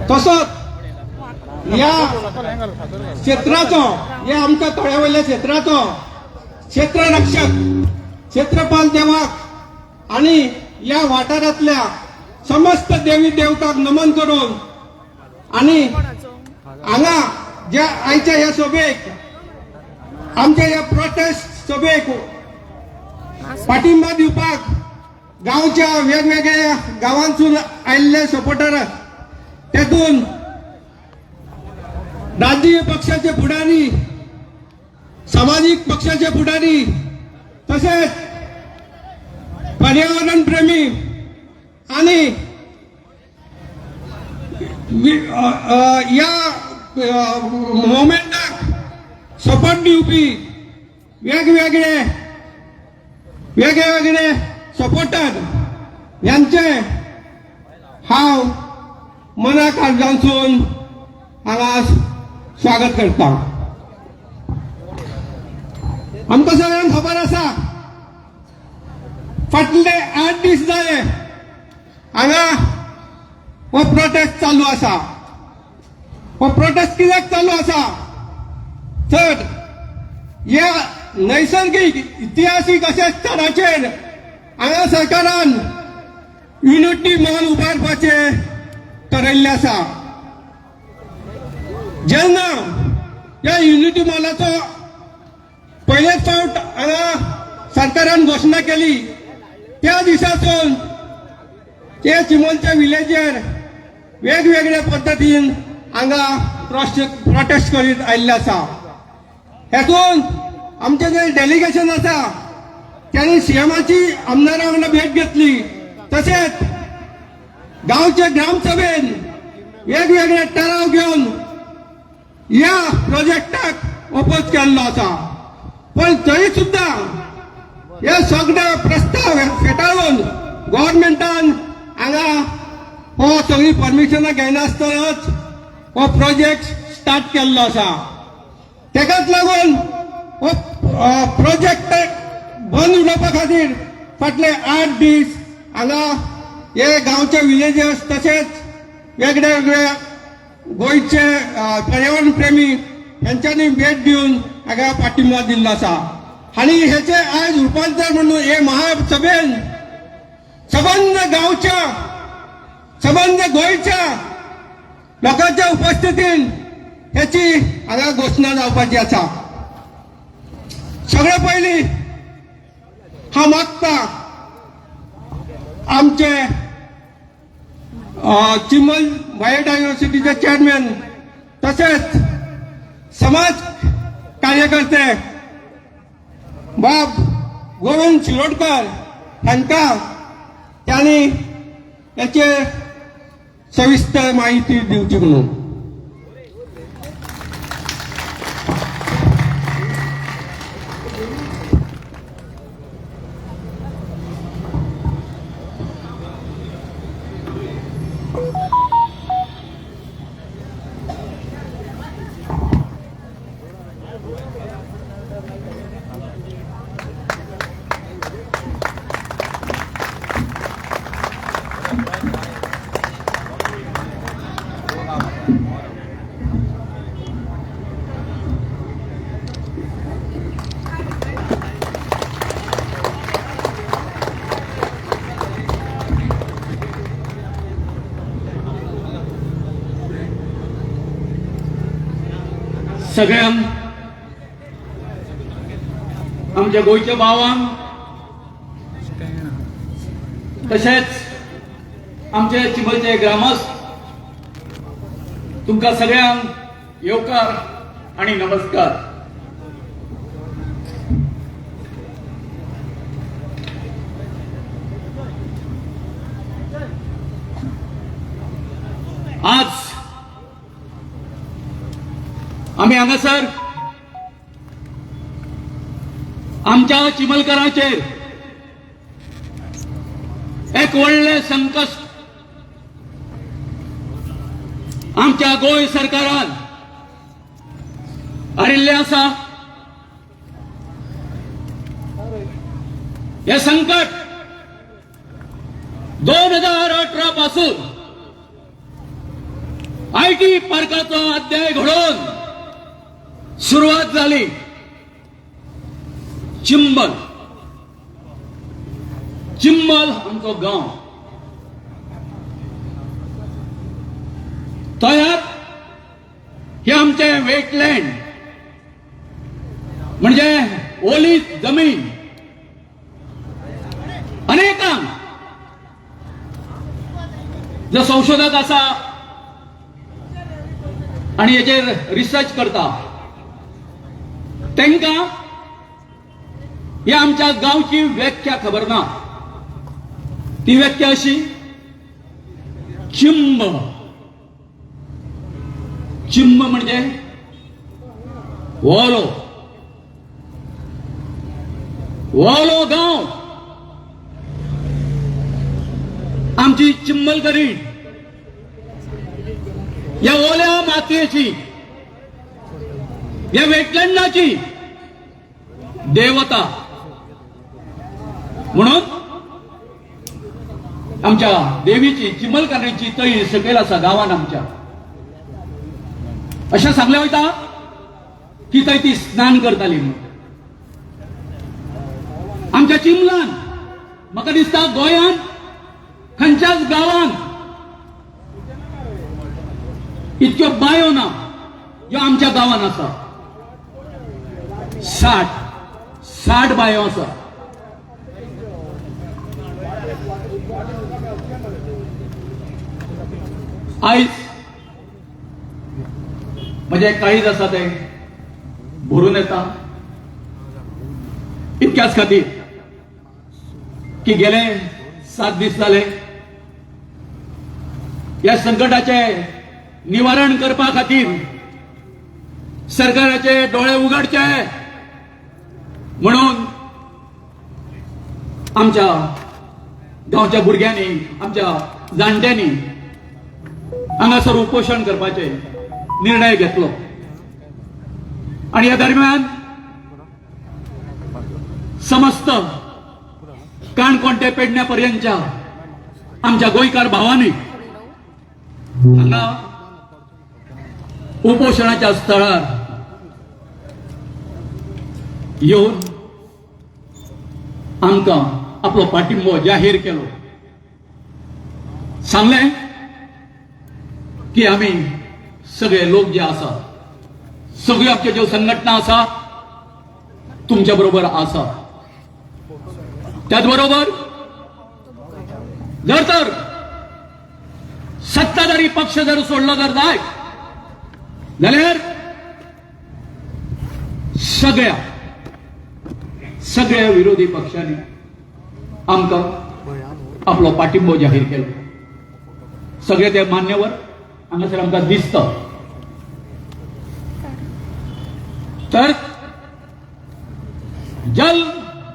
तसंच या क्षेत्राचो या आमच्या तळ्यावयल्या क्षेत्राचो क्षेत्ररक्षक क्षेत्रपाल देवाक आणि या वाठारातल्या समस्त देवी देवताक नमन करून आणि हांगा ज्या आयच्या ह्या सभेक आमच्या ह्या प्रोटेस्ट सभेक पाठिंबा दिवपाक गावच्या वेगवेगळ्या गावांसून आयिल्ले सपोर्टर तेतून राजकीय पक्षाचे फुडारी सामाजिक पक्षाचे फुडारी तसेच पर्यावरण प्रेमी आणि या मुवमेंटाक सपोर्ट दिवपी वेगवेगळे सपोर्टर यांचे हांव मना काळजांसून हांगा स्वागत करता. आमकां सगळ्यांक खबर आसा फाटले 8 दीस जाले हांगा हो प्रोटेस्ट चालू आसा. हो प्रोटेस्ट कित्याक चालू आसा तर या नैसर्गिक इतिहासीक अशा स्थळाचेर हांगा सरकारान युनिटी मॉल उबारपाचे ठरयल्ले आसा. जेन्ना या युनिटी मॉलाचो पयलेच फावट हांगा सरकारान घोशणा केली त्या दिसासून ते चिमोलच्या विलेजर वेगवेगळ्या पद्धतीन हांगा प्रोटेस्ट करीत आयिल्ले आसा. हेतून आमचे जे डेलिगेशन आसा त्यांनी सीएमाची आमदारां वांगडा भेट घेतली. तसेच गावच्या ग्रामसभेन वेगवेगळे ठराव घेऊन या प्रोजेक्टाक ओपोज केल्लो आसा. पण तरी सुद्धा हे सगळे प्रस्ताव फेटाळून गव्हर्नमेंटान हांगा हो सगळी परमिशनां घेनासतनाच हो प्रोजेक्ट स्टार्ट केल्लो आसा. तेकाच लागून हो प्रोजेक्ट बंद उडोवपा खातीर फाटले 8 दीस हांगा हे गांवचे विलेजर्स तशेंच वेगळे वेगळे गोंयचे पर्यावरण प्रेमी यांच्यांनी भेट दिवन हांगा पाठिंबा दिल्लो आसा. आनी हेचे आज रुपांतर म्हणून हे महासभेन सबंद गांवच्या सबंद गोंयच्या लोकांच्या उपस्थितीन हेची हांगा घोशणा जावपाची आसा. सगळे पयलीं हांव मागता आमचे चिमल बायोडायव्हर्सिटीचे चेअरमॅन तसेच समाज कार्यकर्ते बाब गोविंद शिरोडकर हांकां त्यांनी याचे सविस्तर माहिती दिवची म्हणून. सगळ्यांक आमच्या गोयच्या भावांक तशेंच आमचे चिमलचे ग्रामस्थ तुमकां सगळ्यांक येवकार आणि नमस्कार. आज आम्ही हांगासर आमच्या चिमलकरांचेर एक व्हडलें संकट आमच्या गोंय सरकारान हाडिल्लें आसा. हे संकट 2018 पासून IT पार्काचा अध्याय घडून सुरुवात झाली. चिंबल आमचं गाव तयार हे आमचे वेटलँड म्हणजे ओली जमीन अनेकांक जो संशोधक असा आणि याचेर रिसर्च करता त्यांका या आमच्या गावची व्याख्या खबर ना. ती व्याख्या अशी चिंब म्हणजे वोलो गाव आमची चिंबलकरी या ओल्या मातयेची या वेटलँडाची देवता म्हणून आमच्या देवीची चिंबलकरीची तळी सकयल असा गावान आमच्या अशा सांगल्या वयता की थंय ती स्नान करताली म्हणून. आमच्या चिंबलान म्हाका दिसता गोंयान खंयच्याच गावान इतक्यो बायो ना ह्यो आमच्या गावान आसा. 60 बायो आसा. आयज म्हणजे काळीज आसा ते भरून येता इतक्याच खातीर की गेले 7 दीस जाले या संकटाचे निवारण करपा खातीर सरकाराचे डोळे उघडचे म्हणून आमच्या गावच्या भुरग्यांनी आमच्या जाणट्यांनी हांगासर उपोषण करपाचे निर्णय घेतलो. आणि या दरम्यान समस्त काणकोण पेडण्यापर्यंतच्या आमच्या गोंयकार भावांनी हांगा उपोषणाच्या स्थळार येऊन आमकां आपलो पाठिंबो जाहीर केलो. सांगले की आम्ही सगळे लोक जे आसा सगळ्यो आमच्यो ज्यो संघटना आसा तुमच्या बरोबर आसा. त्याच बरोबर जर तर सत्ताधारी पक्ष जर सोडला जर जाय जाल्यार सगळ्या विरोधी पक्षांनी आमकां आपलो पाठिंबो जाहीर केलो. सगळे ते मान्यवर हांगासर आमकां दिसता. तर जल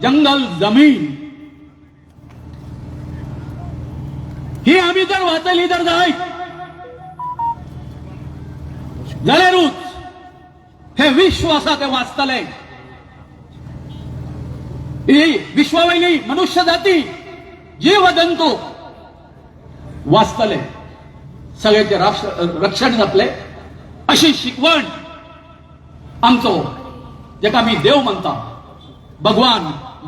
जंगल जमीन ही आम्ही जर वाचली तर जाय जाल्यारूच हे विश्व आसा ते वाचतले. ही विश्वावयली मनुष्य जाती जीव जंतू वाचतले सगळ्यांचे रक्षण जातले अशी शिकवण आमचो जेका आमी देव म्हणटा भगवान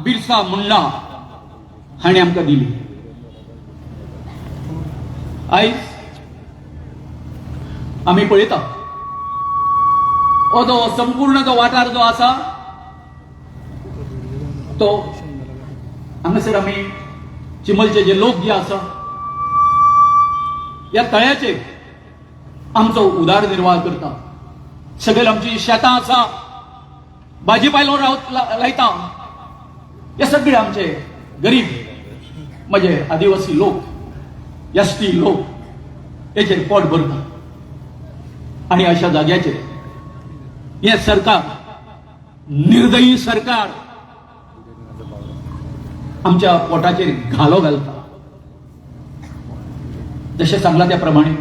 बिरसा मुंडा हाणें आमकां दिली. आयज आमी पळयता हो जो संपूर्ण जो वाठार जो आसा तो हांगासर आमी चिंबलचे जे लोक जे आसा या तळ्याचे आमचो उदरनिर्वाह करता. सगळे आमची शेतां आसा भाजीपालो लायता हे सगळे आमचे गरीब म्हणजे आदिवासी लोक एसटी लोक हेचेर पोट भरता. आणि अशा जाग्याचेर हे सरकार निर्दयी सरकार आमच्या पोटाचेर घालो घालता. जशें सांगला त्या प्रमाणे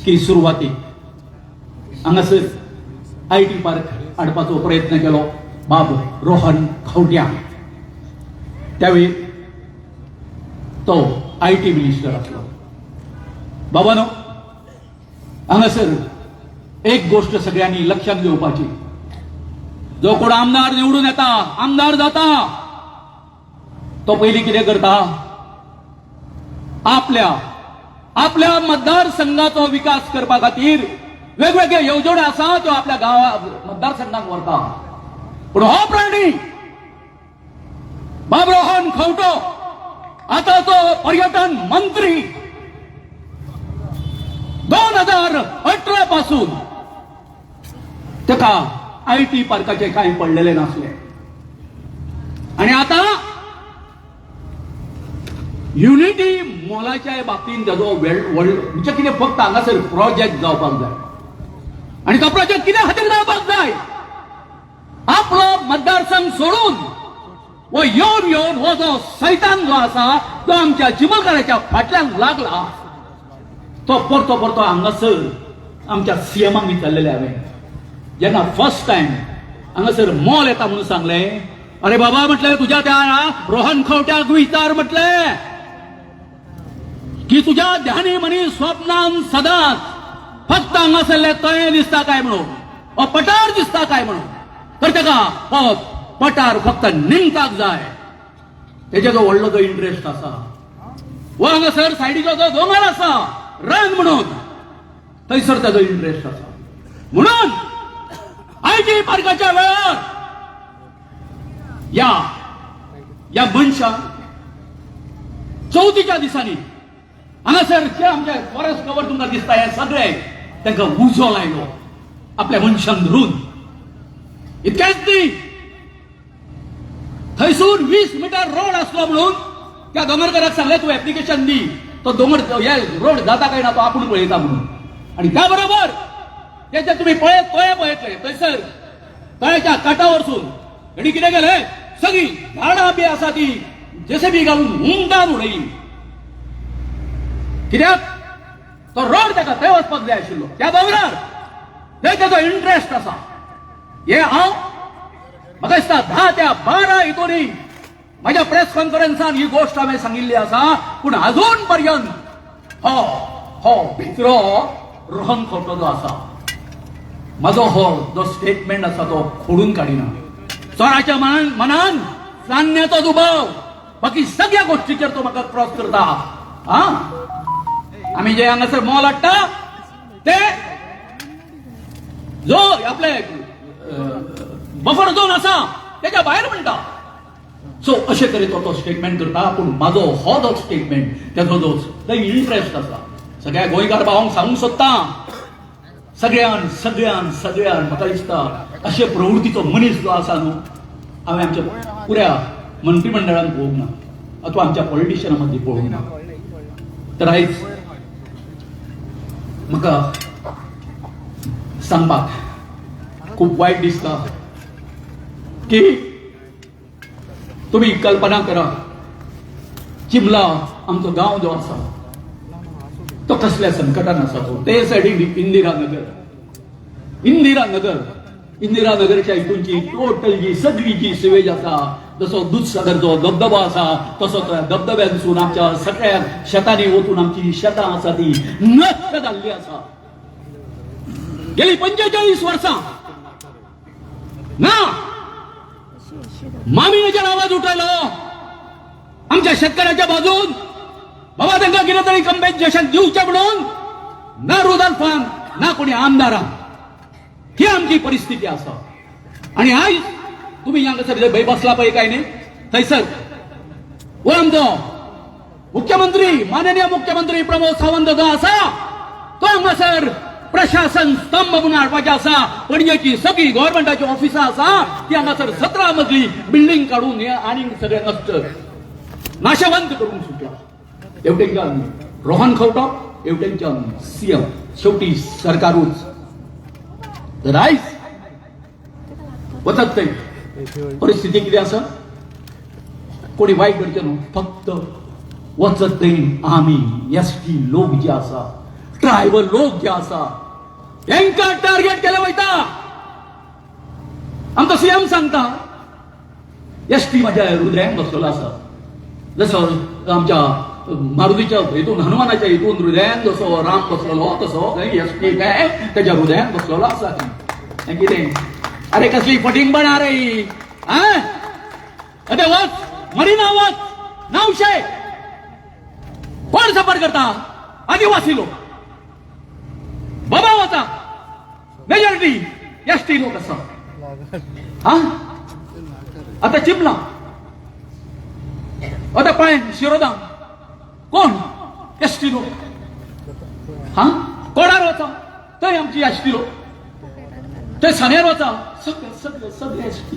की सुरवातीक हांगासर IT पार्क हाडपाचो प्रयत्न केलो बाब रोहन खंवट्या. त्यावेळी तो IT मिनिस्टर आसलो. बाबानो हांगासर एक गोष्ट सगळ्यांनी लक्षात घेवपाची, जो कोण आमदार निवडून येता, आमदार जाता, तो पयलीं कितें करता, आपल्या मतदारसंघाचो विकास करपा खातीर वेगवेगळे येवजण्यो आसा त्यो आपल्या गांवा मतदारसंघाक व्हरता. पूण हो प्राणी बाबरोहन खंवटो आता तो पर्यटन मंत्री 2018 पासून ताका IT पार्काचे कांय पडलेले नासले आणि आता युनिटी मॉलाच्या बाबतींत ताजो म्हणजे कितें फक्त हांगासर प्रोजेक्ट जावपाक जाय आणि तो प्रोजेक्ट कित्या खातीर जावपाक जाय, आपलो मतदारसंघ सोडून वो येवन हो जो सैतान जो आसा तो आमच्या चिमलकाराच्या फाटल्यान लागला, तो परतो हांगासर आमच्या CMाक विचारलेले हांवें, जेन्ना फर्स्ट टाइम हांगासर मॉल येता म्हणून सांगले, अरे बाबा म्हटले तुझ्या त्या रोहन खंवट्याक विचार म्हटले की तुझ्या ध्यानी मनी स्वप्नान सदांच फक्त हांगासरले तळे दिसता काय म्हणून, हो पठार दिसता काय म्हणून, तर ताका हो पठार फक्त निमताक जाय, तेजे जो व्हडलो जो इंटरेस्ट आसा, वो हांगासर सायडीचो जो दोंगर आसा रान म्हणून थंयसर ताजो इंटरेस्ट आसा. म्हणून IT पार्काच्या वेळार या मनशाक चवथीच्या दिसांनी हांगासर जे आमचे फॉरेस्ट कवर तुमकां दिसता हे सगळे तांकां उजो लायलो आपल्या मनशान धरून. इतकेंच न्ही, थंयसून 20 मीटर रोड आसलो म्हणून त्या दोंगरकाराक सांगले तूं एप्लिकेशन दी, तो दोंगर हे रोड जाता काय ना तो आपूण पळयता म्हणून. आणि त्या बरोबर तेजे तुम्ही पळयतले थंयसर तळ्याच्या काटा वरसून हेणी कितें केलें, सगळी झाडां बी आसा ती JCB घालून हुंडावन उडयली. कित्याक तो रोड ताका थंय वचपाक जाय आशिल्लो, त्या दोंगरार थंय ताजो इंटरेस्ट आसा. हे हांव म्हाका दिसता 10 ते 12 हितूनी माझ्या प्रेस कॉन्फरन्सान ही गोष्ट हांवें सांगिल्ली आसा, पूण अजून पर्यंत हो भितरो रोहन खंवटो जो आसा म्हाजो हो जो स्टेटमेंट आसा तो खोडून काडिना. चोराच्या मनान सान्याचो दुबाव, बाकी सगळ्या गोष्टीचेर तो म्हाका क्रॉस करता. आमी जे हांगासर मॉल हाडटा ते जो आपले बफर झोन आसा तेच्या भायर म्हणटा. सो अशे तरेन तो स्टेटमेंट करता, पूण म्हाजो हो जो स्टेटमेंट तेजो जो थंय इंटरेस्ट आसा सगळ्या गोंयकार भावांक सांगूंक सोदता, सगळ्यान म्हाका दिसता अशे प्रवृत्तीचो मनीस जो आसा न्हू हांवें आमच्या पुऱ्या मंत्रिमंडळान पळोवंक ना अथवा आमच्या पॉलिटिशियना मदीं पळोवंक ना. तर आयज म्हाका सांगपाक खूब वायट दिसता की तुम्ही कल्पना करा, चिमला आमचो गांव जो आसा तो कसल्या संकटान आसा. तो ते सायडीन इंदिरा नगरच्या हितूनची टोटल जी सगळी जी सिवेज आसा, जसो दूधसागरचो धबधबो आसा तसो त्या धबधब्यानसून आमच्या सगळ्या शेतांनी वचून आमची शेतां आसा ती नश्ट जाल्ली आसा. गेली 45 वर्सां ना मामिनेचेर आवाज उठयलो आमच्या शेतकऱ्याच्या बाजून, बाबा तांकां कितें तरी कंपेन्सेशन दिवचें म्हणून, ना रुदाल फार्म ना कोणी आमदारां. ही आमची परिस्थिती आसा. आणि आयज तुम्ही हांगासर भंय बसला पळय काय न्ही, थंयसर हो आमचो मुख्यमंत्री माननीय मुख्यमंत्री प्रमोद सावंत जो आसा तो हांगासर प्रशासन स्तंभ म्हणून हाडपाचे आसा. पणजेची सगळी गव्हर्नमेंटाची ऑफिसां आसा ती हांगासर 17 मजली बिल्डिंग काडून आनी सगळे नश्ट नाशवंत करून सुटला. एवटेंच्यान रोहन खंवटो, एवटेंच्यान CM, शेवटी सरकारूच. तर आयज वचत थंय परिस्थिती कितें आसा, कोणी वायट करचें न्हू, फक्त वचत थंय आमी ST लोक जे आसा, ट्रायबल लोक जे आसा तांकां टार्गेट केले वयता. आमचो CM सांगता ST म्हाज्या हृदयान बसलेलो आसा, जसो आमच्या मारुतीच्या हेतून हनुमानाच्या हेतून हृदयान जसो राम बसलेलो तसो यशटी काय त्याच्या हृदयात बसलेलो असा कितें अरे कसली फटिंग बना रे ही अरे वच मरिना वच नावशे कोण सफर करता आदिवासी लोक बाबा होता मेजॉरिटी एसटी लोक असा आता चिपला आता पळय शिरोदा कोण एसटी लोक कोडार वचा थंय आमची एसटी लोक थंय सानेर वचा सगळे एसटी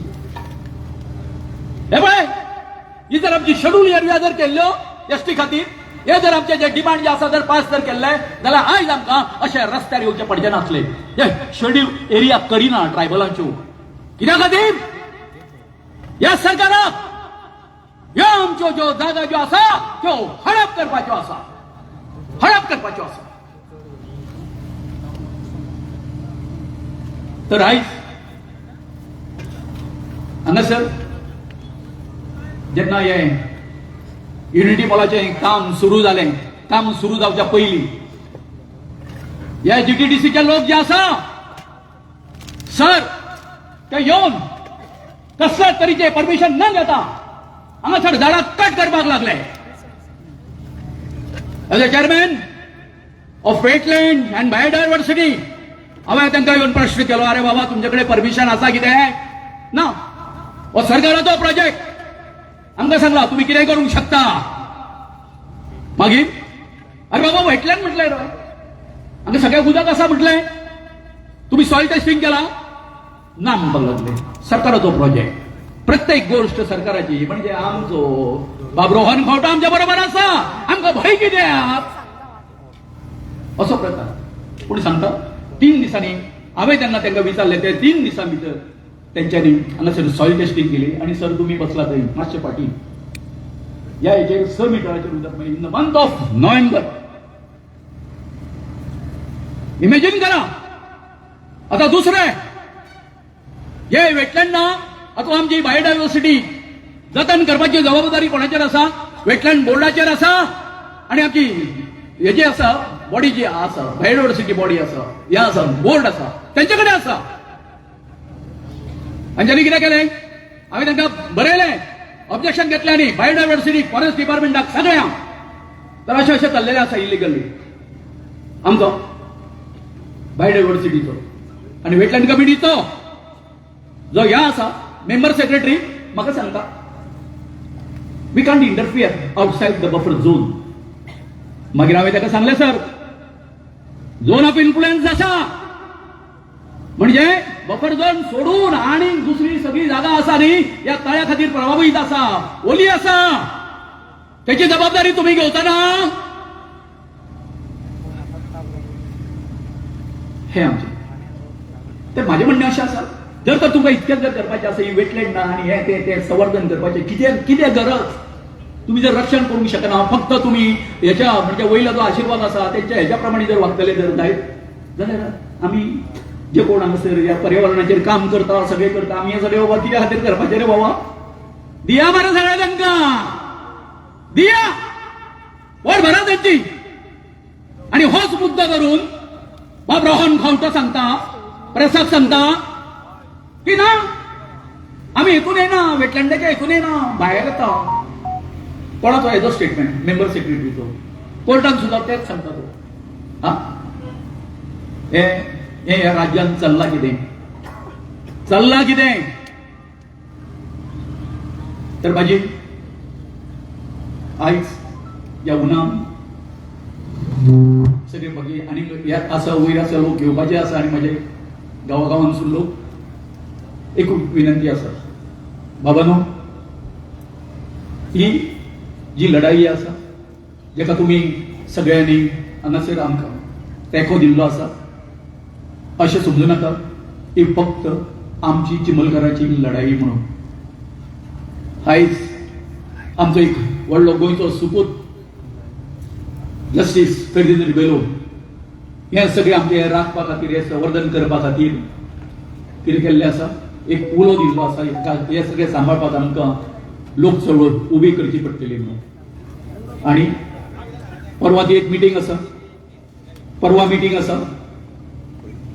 हे पळय ही जर आमची शेड्यूल एरिया जर केल्ल्यो एसटी खातीर हे जर आमचे जे डिमांड जे आसा जर पास जर केल्ले जाल्यार आयज आमकां अशे रस्त्यार येवचे पडचे नासले हे शेड्यूल एरिया करिना ट्रायबलांच्यो कित्या खातीर ह्या सरकाराक ह्यो आमच्यो ज्यो जागा ज्यो आसा त्यो हडप करपाच्यो आसा तर आयज हांगासर जेन्ना हे युनिटी मॉलाचें काम सुरू जालें काम सुरू जावच्या पयलीं ह्या जीटीडीसीचे लोक जे आसा सर ते येवन कसल्या तरेचे परमिशन न घेता हांगासर झाडां कट करपाक लागले as a chairman of wetland and biodiversity हांवें तांकां येवन प्रश्न केलो अरे बाबा तुमचे कडेन परमिशन आसा कितें ना हो सरकाराचो प्रोजेक्ट आमकां सांगला तुम्ही कितें करूंक शकता मागीर अरे बाबा वेटलँड म्हटलें रे हांगा सगळ्या उदक आसा म्हटलें तुम्ही सॉइल टेस्टिंग केला ना म्हणपाक लागले सरकाराचो प्रोजेक्ट प्रत्येक गोष्ट सरकाराची म्हणजे आमचो बाब रोहन खंवटो आमच्या बरोबर आसा आमकां भंय कित्याक असो प्रकार पूण सांगता 3 दिसांनी हांवें तेन्ना तांकां विचारलें ते 3 दिसां भितर त्यांच्यानी हांगासर सॉइल टेस्टिंग केली आणि सर तुम्ही बसला थंय मातशे फाटी ह्या हेचेर 6 मिटराचेर उदक in the month of November imagine करा आता दुसरे हे वेटलँड ना आता आमची बायोडायव्हर्सिटी जतन करपाची जबाबदारी कोणाचेर आसा वेटलँड बोर्डाचेर आसा आणि आमची हेजी आसा बॉडी जी आसा बायोडायव्हर्सिटी बॉडी आसा हे आसा बोर्ड आसा त्यांचे कडेन आसा अंजनी कितें केलें हांवें तांकां बरयलें ऑब्जेक्शन घेतलें आनी बायोडायव्हर्सिटी फॉरेस्ट डिपार्टमेंटाक सगळ्यांक तर अशें अशें चल्लेलें आसा इलिगली आमचो बायोडायव्हर्सिटीचो आनी वेटलँड कमिटीचो जो ह्या आसा मेंबर सेक्रेटरी म्हाका सांगता we can't interfere outside the buffer zone मागीर हांवें ताका सांगलें सर झोन ऑफ इन्फ्लुएन्स आसा म्हणजे बफर झोन सोडून आणि दुसरी सगळी जागा आसा न्ही या तळ्या खातीर प्रभावीत आसा ओली आसा त्याची जबाबदारी तुम्ही घेवता ना हे आमचे तर माझे म्हणणे असे आसा जर तर तुमकां इतकेच जर करपाचें आसा ही वेटलँड ना आणि हे ते संवर्धन करपाचें कितें गरज तुम्ही जर रक्षण करूंक शकना फक्त तुम्ही याच्या म्हणजे वयलो जो आशीर्वाद आसा तेंच्या हेच्या प्रमाणे जर वागतले जर जायत जाल्यार आमी जे कोण हांगासर या पर्यावरणाचेर काम करता सगळे करता आमी हे सगळे बाबा कित्या खातीर करपाचे रे बाबा दिया मरे सगळ्या तांकां दिया वोट भरा तेंची आणि होच मुद्दो धरून बाब रोहन खंवटो सांगता प्रेसाक सांगता की ना आमी हेतून येना वेटलँडाच्या हेतून येना भायर येता कोणाचो हेजो स्टेटमेंट मेंबर सेक्रेटरीचो कोर्टान सुद्दां तेच सांगता तो हा हे ह्या राज्यात चल्ला कितें तर माझी आयज या उन्हान सगळे मागीर आनी आसा वयर आसा लोक घेवपाचे आसा आनी म्हाजे गांवांसून लोक एक विनंती आसा बाबानो ही जी लढाई आसा जेका तुम्ही सगळ्यांनी हांगासर आमकां तेंको दिल्लो आसा अशें समजू नाका ही फक्त आमची चिमलकाराची लढाई म्हणून आयज आमचो एक व्हडलो गोंयचो सुपूत जस्टीस फेर्दिनांद बेलो हे सगळे आमचे राखपा खातीर हे संवर्धन करपा खातीर कितें केल्लें आसा एक उलो दिल्लो आसा हे सगळे सांबाळपाक आमकां लोक चळवळ उबी करची पडटली म्हणून आणि परवा ती एक मिटींग आसा, परवा मिटींग आसा.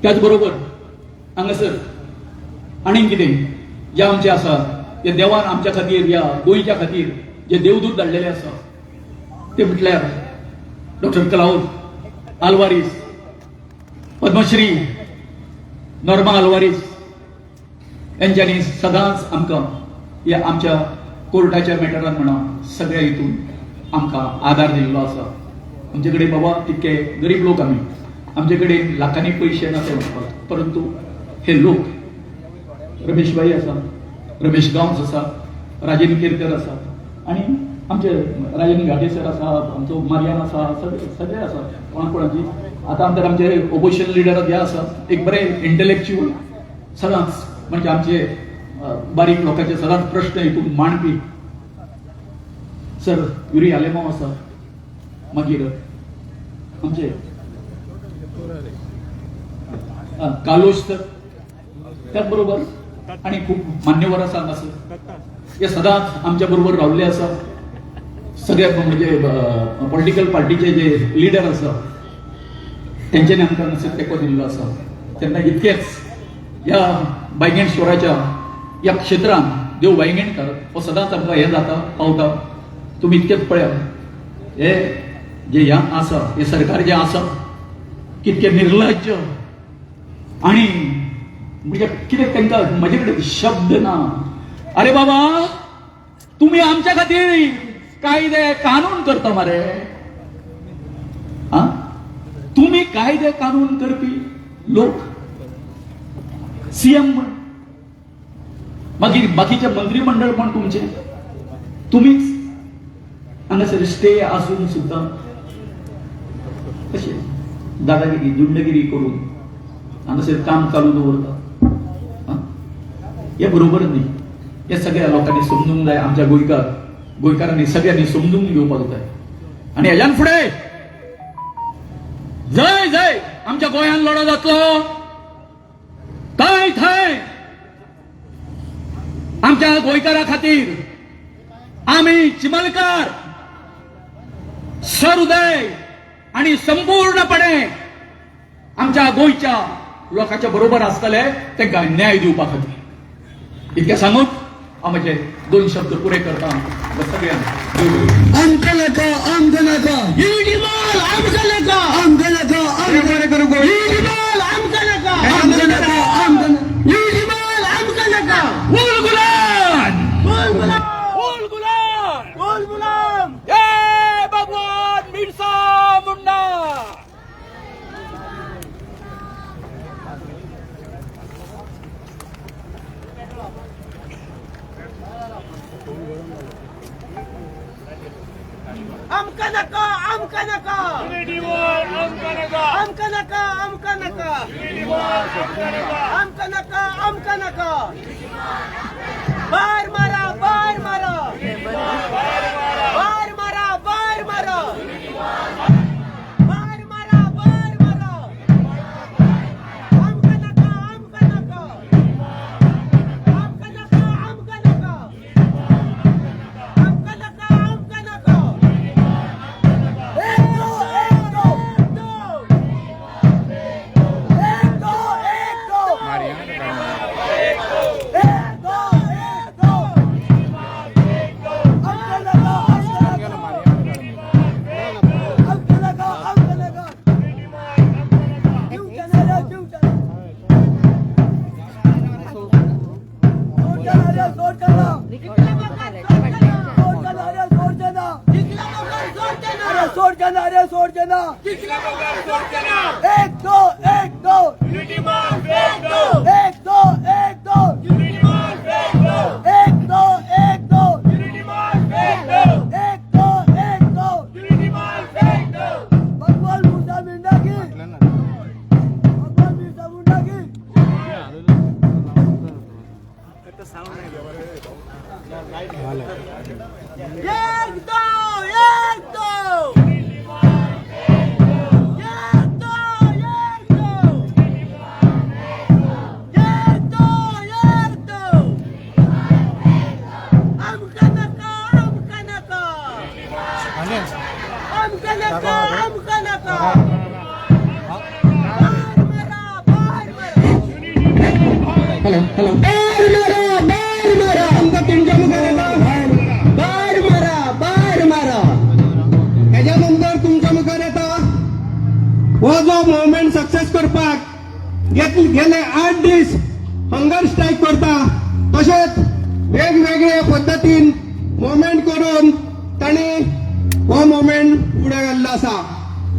त्याच बरोबर हांगासर आनीक कितें जे आमचे आसा ते देवान आमच्या खातीर या गोंयच्या खातीर जे देवदूत धाडलेले आसा ते म्हटल्यार डॉक्टर क्लाउद आल्वारीस, पद्मश्री नॉर्मा आल्वारीस यांच्यानी सदांच आमकां या आमच्या कोर्टाच्या मॅटरान म्हणा सगळ्या हितून आमकां आदार दिल्लो आसा. आमचे कडेन बाबा तितके गरीब लोक आमी, आमचे कडेन लाखांनी पयशे ना ते म्हणपाक, परंतु हे लोक रमेशबाई आसा, रमेश गांवस आसा, राजेंद्र केरकर आसा आणि आमचे राजेंद्र घाटे सर आसा, आमचो मारियान आसा, सगळे आसा कोणाची. आता आमचे ओपोजिशन लिडर जे आसा एक बरे इंटेलेक्च्युअल सदांच म्हणजे आमचे बारीक लोकांचे सदांच प्रश्न हितून मांडपी सर युरी आलेमाव आसा, मागीर आमचे कालोश सर, त्याच बरोबर आणि खूप मान्यवर आसा हांगासर. हे सदांच आमच्या बरोबर रावल्ले आसा. सगळ्या म्हणजे पॉलिटिकल पार्टीचे जे लिडर आसा तेंच्यांनी आमकां नसेब तेंको दिल्लो आसा. तेन्ना इतकेच ह्या बायगेंश्वराच्या या क्षेत्रांत देव बायगेणकर हो सदांच आमकां हें जाता पावता. तुमी इतकेच पळया हे जे ह्या आसा हे सरकार जे आसा कितके निर्लज्ज आणि म्हणजे कितें तांकां म्हजे कडेन शब्द ना. अरे बाबा तुम्ही आमच्या खातीर कायदे कानून करता मरे, हा? तुम्ही कायदे कानून करपी लोक, सीएम म्हण, मागीर बाकीचे मंत्रिमंडळ पण तुमचे, तुम्हीच हांगासर स्टे आसून सुद्दां कशें दादागिरी जुंडगिरी करून हांगासर काम चालू दवरता. हे बरोबर न्ही. हे सगळ्या लोकांनी समजूंक जाय. आमच्या गोंयकारांनी सगळ्यांनी समजून घेवपाक जाय. आणि हेज्यान फुडें जय जय आमच्या गोंयान लढो जातलो काय थंय आमच्या गोंयकारा खातीर आमी चिमलकार सहृदय आणि संपूर्णपणे आमच्या गोंयच्या लोकांच्या बरोबर आसतले तांकां न्याय दिवपा खातीर. इतकें सांगून हांव म्हजे 2 शब्द पुरे करता. आमकां नाका, आमकां नाका, युनिमॉल आमकां नाका, आमकां नाका, युनिमॉल आमकां नाका, आमकां नाका, आमकां नाका. युनिमॉल आमकां नाका. बोल गुलाम, बोल गुलाम, बोल गुलाम, बोल गुलाम. जय भगवान बिरसा मुंडा. आमका नका, आमका नका, आमका नका, आमका नका, आमका नका, आमका नका, आमका नका. बाहेर मारा, बाहेर मारा, बाहेर मारा, बाहेर मारा, बाहेर मारा, बाहेर मारा. आमका नका, आमका नका, आमका नका, आमका नका, आमका नका, आमका नका. सोड जाना, अरे सोड जाना, एक दो, एक दो, एक दो, एक दो, एक दो, एक दो, एक दो, एक दो. भगवान बिरसा मुंडा की, भगवान बिरसा मुंडा की. एक दो, एक दो. एक दो, एक दो. लागला बार मारा तुमका तुमच्या मुखार येता बार मारा त्याच्यानंतर तुमच्या मुखार येता हो जो मुवमेंट सक्सेस करपाक गेले 8 दीस हंगर स्ट्राईक करता तसेच वेगवेगळ्या पद्धतीन मुवमेंट करून तांणी हो मुवमेंट फुडें व्हेल्लो आसा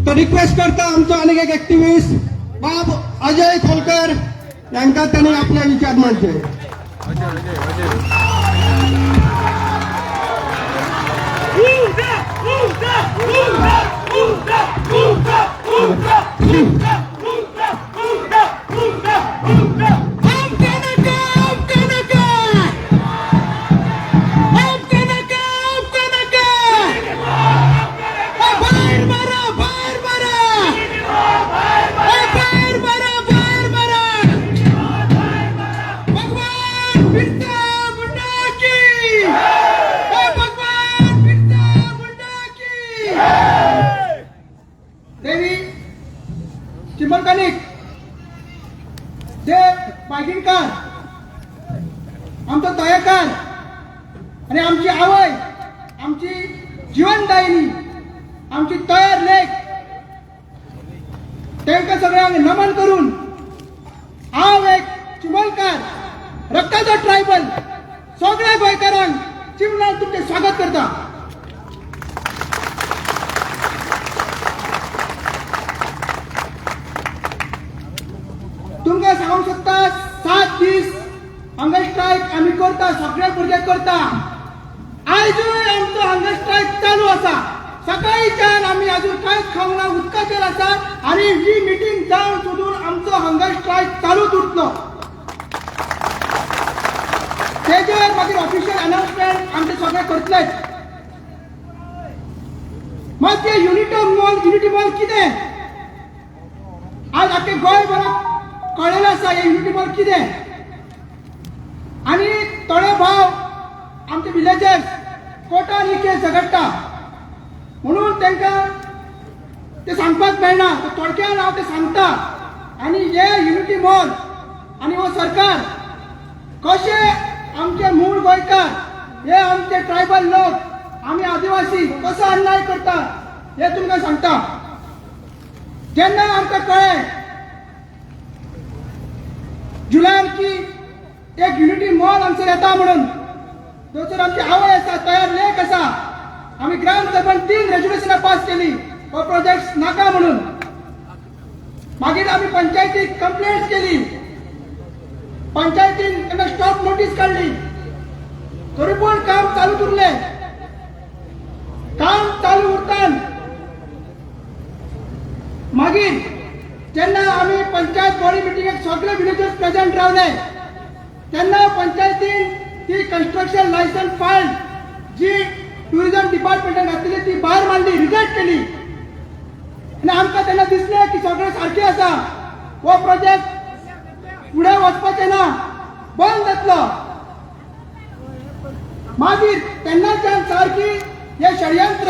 तर रिक्वेस्ट करता आमचो आनीक एक एक्टिविस्ट बाब अजय खोलकर यांका तांणी आपले विचार मांडचे देवी चिमलकानिक जे पागिणकार आमचो तयेकार आणि आमची आवय आमची जीवनदायिनी आमची तयार लेख त्यांना सगळ्यांक नमन करून हांव एक चिमलकार रक्ताचो ट्रायबल सगळ्या गोंयकारांक चिमलान तुमचे स्वागत करता तुमकां सांगूंक शकता 7 दीस हंगर स्ट्रायक आमी करता सगळे भुरगे करता आयजूय आमचो हंगर स्ट्रायक चालू आसा सकाळीच्यान आमी अजून कांयच खावंक ना उदकाचेर आसा आनी ही मिटींग जावन सोडून आमचो हंगर स्ट्रायक चालूच उरतलो तेजेर मागीर ऑफिशियल अनाउन्समेंट आमचे सगळे करतलेच मात ते युनिटी मॉल कितें आज आख्खे गोंयभराक कळलेलं आसा हे युनिटी मॉल कितें आनी थोडे भाव आमचे विलेजर्स कोर्टान ही केस झगडटा म्हणून तांकां ते सांगपाक मेळना थोडक्यान हांव ते सांगता आनी हे युनिटी मॉल आनी हो सरकार कशे आमचे मूळ गोंयकार हे आमचे ट्रायबल लोक आमी आदिवासी कसो अन्याय करता हे तुमकां सांगता जेन्ना आमकां कळ्ळें जुलयान की एक युनिटी मॉल आमचो येता म्हणून थंयसर आमची आवय आसा तयार लेख आसा आमी ग्राम सभेन 3 रेजोल्युशनां पास केली हो प्रोजेक्ट नाका म्हणून मागीर आमी पंचायतीक कंप्लेंट केली पंचायतीन तेन्ना स्टॉप नोटीस काडली तरी पूण काम चालूच उरलें काम चालू उरतान मागीर जेन्ना आमी पंचायत बॉडी मिटिंगेक सगळे विलेजर्स प्रेझेंट रावले तेन्ना पंचायतीन ती कन्स्ट्रक्शन लायसन्स फायल जी टुरिझम डिपार्टमेंटान घातलेली ती भायर मारली रिजेक्ट केली आनी आमकां तेन्ना दिसलें की सगळें सारकें आसा हो प्रोजेक्ट फुडें वचपाचें ना बंद जातलो मागीर तेन्नाच्यान सारकी हे षडयंत्र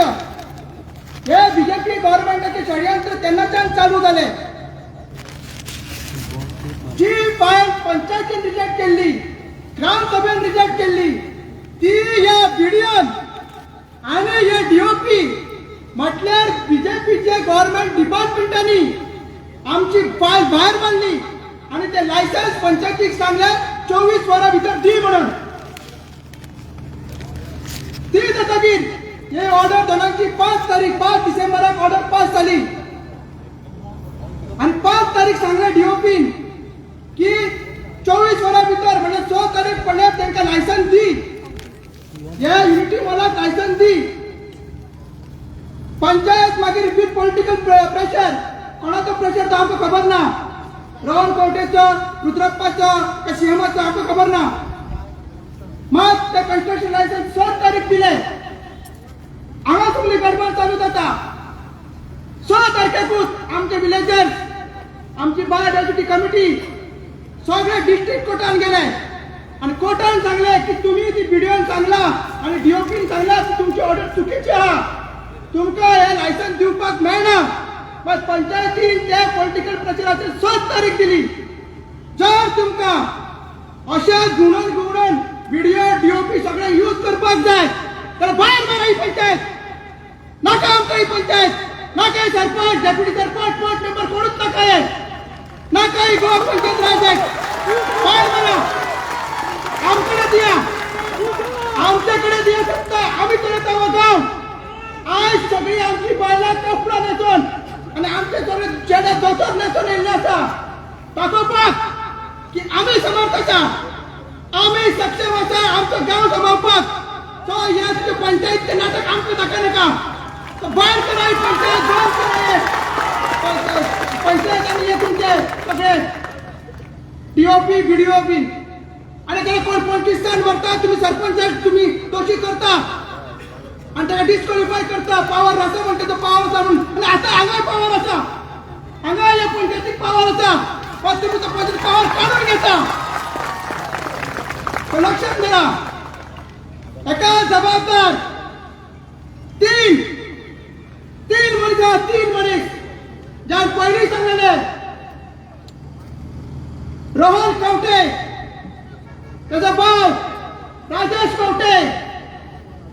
हे बीजेपी गव्हर्नमेंटाचे षडयंत्र तेन्नाच्यान चालू जालें जी फायल पंचायतीन रिजेक्ट केल्ली ग्रामसभेन रिजेक्ट केल्ली ती ह्या व्हिडिओन आनी हे डीओपी म्हटल्यार बीजेपीचे गव्हर्नमेंट डिपार्टमेंटांनी आमची फायल भायर मारली आनी ते लायसन्स पंचायतीक सांगले 24 वरां भितर दी म्हणून ती जातकीर हे ऑर्डर दोनांची 5 डिसेंबराक ऑर्डर पास जाली आनी 5 तारीख सांगले डीओपीन की 24 वरां भितर म्हणजे 6 तारीख पडल्यार तांकां लायसन्स दी ह्या युनिटी मॉलाक लायसन्स दी पंचायत मागीर विथ पॉलिटिकल प्रेशर कोणाचो प्रेशर तो आमकां खबर ना राहुल कवटेचो रुद्रप्पाचो का सीएमाचो आमकां खबर ना मात ते कन्स्ट्रक्शन लायसन्स 7 तारीख दिले हांगा सगळी गडबड चालू जाता 6 तारखेकूच आमचे विलेजर्स आमची बायोडायव्हर्सिटी कमिटी सगळे डिस्ट्रिक्ट कोर्टान गेले आणि कोर्टान सांगले की तुम्ही ती व्हिडिओन सांगला आणि डीओपीन सांगला की तुमची ऑर्डर चुकीची आहा तुमकां हे लायसन्स दिवपाक मेळना पण पंचायतीन त्या पॉलिटिकल प्रेशराचेर 7 तारीख दिली जर तुमकां अशा गुणन गुणन व्हिडिओ डीओपी सगळे यूज करपाक जाय तर भायर मारा ही पंचायत नाका आमकां ही पंचायत नाका हे sarpanch deputy sarpanch post member कोणूच नाका हे नाका ही गोवा पंचायत राज भायर मारा आमकडे दिया आमच्याकडे दिया सत्ता आम्ही करत आहोत गाव आज सगळी आमची बायला कपडा नेसून आणि आमचे सगळे चेडे दोतोर नेसून येयल्ले आसा दाखोवपाक की आम्ही समर्थ आसा आम्ही सक्षम आसा आमचो गाव सांबाळपाक सो ह्या तुझे पंचायत नाटक आमकां नाका नाका तो भायर करा ही पंचायत बंद करा पंचायत हे तुमचे सगळे डीओपी बीडीओपी आणि त्याला कोण पाकिस्तान भरता तुम्ही सरपंच तुम्ही दोषी करता आणि त्याला डिस्क्वालिफाय करता पावर असा म्हणते तो पावर असा म्हणून आणि आता हांगा पावर असा हांगा या पंचायतीक पावर असा पण तुम्ही तो पंचायत पावर काढून घेता तो लक्षात घ्या एका जबाबदार तीन मनीस ज्या पयलीं सांगलेले रोहन कवटे त्याचा भाव राजेश कवटे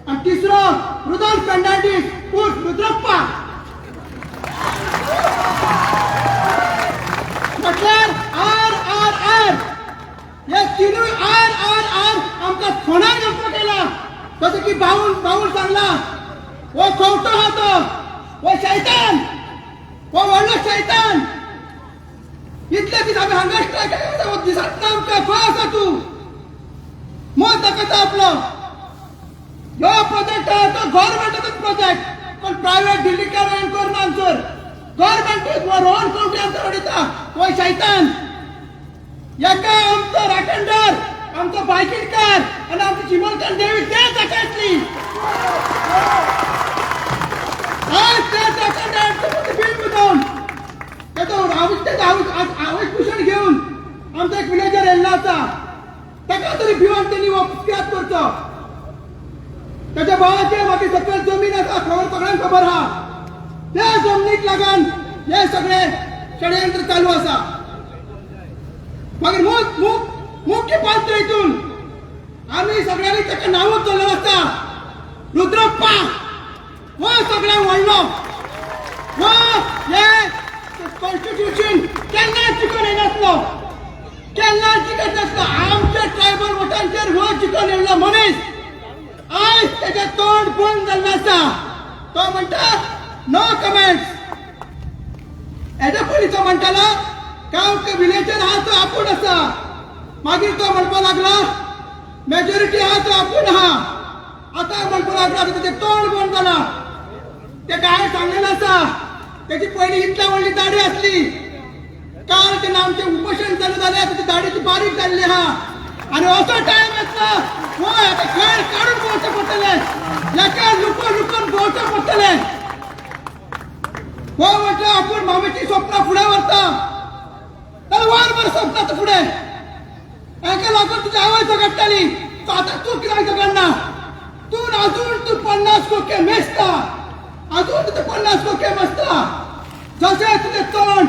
आणि तिसरो रुदल फर्नांडीस उर्फ रुद्रप्पा म्हटल्यार आर हे तिनूय आर आमकां फोनार घेवपाक केला जसं की भाऊन सांगला वो खवटो हा तो वो शैतान वो व्हडलो शैतान इतले दीस आमी हांगा स्ट्रायक दिसत ना आमकां खंय आसा तूं मत दाखयता आपलो ह्यो प्रोजेक्ट आहा तो गव्हर्नमेंटाचोच प्रोजेक्ट पण प्रायव्हेट डिलिकार हें करना आमचर गव्हर्नमेंट रोहन कवटे आमचो उडयता वो शैतान याका आमचो राखणदार आमचो बायकिलकार आणि आमची चिमणकार देवी तेच आकाशली आज तेच राखणदार बील बुजवून त्याचा आवाज भूषण घेऊन आमचा एक विलेजर येल्लो आसा ताका तरी भिवून त्यांनी उपकार करचो त्याच्या भावाचे मागीर सकयल जमीन आसा सगळ्यांक खबर आहा त्या जमनीक लागून हे सगळे षडयंत्र चालू आसा मागीर मुख्य पात्र हितून आम्ही सगळ्यांनी ताका नांवच दवरलेलो आसा रुद्रप्पा हो सगळ्यांक व्हडलो हो हे कॉन्स्टिट्यूशन केन्नाच जिखून येनासलो केन्नाच जिखत नासलो आमच्या ट्रायबल वोटांचेर हो जिखून येयल्लो मनीस आज त्याचे तोंड बंद जाल्लें आसा तो म्हणटा नो कमेंट्स हेच्या पयलीं तो म्हणटालो गांव विलेजर आहा तो आपूण आसा मागीर तो म्हणपाक लागला मेजॉरिटी आहा तो आपूण आहा आता म्हणपाक लागला त्याचे तोंड बंद जाला तेका हांवें सांगलेलें आसा त्याची पयलीं इतल्या व्हडली दाढी आसली काल तेन्ना आमचें उपोशण चालू जालें त्याची दाढी बारीक जाल्ली आहा आणि असो टायम येतलो हो आता खेळ काढून पोवचें पडटलें एका लुकून पोवचें पडटलें हो म्हटलं आपूण मामेची स्वप्नां फुडें व्हरता जाल्यार वारभर स्वप्नां फुडें हेका लागून तुजी आवय झगडटाली आतां तूं कित्याक झगडना तूं अजून तूं 50 कोके मेसता अजून तुजें 50 कोके मेसता जशें तुजें तोंड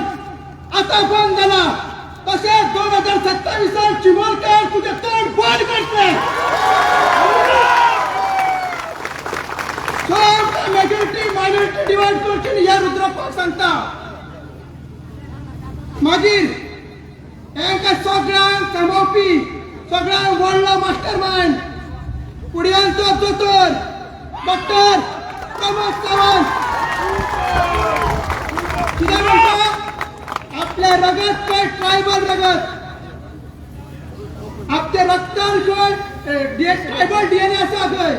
आतां बंद जाला तशेंच 2027 चिमणकार तुजें तोंड बंद करतले सो मेजॉरिटी मायनॉरिटी डिवायड करची ह्या रुद्रप्पाक सांगता मागीर हेंकां सगळ्यांक सांबाळपी सगळ्यांक व्हडलो मास्टर माइंड कुडयांचो दोतोर डॉक्टर प्रमोद सावंत कितें म्हणटा आपल्या रगत काय ट्रायबल रगत आपल्या रक्तान खंय ट्रायबल डीएनए आसा खंय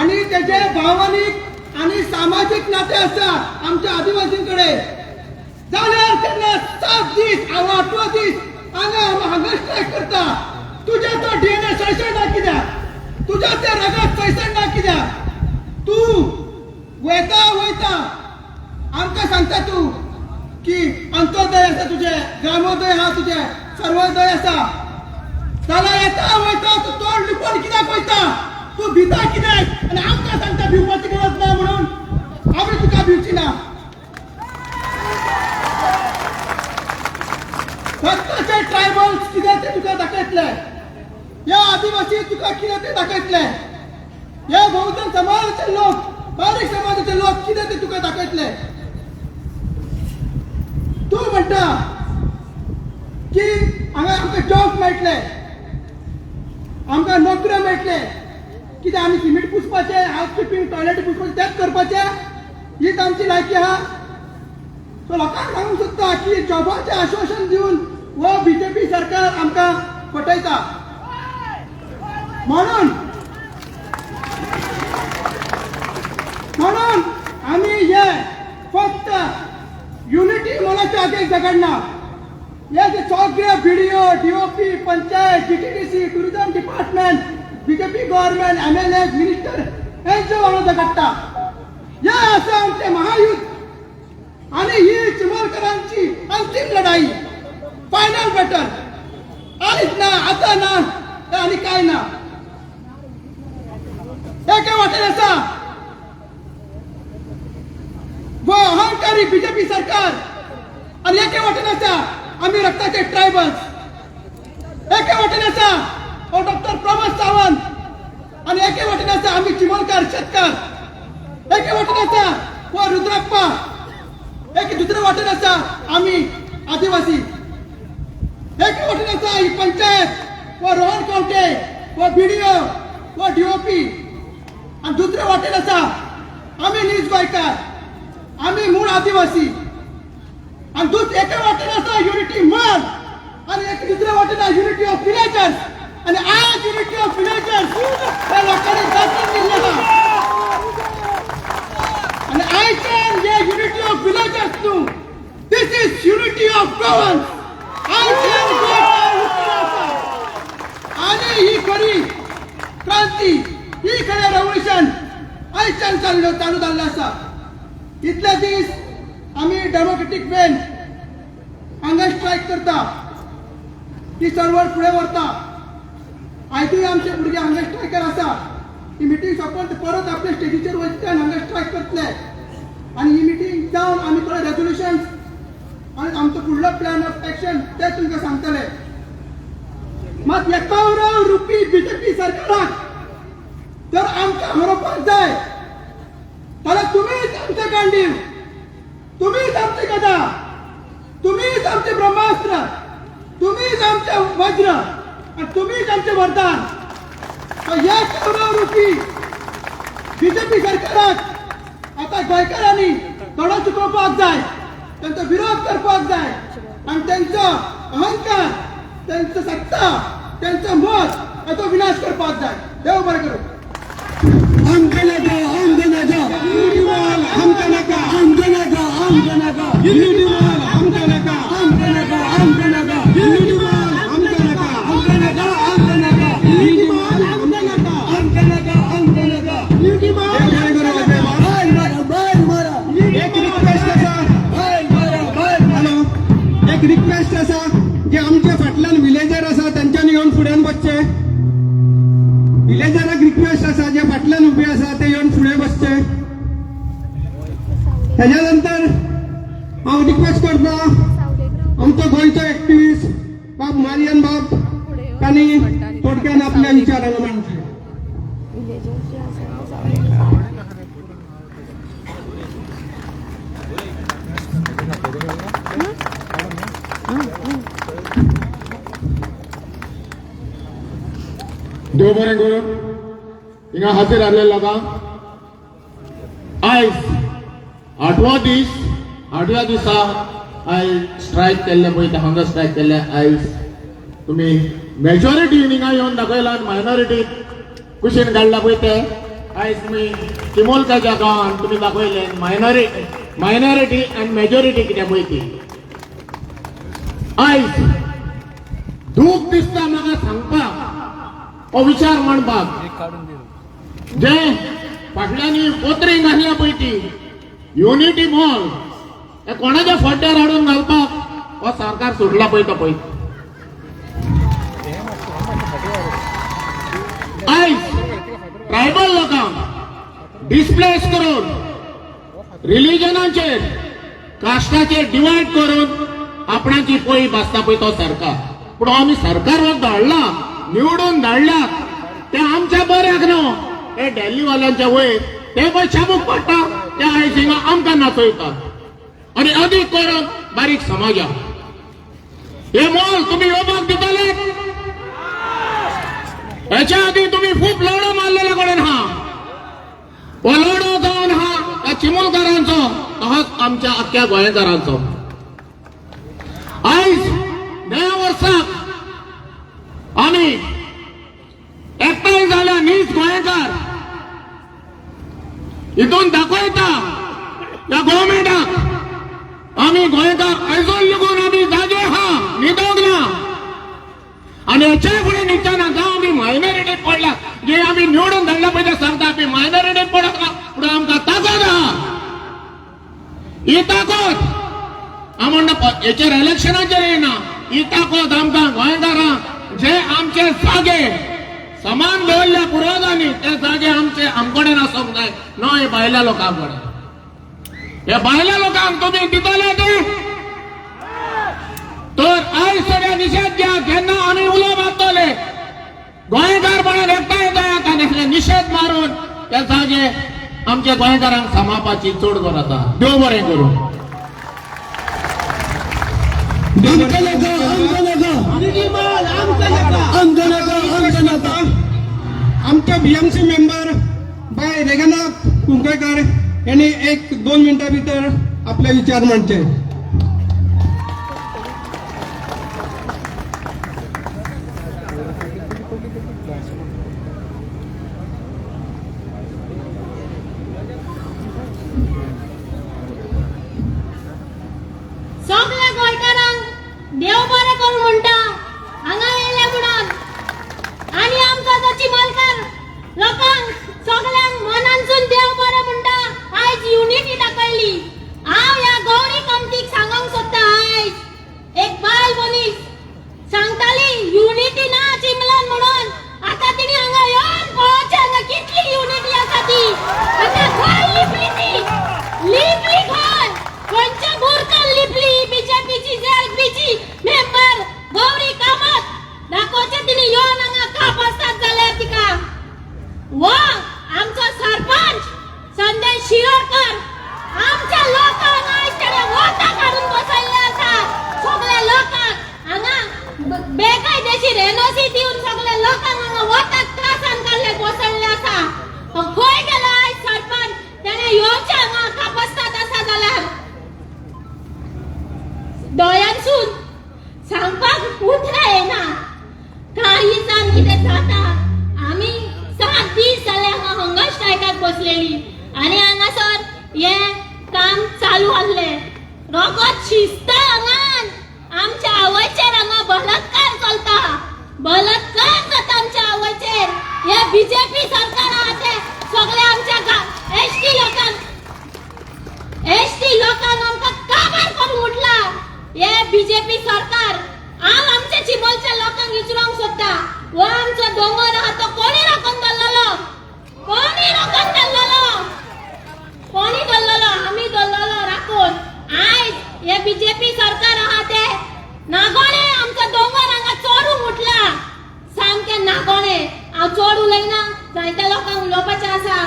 आणि त्याचे भावनीक आणि सामाजिक नाते आसा आमच्या आदिवासींकडे जाल्यार तेन्ना 7 दीस 8 दीस हांगा स्ट्रायक करता तुझ्या तो डीएनए सळसळटा कित्याक तुझ्या त्या रगत सळसळटा कित्याक तू वयता आमकां सांगता तू की अंत्योदय आसा तुझे ग्रामोदय आहा तुझे सर्वोदय आसा जाल्यार येता वयता तू तोंड लिपोवन कित्याक वयता तू भिता कित्याक आनी आमकां सांगता भिवपाची गरज ना म्हणून आमी तुका भिवची ना रक्ताचे ट्रायबल्स कितें ते तुका दाखयतले, या आदिवासी तुका कितें ते दाखयतले, या बहुजन समाजाचे लोक, बारीक समाजाचे लोक कितें ते तुका दाखयतले. तूं म्हणटा की हांगा आमकां जॉब मेळटले, आमकां नोकऱ्यो मेळटले, कितें आमी सिमीट पुसपाचे, हावस किपींग, टॉयलेट पुसपाचे तेच करपाचे, हीच आमची लायकी आहा. सो लोकांक सांगूंक सोदता की जॉबाचें आश्वासन दिवन हो बीजेपी सरकार आमकां फटयता. म्हणून आमी हे फक्त युनिटी मॉलाच्या हातीक झगडना. हे जे सगळे BDO, DOP, panchayat, GTDC, tourism department, BJP government, MLA, minister यांचे वांगडा झगडटा. हे आसा आमचे महायुद्ध आणि ही चिमोलकरांची अंतिम लढाई, फायनल बॅटल. आनीच ना, आता ना आणि काय ना. एके वाटेन आसा वो अहंकारी बीजेपी सरकार आणि एके वाटेन आसा आम्ही रक्ताचे ट्रायबल्स. एके वाटेन आसा हो डॉक्टर प्रमोद सावंत आणि एके वाटेन आसा आम्ही चिमोलकार शेतकार. एके वाटेन आसा वो रुद्रप्पा, एक दुसऱ्या वाटेन आसा आम्ही आदिवासी. एके वाटेन आसा ही पंचायत, वो रोहन कवटे, वो बीडीओ, वो डीओपी, आणि दुसऱ्या वाटेन आसा आम्ही नीज गोंयकार, आम्ही मूळ आदिवासी. आणि एका वाटेन आसा युनिटी मॉल आणि एक दुसऱ्या वाटेन युनिटी ऑफ विलेजर्स. आणि आज युनिटी ऑफ विलेजर्स त्या लोकांनी दाखवून दिलेला. आणि आयच्यान जे युनिटी ऑफ विलेजर्स न्हू, दिस इज युनिटी ऑफ गव्हर्नन्स. आयच्यान गोंयकार आसा आणि ही खरी क्रांती, ही खरें रेव्होल्युशन आयच्यान चालू जाल्लें आसा. इतले दीस आम्ही डेमोक्रेटिक वेन हांगा स्ट्रायक करता, ती चळवळ फुडें व्हरता. आयजूय आमचे भुरगे हांगा स्ट्रायकर आसा. ही मिटींग सोंपोवन परत आपल्या स्टेजीचेर वचचे आनी हांगा स्ट्रायक करतले. आनी ही मिटींग जावन आमी थोडे रेजोल्युशन्स आनी आमचो फुडलो प्लॅन ऑफ एक्शन ते तुमकां सांगतले. मात एकावराव रुपी बीजेपी सरकाराक जर आमकां हरोवपाक जाय जाल्यार तुमीच आमचे गांडीव, तुम्हीच आमचे गदा, तुम्हीच आमचे ब्रह्मास्त्र, तुम्हीच आमचे वज्र आणि तुम्हीच आमचे वरदान. या करोडरूपी बीजेपी सरकाराक आता गोंयकारांनी थोडो चुकोवपाक जाय, त्यांचा विरोध करपाक जाय आणि त्यांचा अहंकार, त्यांचं सत्ता, त्यांचं मत याचा विनाश करपाक जाय. देव बरें करूं. हमका नका, हमका नका, हमका नका, हमका नका, हमका नका, युनिटी मॉल हमका नका, हमका नका, हमका नका, युनिटी मॉल हमका नका, हमका नका, हमका नका, युनिटी मॉल हमका नका, हमका नका, हमका नका, युनिटी मॉल बाय मारा, बाय मारा, एक रिक्वेस्ट आसा, बाय मारा, बाय मारा. हॅलो, एक रिक्वेस्ट आसा जे आमच्या फाटल्यान विलेजर आसा त्यांच्यानी येवन फुड्यान बसचे. विलेजराक रिक्वेस्ट आसा जे फाटल्यान उबे आसा ते येवन फुडें बसचे. त्याच्या नंतर हांव रिक्वेस्ट करता आमचो गोंयचो एक्टिव्हिस्ट बाब मारियन बाब तांणी थोडक्यान आपल्या विचारांक मांडचे. देव बरें करूं. हिंगा हाजीर आसलेले लोकांक आयज 8व्या दिसा आयज स्ट्रायक केल्ले पळय ते हांगा स्ट्रायक केल्ले. आयज तुमी मेजॉरिटी हिंगा येवन दाखयला आनी मायनॉरिटी कुशीन काडला पळय ते आयज तुमी चिमोलकाच्या गांवांत तुमी दाखयले मायनॉरिटी आनी मेजॉरिटी कितें पळय ती. आयज दूख दिसता म्हाका सांगपाक हो विचार मांडपाक जे फाटल्यानी पोत्रींग आसल्या पळय ती युनिटी मॉल हे कोणाच्या फड्ड्यार हाडून घालपाक हो सरकार सोडला पळय तो पळय. आयज ट्रायबल लोकांक डिस्प्लेस करून रिलिजनाचेर कास्टाचेर डिवायड करून आपणाची पोळी भासता पळय तो सरकार. पूण आमी सरकार हो धाडला, निवडून धाडल्यात ते आमच्या बऱ्याक न्हू. हे दिल्लीवाल्यांच्या वयर ते पळय शाबूक पडटा, ते आयज हिंगा आमकां नाचयतात आनी अदीक करून बारीक समाजाक. हे मोल तुम्ही येवपाक दितले? याच्या आधी तुम्ही खूप लढो मारलेल्या कडेन हा. हो लढो जावन हा त्या चिमूलकारांचो तसोच आमच्या अख्ख्या गोंयकारांचो. आयज नव्या वर्साक आमी एकठांय जाल्या नीज गोंयकार हितून दाखयता त्या गव्हर्मेंटाक आमी गोंयकार आयजोल लागून आमी जागे हा, न्हिदोंक ना. आणि याच्या फुडें न्हिदतना जावं आमी मायनॉरिटीक पडला, जे आमी निवडून धाडला पळय ते सांगता आमी मायनॉरिटीक पडत ना, पूण आमकां ताकद आहा. ही ताकद आमकां हेचेर इलेक्शनाचेर येना. ही ताकद आमकां गोंयकारांक जे आमचे जागे समान दवरल्या पुरोधानी ते जागे आमकडेन आसूंक जाय, न्हय हे भायल्या लोकां कडेन. हे भायल्या लोकांक तुमी दितले ते? तर आयज सगळे निषेध घ्या. जेन्ना आमी उलो मारतले गोंयकारपणान एकठांय जायात आनी हे निषेध मारून त्या जागे आमच्या गोंयकारांक सांबाळपाची चड गरज आसा. देव बरें करूं. आमका नका, आमका नका. युनिटी मॉल आमका नका. आमका नका, आमका नका. आमच्या बीएमसी मेंबर बाय रेगनाथ कुंकळकर यांनी 1-2 मिनिटां भितर आपले विचार मांडचे. सगळ्या गोंयकारांक देव बरें करूं म्हणटा हांगा येयले म्हणून. आनी आमकां जो चिमलकार लोकांक सगळ्यांक मनानसून देव बरें म्हणटा. आयज युनिटी दाखयली. हांव ह्या गौरी कमतीक सांगूंक सोदता. आयज एक बायल मनीस सांगताली युनिटी ना चिमलन म्हणून. आता तिणी हांगा येवन पळोवचें हांगा कितली युनिटी आसा ती. आतां खंय लिपली ती? लिपली खंय? खंयच्या बुरकान लिपली? बीजेपीची जेलपीची मेंबर गौरी कामत दाखोवचें तिणी येवन हांगा काप आसतात जाल्यार तिका. व आमचो सरपंच संजय शिरोडकर आमच्या लोकांक आयज तेणे वोटां काडून बसयल्ले आसा. सगळ्या लोकांक हांगा बेकायदेशीर एनओसी दिवन सगळ्या लोकांक हांगा वोटाक त्रासान काडले बसयल्ले आसा. खंय गेलो आयज सरपंच? तेणे येवचें हांगा कापस्तात आसा जाल्यार. दोळ्यांसून सांगपाक उतरां येना. काळीजान कितें जाता. आमी 7 दीस जाले हांगा हंगर स्ट्रायकाक बसलेली आनी हांगासर हे काम चालू आसलें. रोगत शिस्त हांगान आमच्या आवयचेर हांगा बलात्कार चलता. बलात्कार जाता आमच्या आवयचेर. हे बीजेपी सरकार आहा ते सगळे आमच्या एसटी लोकांक आमकां काबार करून उठला. हे बीजेपी सरकार. हांव आमच्या चिबलच्या लोकांक विचारूंक सोदता, हो आमचो दोंगर आहा तो कोणी राखून दवरलेलो? कोणी राखून दवरलेलो? कोणी दवरलेलो? आमी दवरलेलो राखून. आयज हे बीजेपी सरकार आहा ते नागोणे आमचो दोंगर हांगा चोरून उठला. सामके नागोणे. हांव चड उलयना, जायत्या लोकांक उलोवपाचें आसा.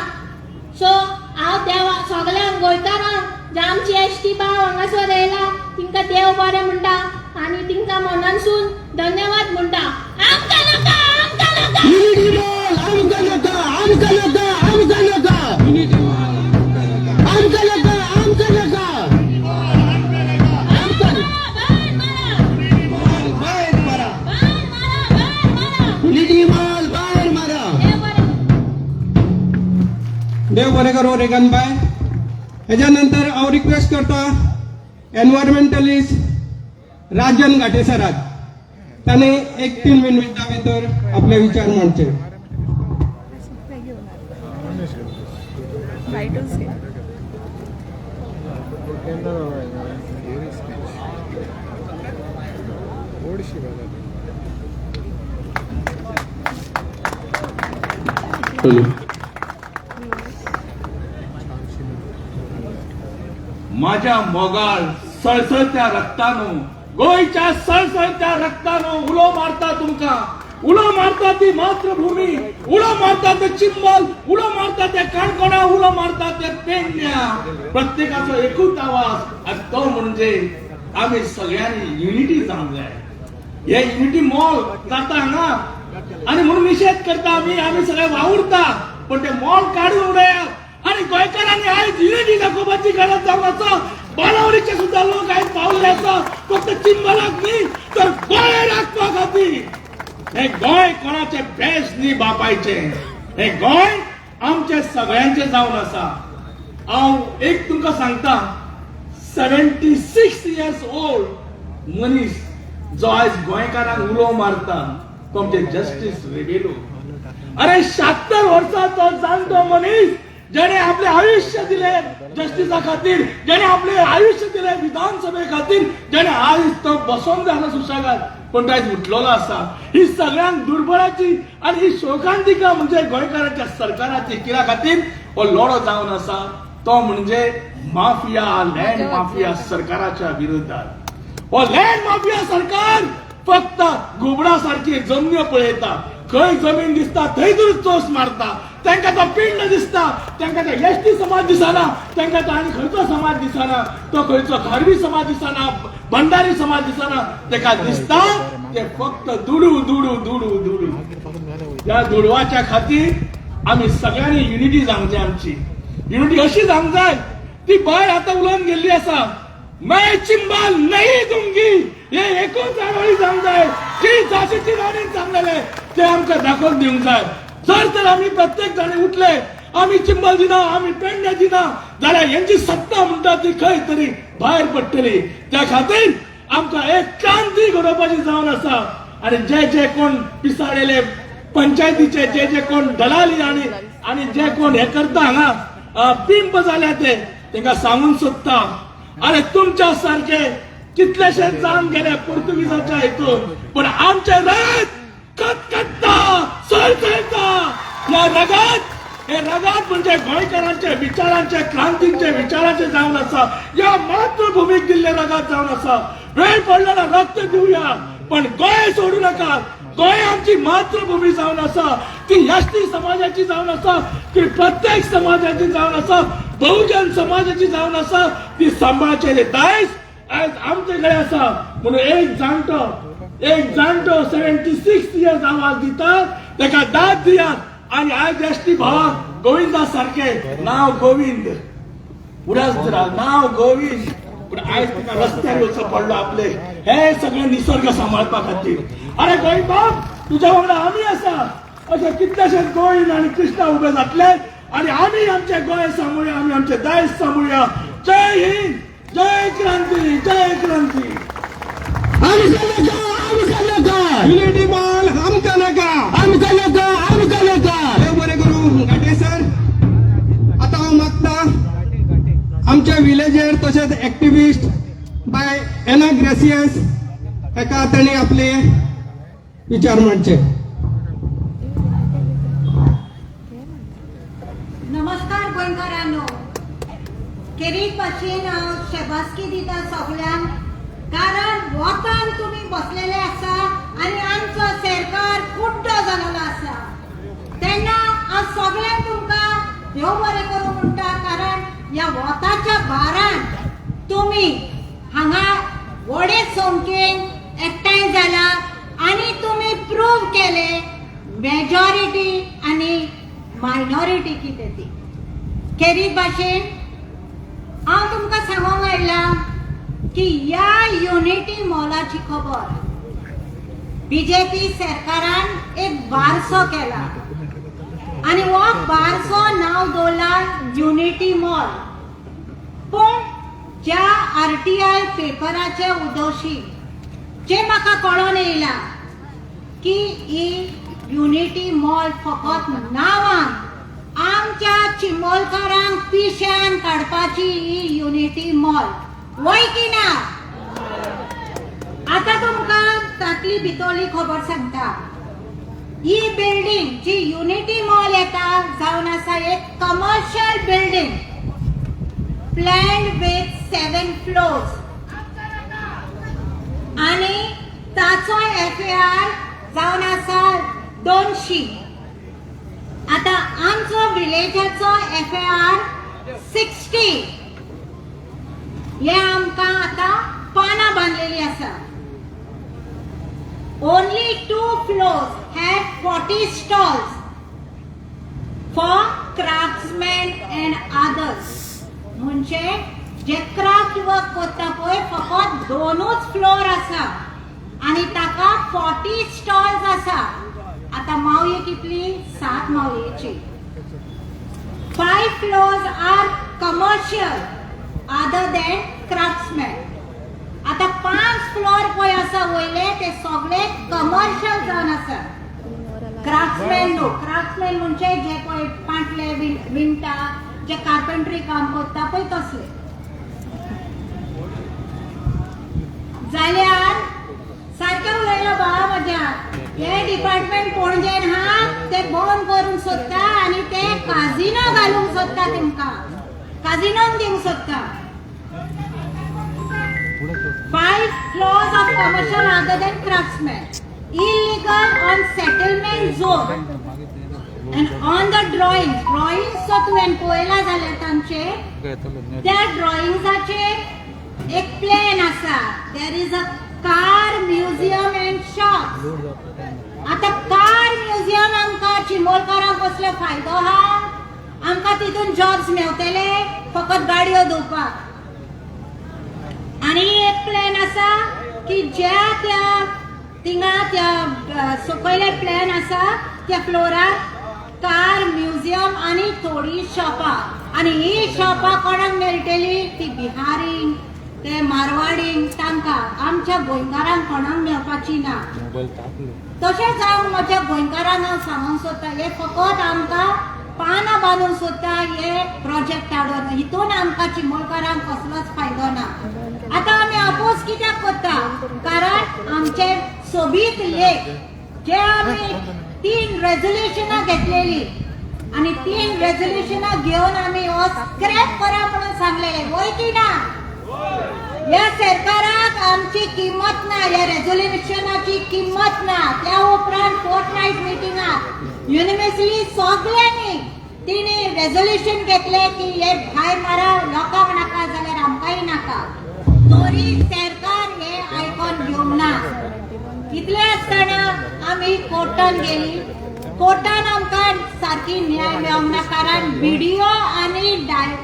सो हांव देवा सगळ्यांक गोंयकारांक जे आमची एसटी भाव हांगासर येयला तिंका देव बरें म्हणटा आनी तिंका मनानसून धन्यवाद म्हणटा. आमकां नाका, आमकां नाका. युनिटी मॉल आमका नका, आमका नका, आमका नका. युनिटी मॉल आमका नका. आमका नका, आमका नका. आमका बाहेर मारा. युनिटी मॉल बाहेर मारा. देव बरें करो रेगन बाय. हेच्यानंतर हांव रिक्वेस्ट करता एनवायरमेंटलिस्ट राजन घाटे सराक. ताणे 1-3 मिनिटां भितर आपले विचार मांडचे. माझ्या मोगाळ सळसळत्या रक्तानो गोयच्या सळसळत्या रक्तानं उलो मारता तुमका, उलो मारता ती मातृभूमी, उलो मारता ते चिंबल, उलो मारता ते काणकोणा, उलो मारता ते पेडण्या. प्रत्येकाचा एकूच आवाज आणि तो म्हणजे आम्ही सगळ्यांनी युनिटी जावंक जाय. हे युनिटी मॉल जाता हांगा आणि म्हणून निषेध करता आम्ही सगळे वावुरता, पण ते मॉल काढून उडयात आणि गोंयकारांनी आयज युनिटी दाखोवपाची गरज जावन आसा. बाणावळीचे सुद्धा लोक आयज पावले आसा फक्त चिंबलाक न्ही तर गोंय राखपा खातीर. हे गोंय कोणाचे बेस न्ही बापायचे, हे गोंय आमचे सगळ्यांचे जावन आसा. हांव एक तुमकां सांगता, 76 years old मनीस जो आयज गोंयकारांक उलो मारता तो आमचे जस्टिस रेबेलो. अरे 76 वर्सांचो जाणटो मनीस जेणे आपले आयुष्य दिले जस्टिसा खातीर, जेणे आपले आयुष्य दिले विधानसभे खातीर, जेणे आयज तो बसोन जालो सुशेगाद पण तो आयज उठलेलो आसा. ही सगळ्यांक दुर्बळाची आणि ही शोकांतिका म्हणजे गोंयकारांच्या सरकाराची. कित्या खातीर हो लढो जावन आसा तो म्हणजे माफिया, लँड माफिया सरकाराच्या विरोधात. हो लँड माफिया सरकार फक्त घुबडा सारखी जमन्यो पळयता. खंय जमीन दिसता थंयच चोस मारता. तांकां तो पिंड दिसता, तांकां तो एसटी समाज दिसना, तांकां तो आनी खंयचो समाज दिसना, तो खंयचो खारवी समाज दिसना, भंडारी समाज दिसना. ताका दिसता ते फक्त दुडू दुडू दुडू दुडू. या दुडवाच्या खातीर आमी सगळ्यांनी युनिटी जावंक जाय. आमची युनिटी अशी जावंक जाय. ती बाय आतां उलोवन गेल्ली आसा, मैं चिंबाल नहीं दूंगी, हे एकूच आडोळी जावंक जाय. जी झाशीची राणी सांगलेले ते आमकां दाखोवन दिवंक जाय. जर तर आम्ही प्रत्येक जाण उठले आम्ही चिंबल दिना, आम्ही पेडण्या दिना जाल्यार यांची सत्ता म्हणटा ती खंय तरी भायर पडटली. त्या खातीर आमकां एक क्रांती घडोवपाची जावन आसा. आणि जे कोण पिसाळेले पंचायतीचे जे कोण दलाली आणि जे कोण हे करता हांगा पिंप जाल्या ते तांकां सांगून सोदता, अरे तुमच्या सारखे कितलेशे जावन गेले पुर्तुगीजाच्या हेतून, पण आमचे रगत कटकटता, सळसळता. या रगत हे रगत म्हणजे गोंयकारांचे विचारांचे, क्रांतीचे विचारांचे जावन आसा. या मातृभूमीक दिल्ले रगत जावन आसा. वेळ पडल्यार रक्त दिवया पण गोंय सोडू नका. गोंय आमची मातृभूमी जावन आसा. ती एसटी समाजाची जावन आसा, ती प्रत्येक समाजाची जावन आसा, बहुजन समाजाची जावन आसा. ती सांबाळचे दायज आज आमचे कडेन आसा. म्हणून एक जाणटो 76 years आवाज दिता, ताका दाद दियात. आणि आयज एसटी भावाक गोविंदा सारखे नाव गोविंद उडासरा, नाव गोविंद, पण आयज तुका रस्त्यार वचप पडलो आपले हे सगळे निसर्ग सांबाळपा खातीर. अरे गोंय बाप, तुज्या वांगडा आमी आसा. अशे कितलेशेच गोविंद आणि कृष्णा उभे जातले आणि आमी आमचे गोंय सांभाळुया, आमी आमचे दायज सांभाळुया. जय हिंद, जय क्रांती, जय क्रांती. युनिटी मॉल आमकां नाका. देव बरें करूं घाटे सर. आता हांव मागता आमच्या विलेजर तशेंच एक्टिविस्ट बाय एना ग्रेसियस एका तांणी आपले विचार मांडचे. नमस्कार गोंयकारांनो. केरी भाशेन हांव शेबासकी दिता सगळ्यांक, कारण वतान तुम्ही बसलेले आसा आणि आमचो सरकार कुड्डो जाल्लो आसा. तेन्ना हांव सगळ्यांक तुमकां देव बरें करूं म्हणटा, कारण ह्या वताच्या भारान तुम्ही हांगा व्हडे संख्येन एकठांय जाला आणि तुम्ही प्रूव केले मेजॉरिटी आणि मायनॉरिटी कितें ती. केरी भाशेन हांव तुमकां सांगूंक आयला की या युनिटी मॉलाची खबर बीजेपी सरकारान एक बारसो केला आणि हो बारसो नाव दवरला युनिटी मॉल. पण ज्या RTI पेपराचे उदोशी जे म्हाका कळोन येयला की ही युनिटी मॉल फकत नांवान आमच्या चिंबोलकारांक पिश्यान काडपाची ही युनिटी मॉल, वय की ना. आता तुमकां तातली भितरली खबर सांगता. ही बिल्डिंग जी युनिटी मॉल येता जावन आसा एक commercial building planned with 7 floors. FAR जावन आसा 200. आता आमचो विलेजाचो FAR 60. हे आमकां आता पानां बांदलेली आसा. Only 2 floors had 40 stalls for craftsmen and others. म्हणजे जे क्राफ्ट वर्क करता पळय फकत 2च फ्लोर आसा आणि ताका 40 स्टॉल्स आसा. आता मावये कितली? 7 मावयेची. 5 floors are commercial other than craftsmen. आता 5 फ्लोर पळय आसा वयले ते सगळे कमर्शियल जावन आसा. क्राफ्ट्समॅन न्हू. क्राफ्ट्समॅन म्हणजे जे पळय पाटले विणटा, जे कार्पेंट्री काम करता पळय तसले. जाल्यार सारकें उलयलो बाळा म्हज्या. हे डिपार्टमेंट पणजेन हा ते बंद करूंक सोदता आनी ते काजिनो घालूंक सोदता. तुमकां काजिनोन दिवंक सोदता. 5 floors of commercial other than craftsmen. Illegal on settlement zone. And on the drawings so तुवें पळयला जाल्यार तांचे त्या ड्रॉइंग्साचेर एक प्लेन आसा. There is a car museum and shop. आता कार म्युझियम आमकां चिमोलकारांक कसलो फायदो हा? आमकां तितून जॉब्स मेवतले फकत गाडयो धुवपाक. आणि एक प्लॅन आसा की ज्या त्या थिंगा त्या सकयले प्लॅन आसा त्या फ्लोरार कार म्युझियम आणि थोडी शॉपां. आणि ही शॉपां कोणाक मेळटली? ती बिहारींक, ते मारवाडींक, तांकां. आमच्या गोंयकारांक कोणाक मेळपाची ना. तशेंच हांव म्हज्या गोंयकारांक हांव सांगूंक सोदता हे फकत आमकां पानां बांदूंक सोदता हे प्रोजेक्ट हाडून. हितून आमकां चिमोलकारांक कसलोच फायदो ना. आता आमी अपोज कित्याक करता? कारण आमचे सोबीत लेख जे आमी 3 रेझोल्युशनां घेतलेली आणि 3 रेझोल्युशनां घेवन आमी हो स्क्रॅप करा म्हणून सांगलेले. वय की ना? या सरकाराक आमची किंमत ना. या रेझोल्युशनाची किंमत ना. त्या उपरांत फोर्टनाईट मिटिंगात युनिव्हर्सिटी सगळ्यांनी तिने रेझोल्युशन घेतले की हे भायर मारा, लोकांक नाका जाल्यार आमकांय नाका. तरी सरकार हे आयकून घेवंक ना. इतले आसतना आमी कोर्टान गेली. कोर्टान आमकां सारकी न्याय मेळोंक ना. कारण BDO आणि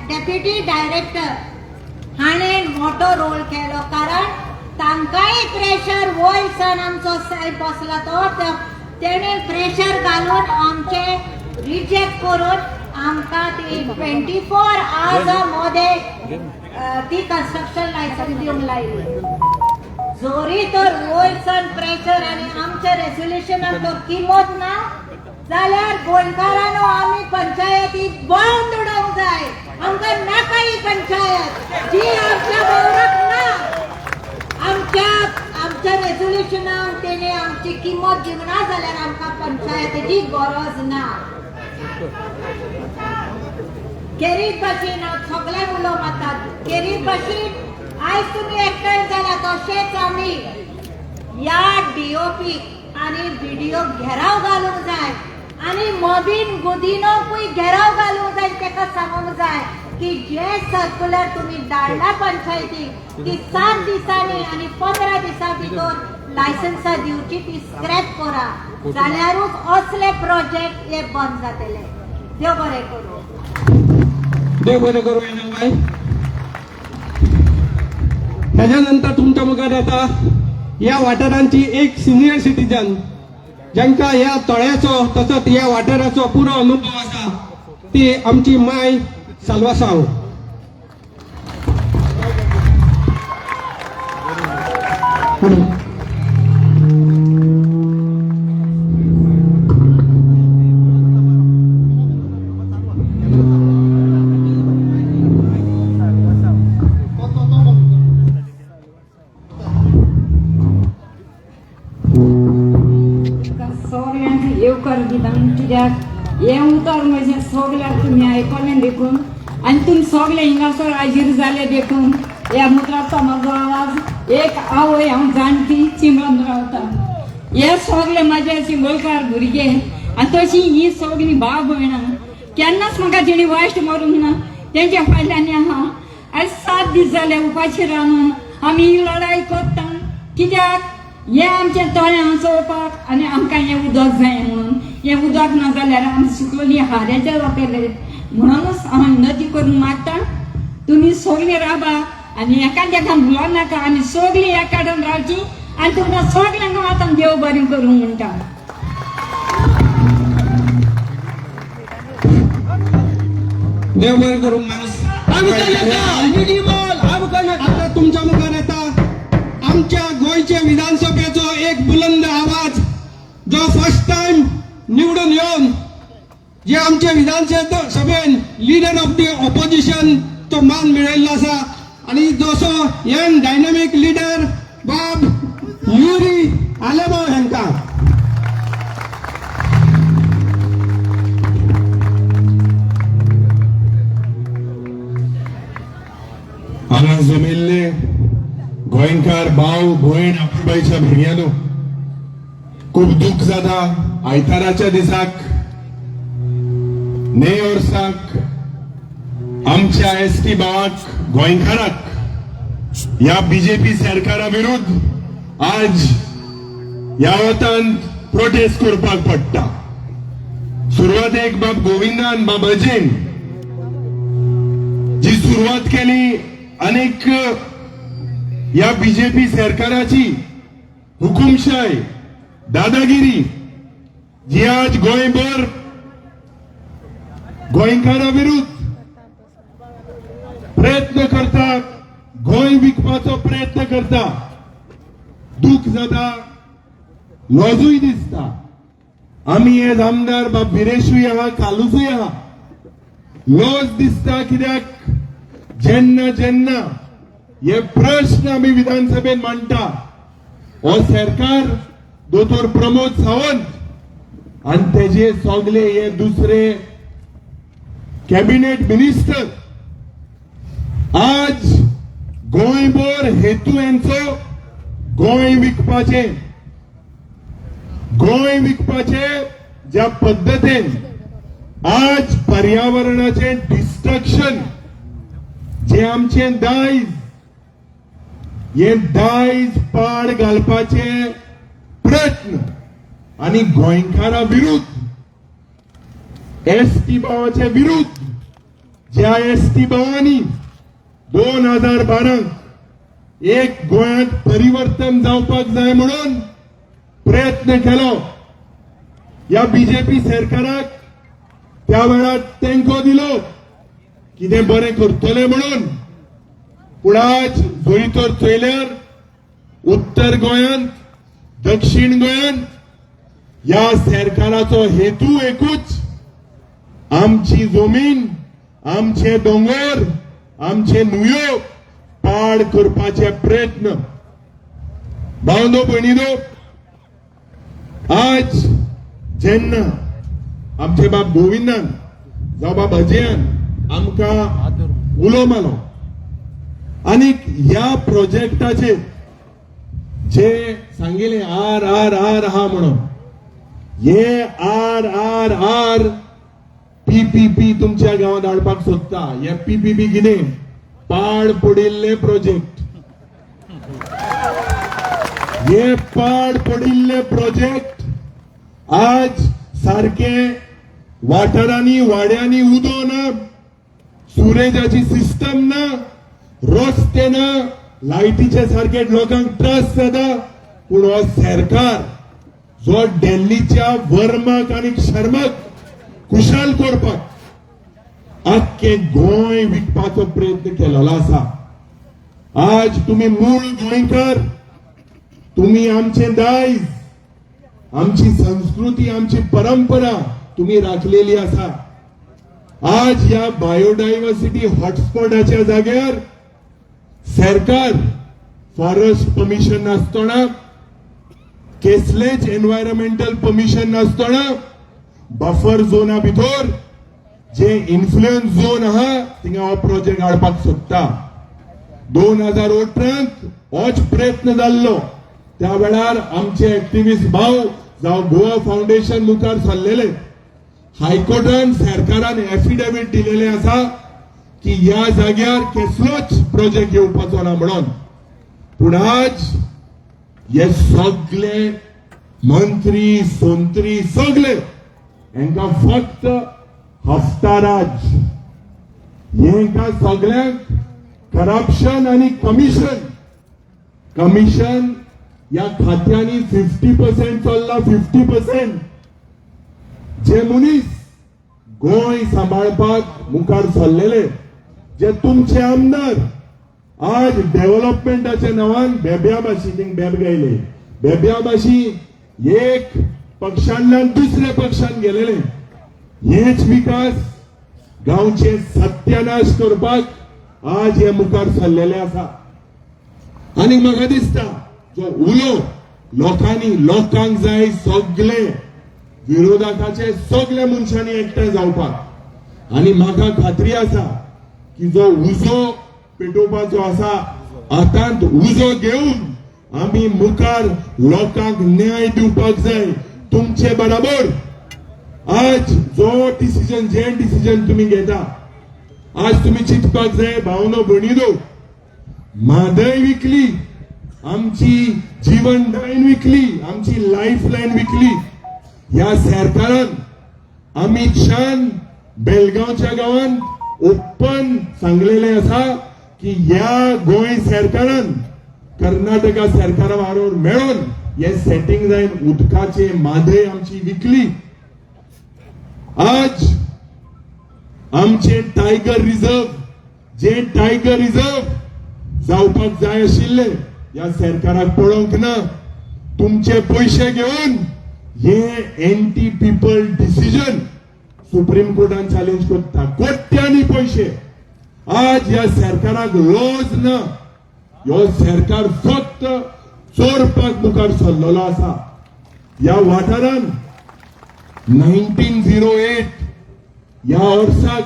डेप्युटी डायरेक्टर हाणें मोठो रोल केलो. कारण तांकांय प्रेशर वयरसान आमचो साहेब बसला तो तेणे प्रेशर घालून आमचे रिजेक्ट करून आमकां ती 24 hours मध्ये ती कन्स्ट्रक्शन लायसन्स दिवंक लायली. जोरी तर वयरसान प्रेशर आणि आमच्या रेझोल्युशनाक तर किंमत ना जाल्यार गोंयकारांनो आमी पंचायती बंद उडोवंक जाय. आमकां नाका ही पंचायत जी आमच्या वावराक ना. आमच्या रेझोल्युशनाक तेणे आमची किंमत दिवंक ना जाल्यार आमकां पंचायतीची गरज ना. केरीत भाशेन सगळे उलोव मारतात. केरीत भाशेन आयज तुमी एकठांय जाल्या तशेंच आमी या DOP आणि BDO घेराव घालूंक जाय आणि मबीन गुदिनोकूय घेराव घालूंक जाय. ताका सांगूंक जाय की जे सर्क्युलर तुम्ही धाडला पंचायतीक ती 7 दिसांनी आणि 15 दिसां भितर लायसन्सां दिवची ती स्क्रॅप करा. जाल्यारूच असले प्रोजेक्ट हे बंद जातले. देव बरें करूं. देव बरें करूं बाई. त्याच्यानंतर तुमच्या मुखार येता या वाठारांची एक सिनियर सिटीजन ज्यांका या तळ्याचो तसोच या वाठाराचो पुरो अनुभव आसा ती आमची माय सालवासाव. सगळ्यांक येवकार दितां कित्याक हे उतर म्हजें सगळ्याक तुमी आयकलें देखून आनी तुमी सगळे हिंगासर हाजीर जाले देखून ह्या मुद्राचो म्हजो आवाज एक आवय हांव जाणटी चिंबळून रावता. हे सगळे माझे अशी गोलकार भुरगे आणि तशी ही सगळी भाव भयणां केन्नाच म्हाका तेणी वायट मारूंक ना. तेंच्या फाटल्यान आहा आज 7 दीस जाले उपाशी रावन आमी ही लढाई करता. कित्याक हे आमच्या तळ्यां चोवपाक आनी आमकां हें उदक जाय म्हणून. हें उदक ना जाल्यार आमी सुकलोली हाऱ्याचे जातले. म्हणूनच हांव विनंती करून मागता तुमी सगळीं राबा आनी एकाद्याक भुलो नाका आनी सगळीं एकाडेन रावची आनी तुमकां सगळ्यांक आतां देव बरें करूं म्हणटा. देव बरें करूंक माणूस आता तुमच्या मुखार येता आमच्या गोयच्या विधानसभेचो एक बुलंद आवाज जो फर्स्ट टाइम निवडून येवन जे आमच्या विधानसभेन लीडर ऑफ दी ऑपोजिशन तो मान मिळयल्लो आसा आणि जसो यंग डायनामिक लीडर बाब युरी आलेमो हांकां हांगा जमिल्ले गोंयकार भाव भयण आपुबाईच्या भुरग्यांनो खूब दूख जाता. आयताराच्या दिसाक ने वर्साक आमच्या एसटी भावाक गोंयकाराक या बीजेपी सरकारा विरुद्ध आज ह्या वतान प्रोटेस्ट करपाक पडटा. सुरवातेक बाब गोविंदान बाब अजयन जी सुरवात केली अनेक या बीजेपी सरकाराची हुकुमशाही दादागिरी जी आज गोंयभर गोंयकारा विरुद्ध प्रयत्न करता, गोंय विकपाचो प्रयत्न करता. दूख जाता, लॉजूय दिसता. आमी हे आमदार बाब बिरेशूय आहा कालूचूय आहा. लॉज दिसता कित्याक जेन्ना जेन्ना हे प्रश्न आमी विधानसभेन मांडटा हो सरकार दोतोर प्रमोद सावंत आणि तेजे सगळे हे दुसरे कॅबिनेट मिनिस्टर आज गोंयभर हेतू यांचो गोंय विकपाचे ज्या पद्धतीन आज पर्यावरणाचे डिस्ट्रक्शन जे आमचे दायज हे दायज पाड घालपाचे प्रयत्न आणि गोंयकारा विरुद्ध एसटी भावाच्या विरुद्ध ज्या एसटी भावांनी 2012 एक गोंयांत परिवर्तन जावपाक जाय म्हणून प्रयत्न केलो. या बीजेपी सरकाराक त्या वेळार तेंको दिलो कितें बरें करतले म्हणून. पूण आज जोरी तर चयल्यार उत्तर गोंयांत दक्षिण गोंयांत या सरकाराचो हेतू एकूच आमची जमीन आमचे दोंगर आमचे न्हंयो पाड करपाचे प्रयत्न. भावनो भयणीनो आज जेन्ना आमचे बाब गोविंदान जावं बाब अजयान आमकां उलो मारलो आनी ह्या प्रोजेक्टाचे जे सांगिल्ले आर आर आर आहा म्हणून हे आर आर आर पीपीपी तुमच्या गावात हाडपाक सोदता. हे पीपीपी कितें पाड पडिल्ले प्रोजेक्ट. हे पाड पडिल्ले प्रोजेक्ट आज सारखे वाठारांनी वाड्यांनी उदो ना, सुरेजाची सिस्टम ना, रस्ते ना, लायटीचे सारखे लोकांक त्रास जाता. पूण हो सरकार जो दिल्लीच्या वर्माक आणि शर्माक खुशाल करपाक आख्खे गोंय विकपाचो प्रयत्न केलेलो आसा. आज तुम्ही मूळ गोंयकार, तुम्ही आमचे दायज, आमची संस्कृती, आमची परंपरा तुम्ही राखलेली आसा. आज या बायोडायव्हर्सिटी हॉटस्पॉटाच्या जाग्यार सरकार फॉरेस्ट परमिशन नासतना, केसलेच एन्व्हायरमेंटल परमिशन नासतना बफर झोना भितर जे इन्फ्लुएन्स झोन आहा थिंगा हो प्रोजेक्ट हाडपाक सोदता. 2018 होच प्रयत्न जाल्लो त्या वेळार आमचे एक्टिव्हिस्ट भाव जावं गोवा फाउंडेशन मुखार सरलेले हायकोर्टान सरकारान एफिडेविट दिलेले आसा की ह्या जाग्यार कसलोच प्रोजेक्ट येवपाचो ना म्हणून. पूण आज हे सगळे मंत्री सोंत्री सगळे हांकां फक्त हफ्ताराज हेंकां सगळ्यांक करप्शन आणि कमिशन या खात्यांनी 50% चल्ला. 50% जे मनीस गोंय सांबाळपाक मुखार सरलेले जे तुमचे आमदार आज डेव्हलपमेंटाच्या नांवान बेब्या भाशी थिंग बेब गायले. बेब्या भाशी एक पक्षांतल्यान दुसऱ्या पक्षान गेलेले. हेच विकास गांवचे सत्यानाश करपाक आज हे मुखार सरलेले आसा. आणि म्हाका दिसता जो उलो लोकांक जाय सगळे विरोधकाचे सगळे मनशांनी एकठांय जावपाक. आणि म्हाका खात्री आसा की जो उजो पेटोवपाचो आसा हातांत उजो घेवन आमी मुखार लोकांक न्याय दिवपाक जाय तुमचे बराबर. आज जो डिसिजन जे डिसिजन तुम्ही घेता आज तुम्ही चिंतपाक जाय भावनो भणिलो म्हादय विकली, आमची जीवनदायन विकली, आमची लाईफलाईन विकली. ह्या सरकारान अमित शान बेलगांवच्या गावान ओपन सांगलेले आसा की ह्या गोंय सरकारान कर्नाटका सरकारा बरोबर मेळून हे सेटिंग जायन उदकाचे म्हादय आमची विकली. आज आमचे टायगर रिझर्व जावपाक जाय आशिल्ले ह्या सरकाराक पळोवंक ना. तुमचे पैसे घेवन हे एंटी पीपल डिसिजन सुप्रीम कोर्टान चॅलेंज करता. कोट्यांनी पैसे आज ह्या सरकाराक लॉज ना. ह्यो सरकार फक्त चोरपाक मुखार सरलेलो आसा. ह्या वाठारान 1908 या वर्साक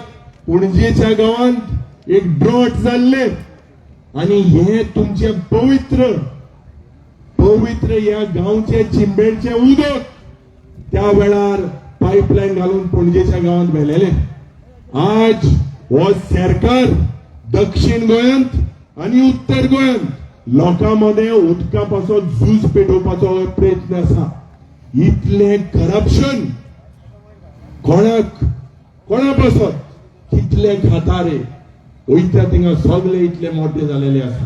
पणजेच्या गावांत एक ड्रॉट जाल्ले आणि हे तुमचे पवित्र या गावचे चिंबेडचे उदक त्या वेळार पाईपलाईन घालून पणजेच्या गावांत व्हेलेले. आज हो सरकार दक्षिण गोंयांत आणि उत्तर गोंयांत लोकांमध्ये उदकापासून झूज पेटोवपाचो प्रयत्न आसा. इतले करप्शन कोणापासून कितले खाता रे वयता थिंगा सगळे इतले मोठे जालेले आसा.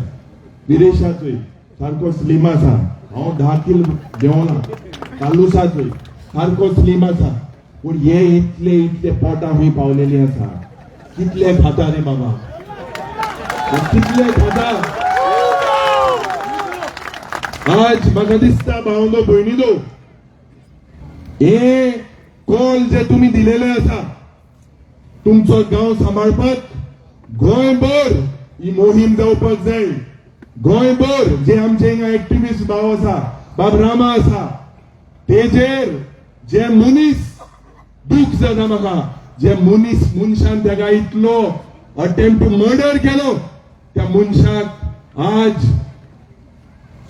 विरेशाचोय सारको स्लीम आसा. हांव 10 किलो जेवना. तालुसाचोय सारको स्लीम आसा. पूण हे इतले पोटां हूंय पावलेली आसा. कितले खाता रे बाबा, कितले खाता. आज म्हाका दिसता भावनो भयणीनो हे कॉल जे तुम्ही दिलेले आसा तुमचो गांव सांबाळपाक गोंयभर ही मोहीम जावपाक जाय. गोंयभर जे आमचे हिंगा एक्टिव्हिस्ट भाव आसा, बाब रामा आसा, तेजेर जे मनीस दूख जाता म्हाका, जे मनशान तेका इतलो अटेम्प्ट टू मर्डर केलो त्या मनशाक आज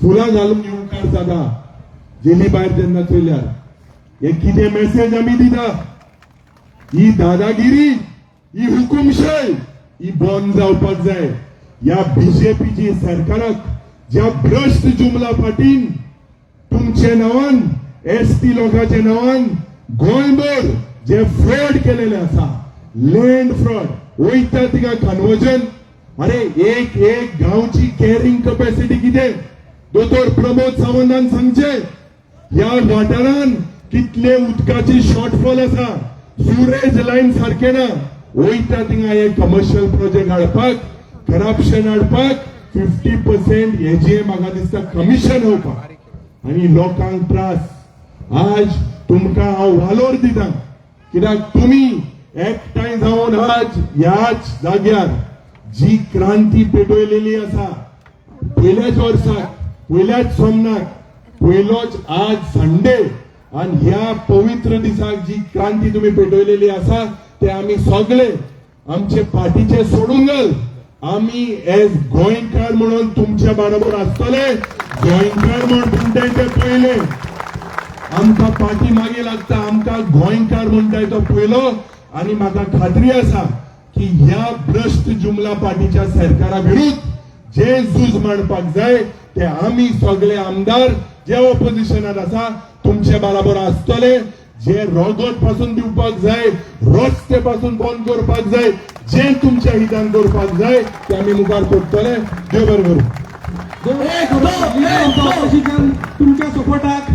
फुलां घालून येवकार जाता जेली भायर जेन्ना चयल्यार. हे कितें मेसेज आमी दिता. ही दादागिरी, ही हुकुमशाही ही बंद जावपाक जाय. ह्या बीजेपीची सरकाराक ज्या भ्रष्ट जुमला फाटीन तुमचे नांवान एसटी लोकांच्या नांवान गोंयभर जे फ्रॉड केलेले आसा, लँड फ्रॉड वयता तिका कन्वर्जन. अरे एक गांवची कॅरिंग कॅपॅसिटी कितें दोतोर प्रमोद सावंतान सांगचे. ह्या वाठारान कितले उदकाची शॉर्टफॉल आसा. सुरेज लाईन सारखे ना. वयता थिंगा हे कमर्शियल प्रोजेक्ट हाडपाक, करप्शन हाडपाक 50% हेजे म्हाका दिसता कमिशन येवपाक आणि लोकांक त्रास. आज तुमकां हांव वालोर दिता कित्याक तुमी एकठांय जावन आज ह्याच जाग्यार जी क्रांती पेटयलेली आसा पयल्याच वर्साक, पयल्याच सोमनाक, पयलोच आज संडे आणि ह्या पवित्र दिसाक जी क्रांती तुम्ही पेटयलेली आसा ते आम्ही सगळे आमचे पार्टीचे सोडून घाल. आम्ही एज गोंयकार म्हणून तुमच्या बरोबर आसतले. गोंयकार म्हण म्हणटाय ते पयले आमकां पाठी मागे लागता, आमकां गोंयकार म्हणटाय तो पयलो. आणि म्हाका खात्री आसा की ह्या भ्रष्ट जुमला पार्टीच्या सरकारा विरुद्ध जे झूज मांडपाक जाय ते आमी सगळे आमदार जे ऑपोजिशनात आसा तुमचे बरोबर आसतले. जे रोगोट पासून दिवपाक जाय, रस्ते पासून बंद करपाक जाय, जे तुमच्या हितान करपाक जाय ते आमी मुखार करतले. देव बरें करूं. ऑपोजिशन तुमच्या सपोर्टाक.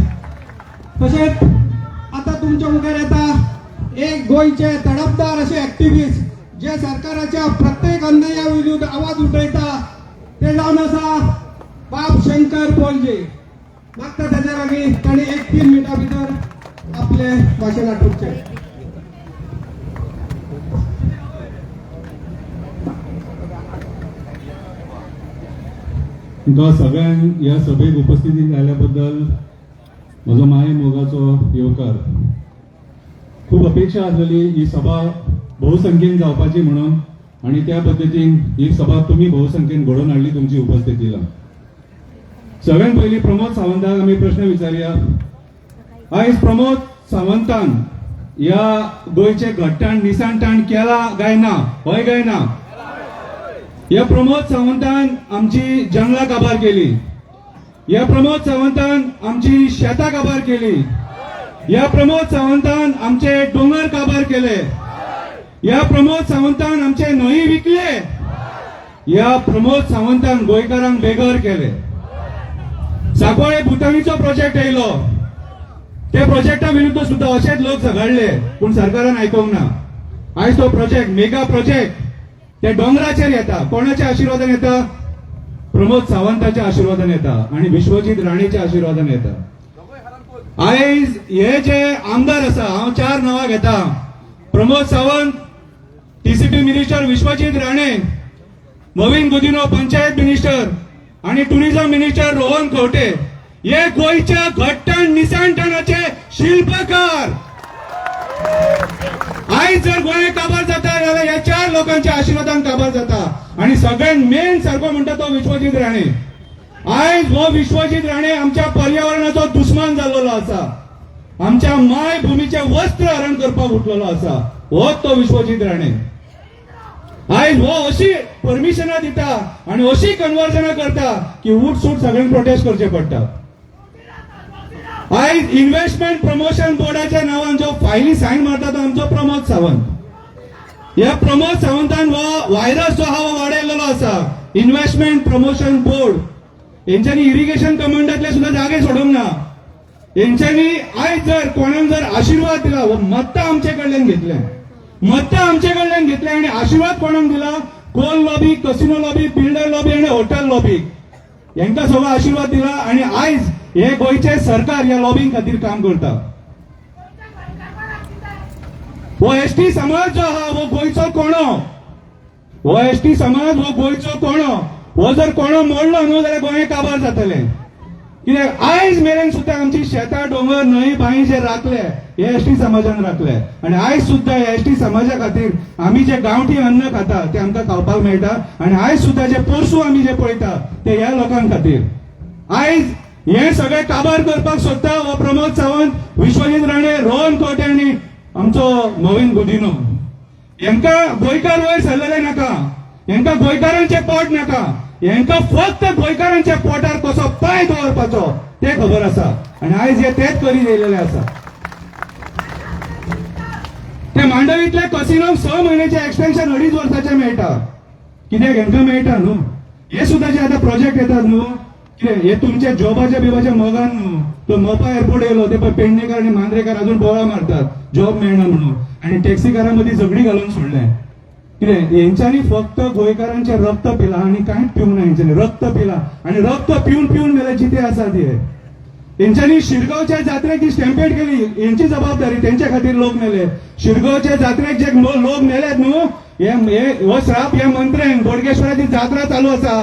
तशेंच आता तुमच्या मुखार येता एक गोंयचे तडफदार असे ऍक्टिव्हिस्ट जे सरकाराच्या प्रत्येक अन्याया विरुद्ध आवाज उठयता. ते जावन आसा बाब शंकर पोलजे. मागता ताच्या लागीं ताणी 1-3 मिनटां भितर आपले भाशण आटोवचें. तुमकां सगळ्यांक ह्या सभेक उपस्थिती जाल्या बद्दल म्हजो माय मोगाचो येवकार. खूप अपेक्षा आसलेली ही सभा बहुसंख्येन जावपाची म्हणून, आणि त्या पद्दतीन ही सभा तुम्ही बहुसंख्येन घडोवन हाडली तुमची उपस्थितीला. सगळ्यात पयलीं प्रमोद सावंताक आमी प्रश्न विचारया. आयज प्रमोद सावंतान ह्या गोंयचे घट्टाण निसाणटाण केला काय ना? हय काय ना? ह्या प्रमोद सावंतान आमची जंगलां काबार केली. ह्या प्रमोद सावंतान आमची शेतां काबार केली. ह्या प्रमोद सावंतान आमचे दोंगर काबार केले. ह्या प्रमोद सावंतान आमचे न्हंय विकले. ह्या प्रमोद सावंतान गोंयकारांक बेघर केले. सांकवाळे भुतानीचो प्रोजेक्ट येयलो. त्या प्रोजेक्टा विरुद्ध सुद्धा असेच लोक झगडले, पूण सरकारान आयकोंक ना. आयज तो प्रोजेक्ट मेगा प्रोजेक्ट ते डोंगराचेर येता. कोणाच्या आशिर्वादान येता? प्रमोद सावंताच्या आशिर्वादान येता आणि विश्वजीत राणेच्या आशिर्वादान येता. आयज हे जे आमदार आसा, हांव 4 नांवां घेता. Pramod Sawant, TCP minister Vishwajit Rane, Mauvin Godinho panchayat minister आणि टुरिझम मिनिस्टर रोहन खंवटे हे गोंयच्या घट्टाण निसाणटाणाचे शिल्पकार. आयज जर गोंय काबार जाता जाल्यार ह्या 4 लोकांच्या आशिर्वादान काबार जाता. आणि सगळ्यात मेन सारको म्हणटा तो विश्वजीत राणे. आयज हो विश्वजीत राणे आमच्या पर्यावरणाचो दुश्मन जाल्लो आसा. आमच्या माय भूमीचे वस्त्र हरण करपाक उठलेलो आसा. होच तो विश्वजीत राणे. आयज हो अशी परमिशनां दिता आणि अशी कन्वर्जनां करता की उठ सूट सगळ्यांक प्रोटेस्ट करचे पडटा. आयज इन्व्हेस्टमेंट प्रमोशन बोर्डाच्या नांवान जो फायली सायन मारता तो आमचो प्रमोद सावंत. ह्या प्रमोद सावंतान हो व्हायरस जो हा वाडयल्लो आसा. इन्व्हेस्टमेंट प्रमोशन बोर्ड हेंच्यांनी इरिगेशन कमांडातले सुद्धा जागे सोडूंक ना. हेंच्यांनी आयज जर कोणाक जर आशिर्वाद दिला, मत्ता आमचे कडल्यान घेतले, मत्ता आमचे कडल्यान घेतले आणि आशिर्वाद कोणाक दिला? Coal lobby, casino lobby, builder lobby आणि हॉटेल लॉबी यांका सगळो आशिर्वाद दिला. आणि आयज हे गोंयचे सरकार या लॉबींग खातीर काम करता. हो एसटी समाज जो आहा हो गोंयचो कोणो. हो एसटी समाज हो गोंयचो कोणो. हो जर कोणो मोडलो न्हू जाल्यार गोंय काबार जातले. कित्याक आयज मेरेन सुद्धा आमची शेतां, डोंगर, न्हंय, बांय जे राखले हे एसटी समाजान राखले. आणि आयज सुद्धा हे एसटी समाजा खातीर आमी जे गांवठी अन्न खाता ते आमकां खावपाक मेळटा. आणि आयज सुद्धा जे पोरसूं आमी जे पळयता ते ह्या लोकांक खातीर. आयज हे सगळे काबार करपाक सोदता हो प्रमोद सावंत, विश्वजीत राणे, रोहन खंवटे आणि आमचो मोविन गुदिनो. हेंका गोंयकार वयर सरलेले नाका. हेंका गोंयकारांचे पोट नाका. हेंका फक्त गोंयकारांच्या पोटार कसो पांय दवरपाचो ते खबर आसा. आणि आयज हे तेच करीत येयलेले आसा. ते मांडवीतल्या कसिनोक 6 म्हयन्याचे एक्सटेन्शन 2.5 वर्साचे मेळटा. कित्याक हेंका मेळटा न्हू. हे सुद्धा जे आता प्रोजेक्ट येतात न्हू, हे तुमच्या जॉबाच्या बिबाच्या मोगान न्हू. तो मोपा एअरपोर्ट येयलो ते पेडणेकर आणि मांद्रेकर अजून बोवाळ मारतात जॉब मेळना म्हणून, आणि टॅक्सीकारांमध्ये झगडी घालून सोडले. कितें हेंच्यांनी फक्त गोंयकारांचे रक्त पिला आणि कांयच पिवंक ना. हेंच्यांनी रक्त पिला आणि रक्त पिवन पिवन मेले जिते आसात हे. हेंच्यांनी शिरगांवच्या जात्रेक जी स्टॅम्पेड केली हेंची जबाबदारी, तेंच्या खातीर लोक मेले. शिरगांवच्या जात्रेक जे लोक मेलेत न्हू, हो श्राप ह्या मंत्र्यान. बोडगेश्वराची जात्रा चालू आसा.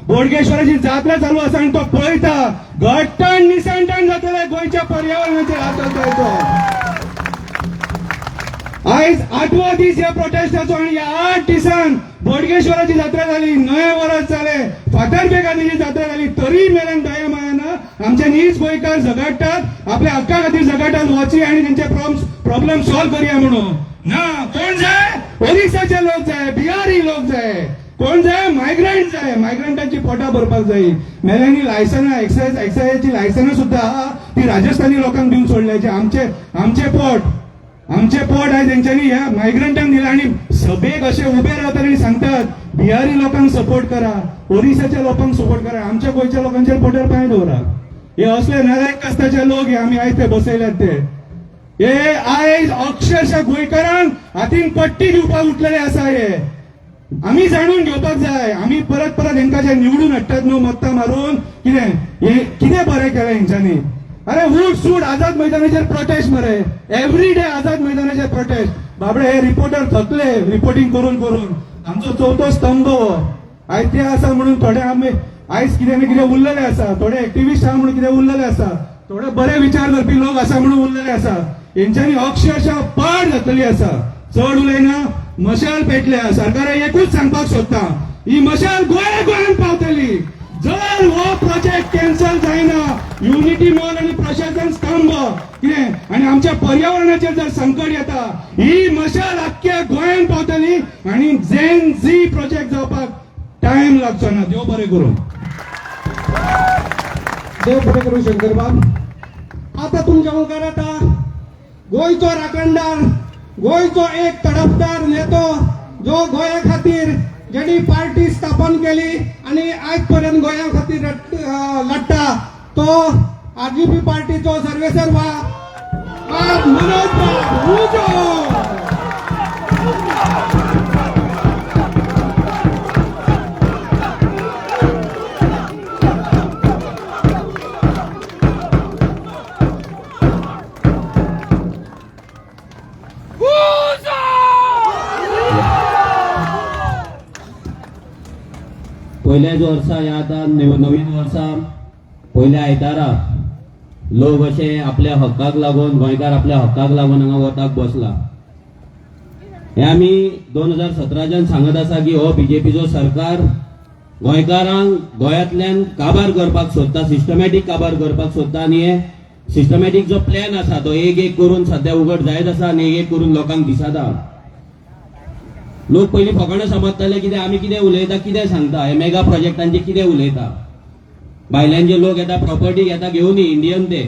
बोडगेश्वराची जात्रा चालू आसा आणि तो पळयता घट्टाण निसाणटाण जातले गोंयच्या पर्यावरणाचेर हात घालता. आयज 8वो दीस ह्या प्रोटेस्टाचो आणि ह्या 8 दिसान बोडगेश्वराची जात्रा जाली, 9 वर्स जाले, फातर्पेकाची जात्रा जाली, तरी मेरेन दया माया आमचे नीज गोंयकार झगडटात, आपल्या हक्का खातीर झगडटात, वची आणि त्यांचे प्रॉब्लेम सॉल्व करूया म्हणून. ना, कोण जाय? ओरिसाचे लोक जाय, बिहारी लोक जाय, कोण जाय? मायग्रंट जाय. मायग्रंटांची पोटां भरपाक जाय. मेल्यांनी लायसनां, एक्सायजाची लायसनां सुद्धा ती राजस्थानी लोकांक दिवन सोडल्याचे. आमचे पोट आयज तेंच्यांनी ह्या मायग्रंटांक दिला आणि सभेक असे उबे रावतात आणि सांगतात बिहारी लोकांक सपोर्ट करा, ओरिसाच्या लोकांक सपोर्ट करा, आमच्या गोंयच्या लोकांचेर पोटार पांय दवरा. हे असले नालायक कस्ताचे लोक हे आमी आयज ते बसयल्यात ते. हे आयज अक्षरशः गोंयकारांक हातीन पट्टी दिवपाक उठलेले आसा. हे आमी जाणून घेवपाक जाय. आमी परत हेंकां जे निवडून हाडटात न्हू मत्तां मारून, कितें बरें केलें हेंच्यांनी? अरे उठ सूट आझाद मैदानाचेर प्रोटेस्ट मरे, एव्हरी डे आझाद मैदानाचेर प्रोटेस्ट. बाबडे हे रिपोर्टर थकले रिपोर्टिंग करून आमचो चवथो स्तंभ आयज ते आसा म्हणून थोडे आमी आयज कितें ना कितें उरलेले आसा, थोडे एक्टिविस्ट आहा म्हणून कितें उरलेले आसा, थोडे बरे विचार करपी लोक आसा म्हणून उरलेले आसा. हेंच्यांनी अक्षरशः पाड जातली आसा. चड उलयना, मशाल पेटल्या. सरकाराक एकूच सांगपाक सोदता, ही मशाल गोंयान पावतली. जर हो प्रोजेक्ट कॅन्सल जायना, युनिटी मॉल आणि प्रशासन स्तंभ कितें आणि आमच्या पर्यावरणाचेर जर संकट येता, ही मशाल अख्ख्या गोंयान पावतली आणि जेन झी प्रोजेक्ट जावपाक टाइम लागचो ना. देव बरें करूं. देव बरें करूं शंकरबाब. आता तुमच्या मुखार आता गोंयचो राखणदार, गोंयचो एक तडफदार नेतो, जो गोंया खातीर जेणी पार्टी स्थापन केली आणि आज पर्यंत गोंया खातीर लढटा, तो आरजीपी पार्टीचो सर्वेसर्वा मनोज उजो. पहिल्याच वर्सा या आता नवीन वर्सा पहिल्या आयतारा लोक असे आपल्या हक्काक लागून, गोंयकार आपल्या हक्काक लागून हांगा वताक बसला. हे आमी 2017च्यान सांगत आसा की हो बीजेपीचो सरकार गोंयकारांक गोंयांतल्यान काबार करपाक सोदता, सिस्टमॅटीक काबार करपाक सोदता. आणि हे सिस्टमॅटीक जो प्लॅन आसा तो एक करून सध्या उघड जायत आसा आणि एक करून लोकांक दिसता. लोक पयलीं फकाणां समजताले कितें आमी कितें उलयता, कितें सांगता, हे मेगा प्रोजेक्टांचे कितें उलयता. भायल्यांचे लोक येता, प्रॉपर्टी घेता घेवन इंडियन ते.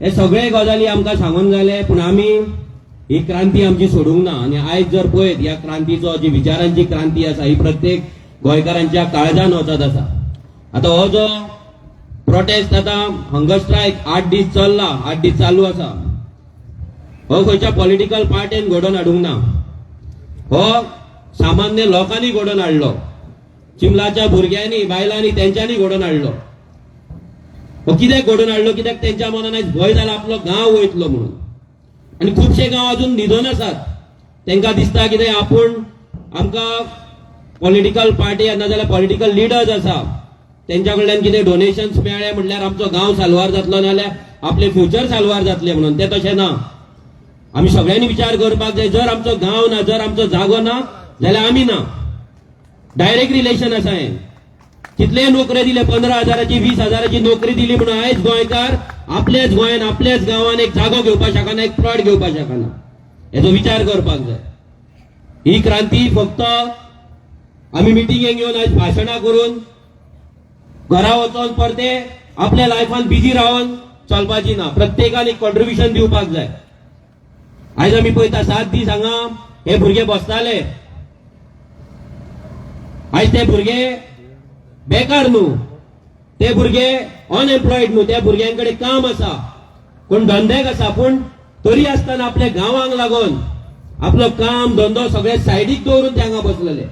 हे सगळे गजाली आमकां सांगून जाले, पूण आमी ही क्रांती आमची सोडूंक ना. आणि आयज जर पळयत ह्या क्रांतीचो जी विचारांची क्रांती आसा ही प्रत्येक गोंयकारांच्या काळजान वचत आसा. आता हो जो प्रोटेस्ट आता हंगर स्ट्रायक 8 दीस चल्ला, 8 दीस चालू आसा, हो खंयच्या पॉलिटिकल पार्टीन घडोवन हाडूंक ना. हो सामान्य लोकांनी घडोवन हाडलो, चिमलाच्या भुरग्यांनी, बायलांनी तेंच्यांनी घडोवन हाडलो. हो कित्याक घडोवन हाडलो? कित्याक तेंच्या मनान आयज भंय जाला आपलो गांव वयतलो म्हणून. आणि खुबशे गांव अजून न्हिदोन आसात. तेंकां दिसता कितें आपूण आमकां पॉलिटिकल पार्टी नाजाल्यार पॉलिटिकल लिडर्स आसा तेंच्या कडल्यान कितें डोनेशन्स मेळ्ळे म्हणल्यार आमचो गांव साल्वार जातलो, नाल्यार आपले फ्युचर साल्वार जातले म्हणून. ते तशें ना. आमी सगळ्यांनी विचार करपाक जाय, जर आमचो गांव ना, जर आमचो जागो ना जाल्यार आमी ना. डायरेक्ट रिलेशन आसा हें. कितले नोकऱ्यो दिले, 15,000ची 20,000ची नोकरी दिली म्हणून आयज गोंयकार आपल्याच गोंयान आपल्याच गांवान एक जागो घेवपाक शकना, एक प्लॉट घेवपाक शकना. हेचो विचार करपाक जाय. ही क्रांती फक्त आमी मिटिंगेक येवन आयज भाशणां करून घरा वचोन परते आपल्या लायफान बिजी रावन चलपाची ना. प्रत्येकान एक कॉन्ट्रिब्युशन दिवपाक जाय. आयज आमी पळयता 7 दीस हांगा हे भुरगे बसताले, आयज ते भुरगे बेकार न्हू, ते भुरगे अनएम्प्लॉयड न्हू, त्या भुरग्यांकडे काम आसा, कोण धंद्याक आसा, पूण तरी आसतना आपल्या गांवांक लागून आपलो काम धंदो सगळे सायडीक दवरून ते हांगा बसलेले.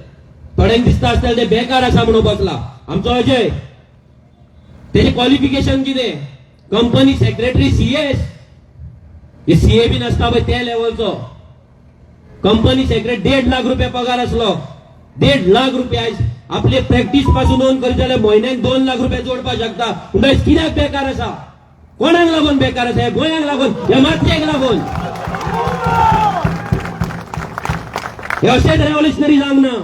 थोड्यांक दिसता आसतलें ते बेकार आसा म्हणून बसला. आमचो अजय, तेजे क्वॉलिफिकेशन कितें? Company secretary CS. हे CA बी नासता पळय त्या लेवलचो कंपनी सेक्रेटरी. 1.5 लाख रुपया पगार आसलो. 1.5 लाख रुपया आपले प्रॅक्टिस पासून ऑन करीत जाल्यार म्हयन्याक 2 लाख रुपया जोडपाक शकता. म्हणजे कित्याक बेकार आसा? कोणाक लागून बेकार आसा? गोंयाक लागून, ह्या मातयेक लागून. हे अशेंच रेव्होल्युशनरी जावंक ना.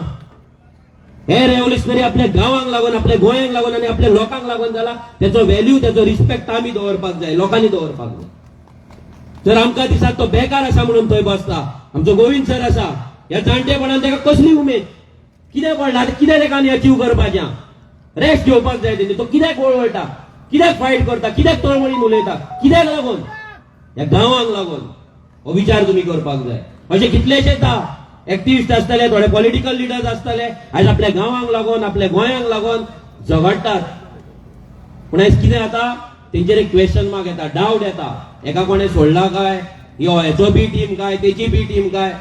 हे रेव्होल्युशनरी आपल्या गावांक लागून, आपल्या गोंयांक लागून आणि आपल्या लोकांक लागून जाला. त्याचो व्हॅल्यू, त्याचो रिस्पेक्ट आम्ही दवरपाक जाय, लोकांनी दवरपाक जाय. जर आमकां दिसता तो बेकार आसा म्हणून थंय बसता, आमचो गोविंद सर आसा, ह्या जाणटेपणान ताका कसली उमेद, कितें पडला, कितें ताका अचीव करपाचें, रेस्ट घेवपाक जाय तेणी. तो कित्याक वळवळटा, कित्याक फायट करता, कित्याक तळमळीन उलयता, कित्याक लागून, ह्या गांवांक लागून. हो विचार तुम्ही करपाक जाय. अशे कितलेशेच एक्टिव्हिस्ट आसतले, थोडे पॉलिटिकल लिडर्स आसतले, आयज आपल्या गांवांक लागून, आपल्या गोंयांक लागून झगडटात. पूण आयज कितें जाता, तेंचेर एक क्वेश्चन मार्क येता, डावट येता. एका कोणें सोडला काय, यो हेचो बी टीम काय, तेची बी टीम काय.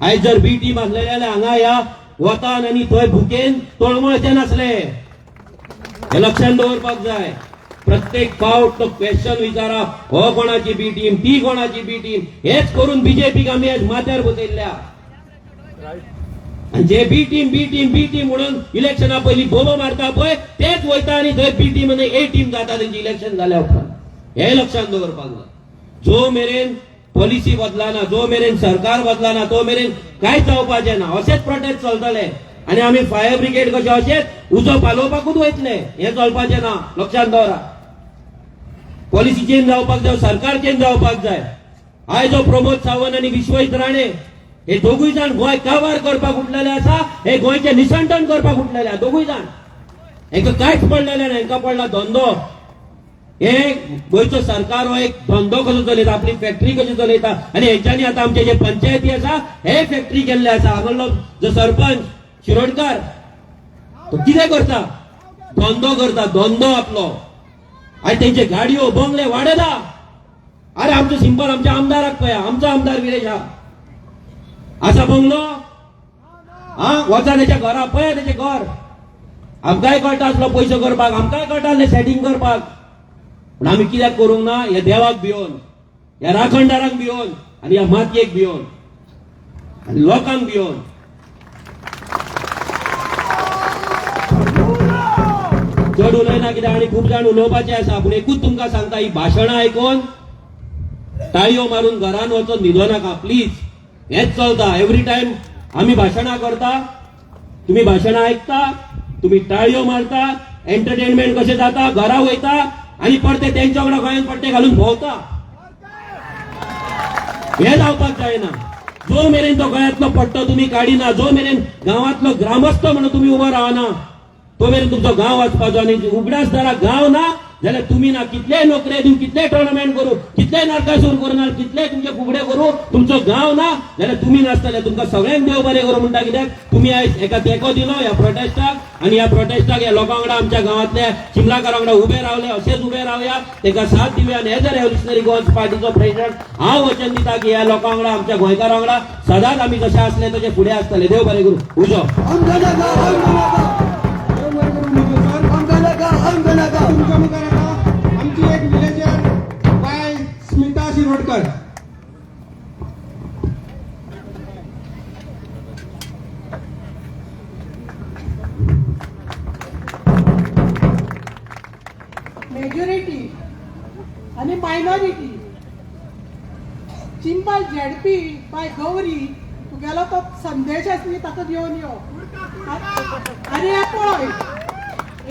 आयज जर बी टीम आसलेले जाल्यार हांगा ह्या वतान आनी थंय भुकेन तळमळचे नासले. हे लक्षात दवरपाक जाय. प्रत्येक फावट तो क्वेश्चन विचारप, हो कोणाची बी टीम, ती कोणाची बी टीम, हेच करून बीजेपीक आमी आज माथ्यार बसयल्ल्या. आणि जे बी टीम म्हणून इलेक्शना पयलीं बोबो मारता पळय, तेच वयता आनी थंय बी टीम आनी ए टीम जाता तेंची इलेक्शन जाल्या उपरांत. हे लक्षात दवरपाक जाय. जो मेरेन पॉलिसी बदलाना, जो मेरेन सरकार बदलाना, तो मेरेन कांयच जावपाचें ना. अशेच प्रोटेस्ट चलतले आनी आमी फायर ब्रिगेड कशे अशेच उजो पालोवपाकूच वयतले. हे चलपाचें ना, लक्षात दवरा. पॉलिसी चेंज जावपाक जाय, सरकार चेंज जावपाक जाय. आयज जो प्रमोद सावंत आनी विश्वजीत राणे हे दोगूय जाण गोंय काबार करपाक उठलेले आसा, हे गोंयचे निसंटन करपाक उठलेले आसा दोगूय जाण. हेंका कांयच पडलेले ना, हेंका पडला धंदो. हे गोंयचो सरकार हो एक धंदो कसो चलयता, आपली फॅक्टरी कशी चलयता. आनी हेंच्यांनी आतां आमचे जे पंचायती आसा हे फॅक्टरी केल्ले आसा. हांगलो जो सरपंच शिरोडकार तो कितें करता, धंदो करता, धंदो आपलो. आनी तेंचे गाडयो बंगले वाडयता. अरे आमचो सिंपल आमच्या आमदाराक पळया, आमचो आमदार विरेश आसा बंगलो, वचा तेच्या घरा पळया तेचें घर. आमकांय कळटा आसलो पयसो करपाक, आमकांय कळटा आसलें सेटिंग करपाक. पूण आमी कित्याक करूंक ना, ह्या देवाक भिवून, ह्या राखणदाराक भिवून आनी ह्या मातयेक भिवून आनी लोकांक भिवून. चड उलयना कित्याक आनी खूब जाण उलोवपाचे आसा. पूण एकूच तुमकां सांगता, ही भाशणां आयकून ताळयो मारून घरान वचून न्हिदो नाका प्लीज. हेच चलता एवरी टाइम. आमी भाशणां करता, तुम्ही भाशणां आयकता, तुम्ही ताळयो मारता, एंटरटेनमेंट कशें जाता, घरा वयता आनी परते तेंच्या वांगडा गोंयांत पट्टे घालून भोंवता. हे जावपाक जायना. जो मेरेन तो गोंयांतलो पट्टो तुम्ही काडिना, जो मेरेन गांवांतलो ग्रामस्थ म्हणून तुम्ही उबो रावना, तो मेरेन तुमचो गांव वाचपाचो. आनी उगडासदारा गांव ना जाल्यार तुम्ही ना कितले नोकरे दिवं, कितले टुर्नामेंट करू, कितले नरकासूर करू, कितले तुमचे फुगडे करू, तुमचो गांव ना जाल्यार तुम्ही नासतले. तुमकां सगळ्यांक देव बरें करूं म्हणटा. कित्याक तुम्ही आयज एका तेंको दिलो ह्या प्रोटेस्टाक, आनी ह्या प्रोटेस्टाक ह्या लोकां वांगडा, आमच्या गांवांतल्या चिमलाकारां वांगडा उबे रावले. अशेंच उबे रावया, ताका साथ दिवया. आनी एज अ रेव्होल्युशनरी गोवन्स पार्टीचो प्रेसिडेंट हांव वचन दिता की ह्या लोकां वांगडा, आमच्या गोंयकारां वांगडा सदांच आमी जशे आसले तशे फुडें आसतले. देव बरें करूं. उजो तुमच्या मुखार आता आमची एक विलेजर बाय स्मिता शिरोडकर. मेजॉरिटी आणि मायनॉरिटी चिंपल झेडपी बाय गौरी तुगेलो तो संदेश आसली ताका घेवन यो. आनी हे पळय,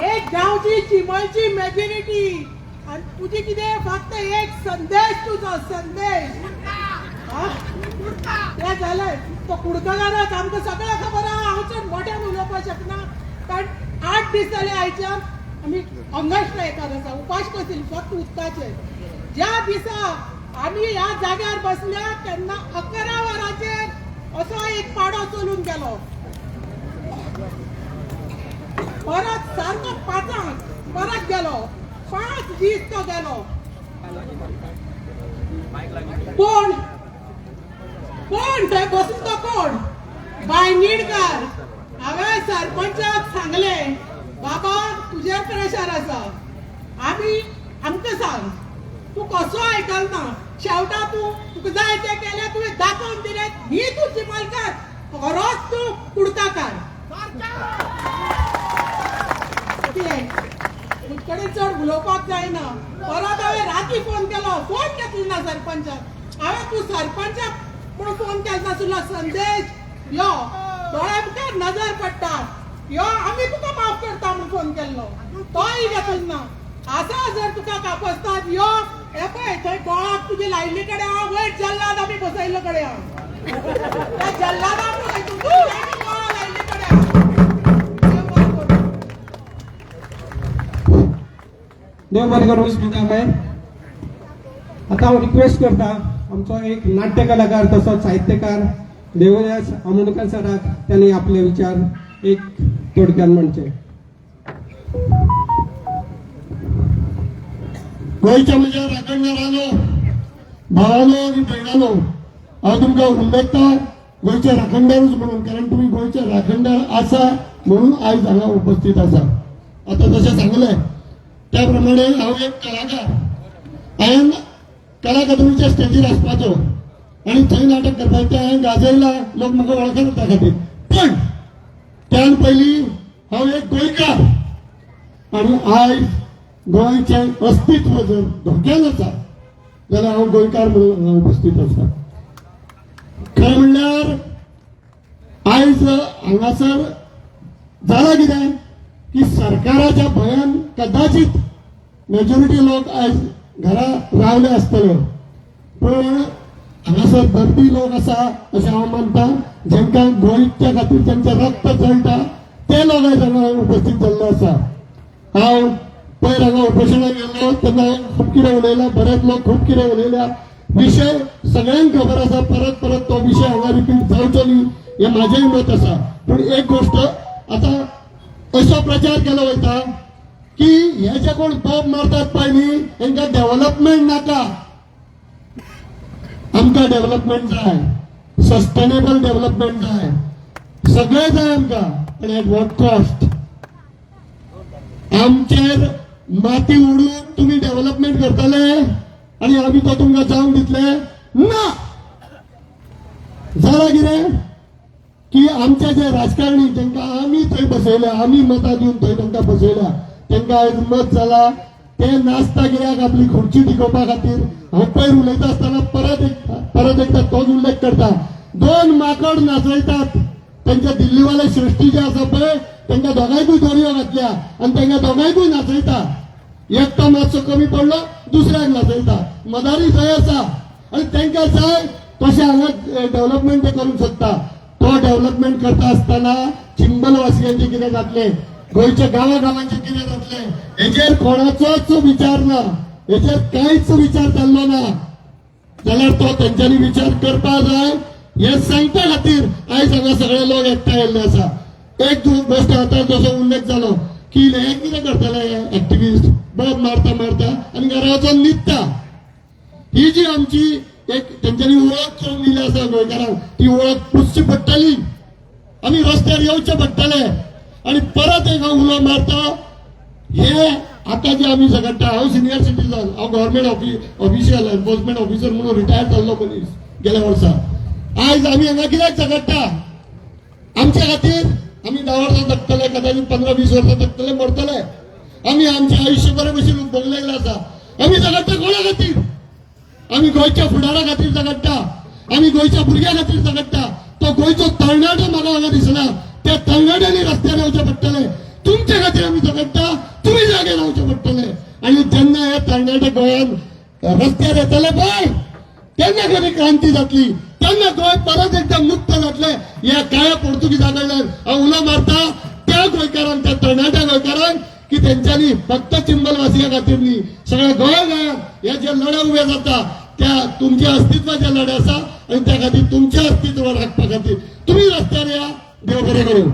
एक गांवची चिमलची मेजॉरिटी आणि तुझी कितें फक्त एक संदेश, तुझो संदेश. ते जालें. तो कुडकदाराक आमकां सगळ्यां खबर आहा, हांव चड मोठ्यान उलोवपाक शकना. कारण 8 दीस जाले आयच्यान आमी हंगर स्ट्रायकार आसा, उपास करतली फक्त उदकाचे. ज्या दिसा आमी ह्या जाग्यार बसल्या तेन्ना 11 वरांचेर असो एक पाडो चलून गेलो. परत सारको 5 परत गेलो. 5 दीस तो गेलो. कोण थंय बसून तो कोण? बाय निडकार. हांवें सरपंचाक सांगलें, बाबा तुजेर प्रेशर आसा, आमकां सांग, तूं कसो आयकलना. शेवटा तुका जाय तें केलें, तुवें दाखोवन दिलें. ही तुजी मालकार, खरोच तूं कुडकाकार. तुजे चड उलोवपाक जायना. परत हांवें राती फोन केलो, फोन घेतलो ना सरपंचाक. हांवें तूं सरपंचाक म्हूण फोन केलो नासलो. संदेश यो, दोळ्या मुखार नजर पडटा. यो आम्ही तुका माफ करता म्हणून फोन केल्लो तोय घेतलो ना असा जर तुका कापसतात यो हे पळय थंय गोळाक तुजी लायल्ली कडे हा वयर जल्लाद आमी बसयल्लो कडे हा त्या जल्लादाक गोळा लायल्ली कडे हा देव बरें करूं स्मिताबाई. आता हांव रिक्वेस्ट करता आमचो एक नाट्य कलाकार तसोच साहित्यकार देवदास आमोणकर सराक त्यांनी आपले विचार एक थोडक्यात म्हणचे. गोंयच्या म्हज्या राखणदारांनो, भावांनो आनी भयणांनो, हांव तुमकां उलयता गोंयचे राखणदारूच म्हणून, कारण तुमी गोंयचे राखणदार आसा म्हणून आयज हांगा उपस्थित आसा. आता जशें सांगलें त्या प्रमाणे हांव एक कलाकार. हांवें कला अकादमीच्या स्टेजीर आसपाचो आनी थंय नाटक करपाचें तें हांवें गाजयलां, लोक म्हाका वळखना त्या खातीर. पण त्यान पयलीं हांव एक गोंयकार आनी आयज गोंयचें अस्तित्व जर धोक्यान आसा जाल्यार हांव गोंयकार म्हणून हांगा उपस्थित आसा. खरें म्हणल्यार आयज हांगासर जालां कितें की सरकाराच्या भंयान कदाचित मेजॉरिटी लोक आयज घरा रावले आसतले, पण हांगासर भरती लोक आसा अशें हांव मानता, जेंकां गोंयच्या खातीर जेंचें रक्त चलता ते लोक आयज हांगा उपस्थित जाल्ले आसा. हांव पयर हांगा उपोशणाक गेल्लो तेन्ना खूब कितें उलयलां, बरेच लोक खूब कितें उलयल्या. विशय सगळ्यांक खबर आसा, परत परत तो विशय हांगा रिपीट जावचो न्ही हें म्हाजेंय मत आसा. पूण एक गोश्ट आतां असो प्रचार केलो वयता की हे जे कोण बॉब मारतात पळय न्ही तांकां डेव्हलपमेंट नाका. आमकां डेव्हलपमेंट जाय, सस्टेनेबल डेव्हलपमेंट जाय, सगळें जाय आमकां, पण एट वॉट कॉस्ट. आमचेर माती उडून तुम्ही डेव्हलपमेंट करतले आणि आम्ही तो तुमकां जावंक दितले ना. जालां कितें की आमचे जे राजकारणी जेंकां आमी थंय बसयल्या, आमी मतां दिवन थंय तांकां बसयल्या, तांकां आयज मत जाला ते नाचता कित्याक आपली खुर्ची टिकोवपा खातीर. हांव पयर उलयता आसतना परत एकदा तोच उल्लेख करता. 2 माकड नाचयतात, तांच्या दिल्लीवाले सृश्टी जे आसा पळय तांकां दोगांयकूय दोरयो घातल्या आनी तांकां दोगांयकूय नाचयता. एकटो मातसो कमी पडलो दुसऱ्याक नाचयता. मदारी थंय आसा आनी तांकां जाय तशें हांगा डेव्हलपमेंट ते करूंक सोदता. तो डेव्हलपमेंट करता आसतना चिंबलवासियांचें कितें जातलें, गोंयच्या गांवांचें कितें जातलें हेजेर कोणाचोच विचार ना, हेजेर कांयच विचार जाल्लो ना. जाल्यार तो तेंच्यांनी विचार करपा जाय हे सांगता खातीर आयज हांगा सगळे लोक एकठांय येयल्ले आसा. एक गोश्ट आतां जसो उल्लेख जालो की हे कितें करतले एक्टिविस्ट बॉब मारता मारता आनी घरा वचून न्हिदता. ही जी आमची एक तेंच्यांनी वळख करून दिली आसा गोंयकारांक, ती वळख पुसची पडटली. आमी रस्त्यार येवचे पडटले आनी परत एक हांव उलो मारता. हे आतां जे आमी झगडटा, हांव सिनियर सिटीजन, हांव गव्हर्मेंट ऑफिशियल एनफोर्समेंट ऑफिसर म्हणून रिटायर जाल्लो मनीस गेल्या वर्सा. आयज आमी हांगा कित्याक झगडटा? आमच्या खातीर आमी 10 वर्सां जगतले, कदाचित 15-20 वर्सां जगतले, मरतले. आमी आमचें आयुश्य बरे भशेन उपभोगलेलें आसा. आमी झगडटा कोणा खातीर? आमी गोंयच्या फुडारा खातीर झगडटा, आमी गोंयच्या भुरग्यां खातीर झगडटा. तो गोंयचो तरणाटो म्हाका हांगा दिसना, त्या तरणाट्यांनी रस्त्यार येवचे पडटले. तुमच्या खातीर आमी झगडटा, तुमी जागे रावचे पडटले. आनी जेन्ना हे तरणाटे गोंयान रस्त्यार येतले पळय तेन्ना खरी क्रांती जातली, तेन्ना गोंय परत एकदा मुक्त जातलें. ह्या काळ्या पोर्तुगीजा कडल्यान हांव उलो मारता त्या गोंयकारांक, त्या तरणाट्या गोंयकारांक की तेंच्यांनी फक्त चिंबलवासिया खातीर न्ही, सगळ्या गोंयकारांक हे जे लढे उबे जाता त्या तुमच्या अस्तित्वाचे लढे आसा आनी त्या खातीर तुमचें अस्तित्व राखपा खातीर तुमी रस्त्यार या. देव बरें करूं.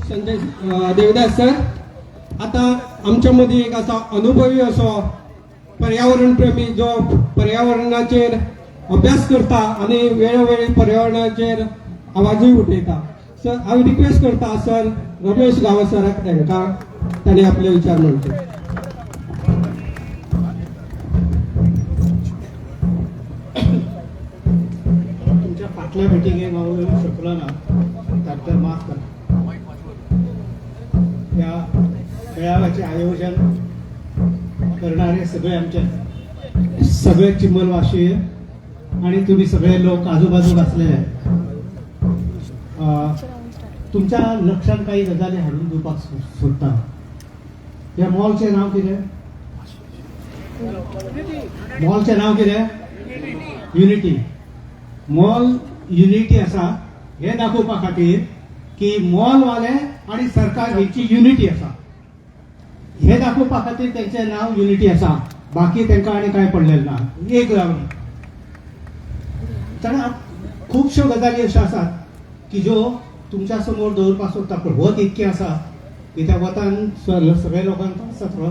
संजय देवदास सर, आता आमच्या मध्ये एक असा अनुभवी असो पर्यावरण प्रेमी जो पर्यावरणाचेर अभ्यास करता आणि वेळोवेळी पर्यावरणाचेर आवाजूय उठयता. सर हांव रिक्वेस्ट करता सर रमेश गांवस सराक तांणी आपले विचार म्हणचे. तुमच्या फाटल्या मिटिंगेक हांव येवंक शकलो ना, ताका माफ करा. ह्या मेळाव्याचे आयोजन करणारे सगळे चिंबलवासी आणि तुम्ही सगळे लोक आजूबाजूक असलेले तुमच्या लक्षात काही गजाली हाडून दिवपाक सोदता. ह्या मॉलचें नांव कितें? मॉलचें नांव कितें? युनिटी. मॉल युनिटी आसा हे दाखोवपा खातीर की मॉलवाले आणि सरकार हेची युनिटी आसा हे दाखोवपा खातीर तेंचें नांव युनिटी आसा. बाकी तेंकां आनी कांय पडलेलें ना. एक जावन तेन्ना खुबश्यो गजाली अश्यो आसात की ज्यो तुमच्या समोर दवरपाक सोदता. पूण वत इतकें आसा की त्या वतान सगळ्या लोकांक त्रास जातलो.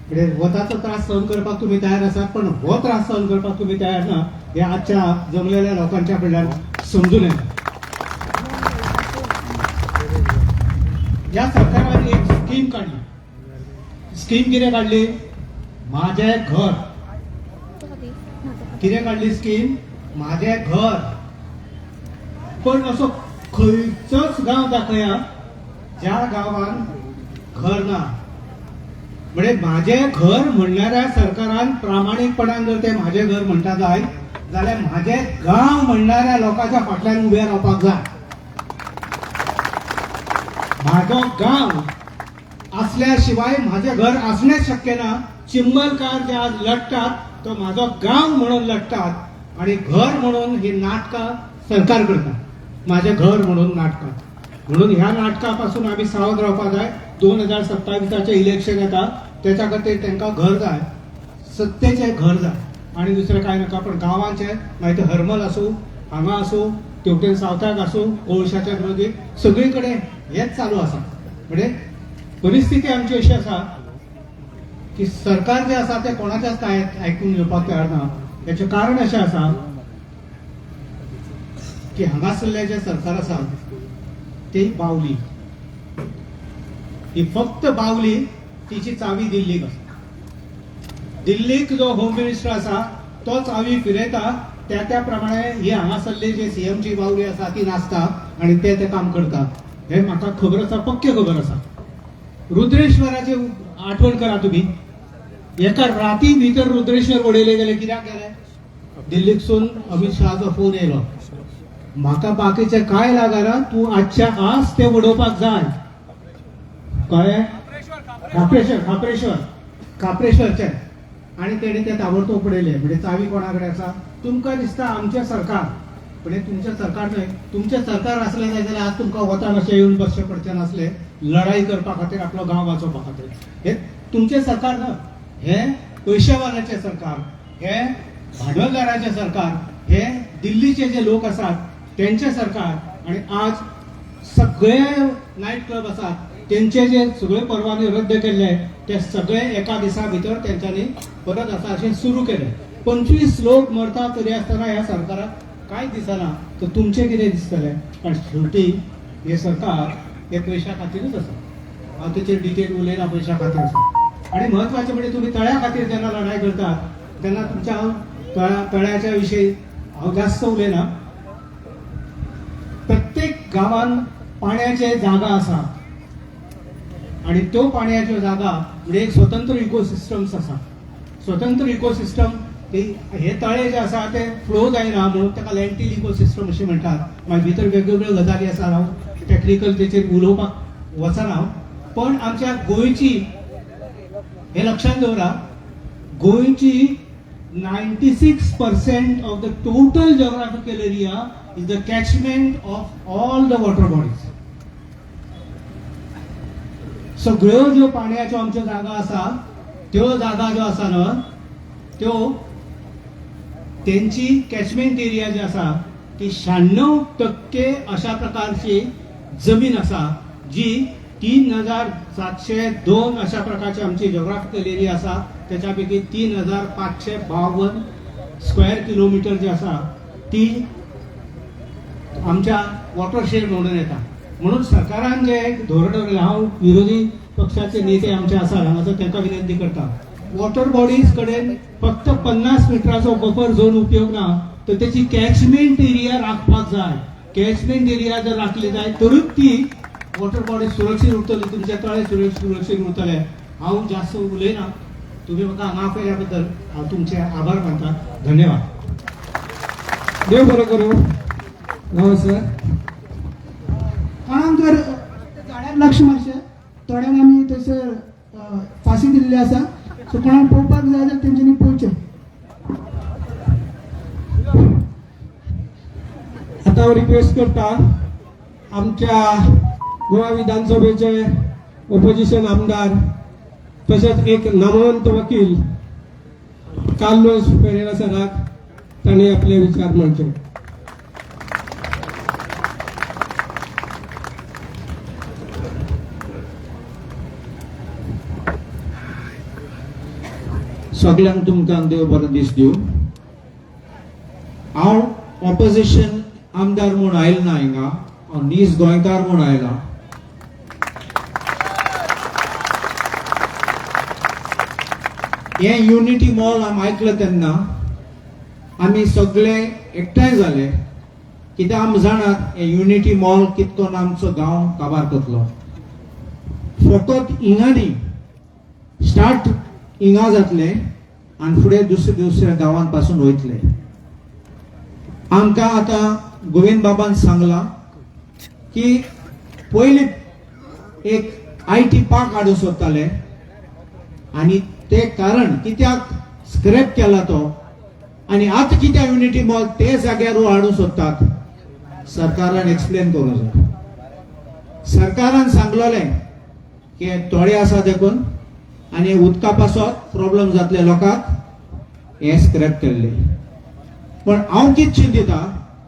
म्हणजे वताचो त्रास सहन करपाक तुमी तयार आसात पण हो त्रास सहन करपाक तुमी तयार ना हे आजच्या जमलेल्या लोकांच्या कडल्यान समजून येता. ह्या सरकारान एक स्कीम काढली. स्कीम कितें काढली? माझे घर. कितें काढली स्कीम? माझे घर. पण असो खंयचोच गांव दाखया ज्या गांवान घर ना. म्हणजे माझे घर म्हणणाऱ्या सरकारान प्रामाणीकपणान जर ते माझे घर म्हणटा जाय जाल्यार माझे गांव म्हणणाऱ्या लोकांच्या फाटल्यान उबे रावपाक जाय. म्हाजो गांव असल्या शिवाय माझे घर असणेच शक्य ना. चिंबलकार जे आज लढतात तो माझो गांव म्हणून लढतात आणि घर म्हणून ही नाटकां सरकार करता. माझे घर म्हणून नाटकां. म्हणून ह्या नाटकापासून आम्ही सावध रावपाक जाय. 2027 इलेक्शन येता त्याच्या खातीर तांकां घर जाय. सत्तेचें घर जाय आणि दुसरें कांय नाका. पण गांवांचे मागीर ते हरमल आसूं हांगा आसूं तेवटेन सावथाक आसूं कोळशाच्या विरोधी सगळी कडेन हेच चालू आसा. म्हणजे परिस्थिती आमची अशी आसा की सरकार जे आसा ते कोणाच्याच आयकून घेवपाक तयार ना. हेचें कारण अशें आसा की हांगासरलें जे सरकार आसा ती बावली. ही फक्त बावली. तिची चावी दिल्लीक आसा. दिल्लीक जो होम मिनिस्टर आसा तो चावी फिरयता त्या प्रमाणे ही हांगासरली जी सीएमची बावली आसा ती नाचता आणि ते काम करता. हे म्हाका खबर आसा. पक्के खबर आसा. रुद्रेश्वराची आठवण करा तुम्ही. एका राती भितर रुद्रेश्वर उडयले गेले. कित्याक गेले? दिल्लीकसून अमित शहाचो फोन येयलो. म्हाका बाकीचे काय लागना तू आजच्या आज ते उडोवपाक जाय. कळ्ळें? खापरेश्वरचे आणि तेणे ते ताबडतोब उडयले. म्हणजे चावी कोणा कडेन आसा? तुमकां दिसता आमचे सरकार. म्हणजे तुमचे सरकार न्हय. तुमचे सरकार आसले जाल्यार आज तुमकां वतान अशें येवन बसचें पडचें नासलें लढाई करपा खातीर आपलो गांव वाचोवपा खातीर. हे तुमचे सरकार ना. हे पयशेवाल्याचे सरकार. हे भांडवलदाराचे सरकार. हे दिल्लीचे जे लोक आसात त्यांचे सरकार. आणि आज सगळे नाईट क्लब आसात त्यांचे जे सगळे परवाने रद्द केले ते सगळे एका दिसा भितर त्यांच्यानी परत आसा अशें सुरू केले. 25 लोक मरता तरी आसतना ह्या सरकाराक कांय दिसना. तर तुमचें कितें दिसतलें? कारण शेवटी हे सरकार हे पयशा खातीरच आसा. हांव तेचेर डिटेल उलयना. पयशा खातीर आसा. आणि म्हत्वाचें म्हणजे तुमी तळ्या खातीर जेन्ना लढाई करतात तेन्ना तुमच्या तळ्याच्या विशीं हांव जास्त उलयना. प्रत्येक गांवांत पाण्याचे जागा आसा आणि तो पाण्याच्यो जागा म्हणजे एक स्वतंत्र इकोसिस्टम्स आसा. स्वतंत्र इकोसिस्टम हे तळे जे आसा ते फ्लो जायना म्हणून ताका लँटील इकोसिस्टम अशें म्हणटात. मागीर भितर वेगवेगळ्यो गजाली आसा. हांव टॅक्निकल तेचेर उलोवपाक वचना. पण आमच्या गोंयची हे लक्षात दवरा गोंयची 96% of the total geographical area is the catchment of all the water bodies. सगळ्यो ज्यो पाण्याच्यो आमच्यो जागा आसा त्यो जागा ज्यो आसा ना त्यो त्यांची कॅचमेंट एरिया जी आसा ती 96% अशा प्रकारची जमीन आसा जी 3702 अशा प्रकारची आमची जिओग्राफिकल एरिया आसा. त्याच्यापैकी 3552 स्क्वेअर किलोमीटर जी आसा ती आमच्या वॉटरशेड म्हणून येता. म्हणून सरकारान जे धोरण दवरलें हांव विरोधी पक्षाचे नेते आमचे आसा हांगासर तांकां विनंती करता. वॉटर बॉडीज कडेन फक्त 50 मिटराचो बफर झोन उपयोग ना तर त्याची कॅचमेंट एरिया राखपाक जाय. कॅचमेंट एरिया जर राखली जाय तरूच ती वॉटर बॉडी सुरक्षीत उरतली. तुमचे तळे सुरक्षीत उरतले. हांव जास्त उलयना. तुम्ही म्हाका हांगा आपयल्या बद्दल हांव तुमचे आभार मानता. धन्यवाद. देव बरो करूं. नमस्कार. कोणाक जर झाडार लक्ष मारशे थोड्यांक आमी थंयसर फाशी दिल्ली आसा सो कोणाक पळोवपाक जाय जाल्यार तेंच्यांनी पळोवचें. आता हांव रिक्वेस्ट करता आमच्या गोवा विधानसभेचे ऑपोजिशन आमदार तशेंच एक नामवंत वकील कार्लोस पेरेरा सराक तांणी आपले विचार मांडचे. सगळ्यांक तुमकां देव बरो दीस दिवं. हांव ऑपोजिशन आमदार म्हूण आयलो ना हिंगा, हांव नीज गोंयकार म्हूण आयला. हे युनिटी मॉल आमी आयकलें तेन्ना आमी सगळे एकठांय जाले कित्याक आमी जाणात हे युनिटी मॉल कितकोन आमचो गांव काबार करतलो. फकत हिंगा न्ही, स्टार्ट हिंगा जातले आनी फुडें दुसऱ्या गांवां पासून वयतले. आमकां आतां गोविंद बाबान सांगला की पयलीं एक IT पार्क हाडूंक सोदताले आनी ते कारण कित्याक स्क्रॅप केला तो आनी आतां कित्याक युनिटी मॉल ते जाग्यार हाडूंक सोदतात सरकारान एक्सप्लेन करूंक जाय. सरकारान सांगलोलें की थोडे आसा देखून आनी उदका पासत प्रॉब्लेम जातले लोकांक हे स्क्रॅप केल्ले. पण हांव कितें चिंतिता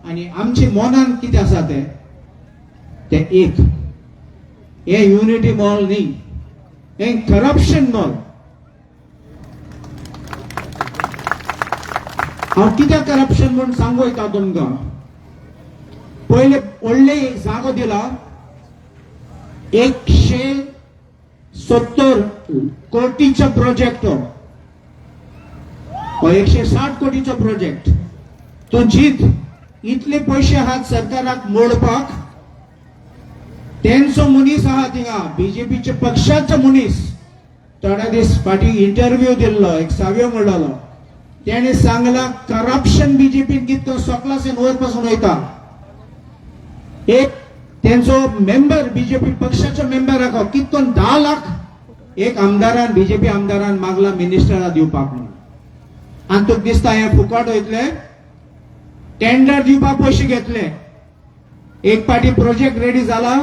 आनी आमच्या मनान कितें आसा ते एक हे युनिटी मॉल न्ही, हे करप्शन मॉल. हांव कित्याक करप्शन म्हूण सांगू वयता तुमकां. पयले व्हडले एक जागो दिला 170 कोटीचो प्रोजेक्ट हो 160 कोटीचो प्रोजेक्ट. तो जीत इतले पयशे आहात सरकाराक मोडपाक. तेंचो मनीस आहा थिंगा बीजेपीचे पक्षाचो मनीस थोडे दीस फाटीं इंटरव्यू दिल्लो एक साव्यो म्हणलोलो. त्याने सांगला करप्शन बीजेपीन कितको सकलासून वयर पासून वयता. एक तेंचो मेंबर बीजेपी पक्षाचो मेंबराक कितकोन 10 लाख एक आमदारान बीजेपी आमदारान मागला मिनिस्टराक दिवपाक म्हणून. आनी तुका दिसता हे फुकट वयतले. टेंडर दिवपाक पयशे घेतले. एक पाटी प्रोजेक्ट रेडी जाला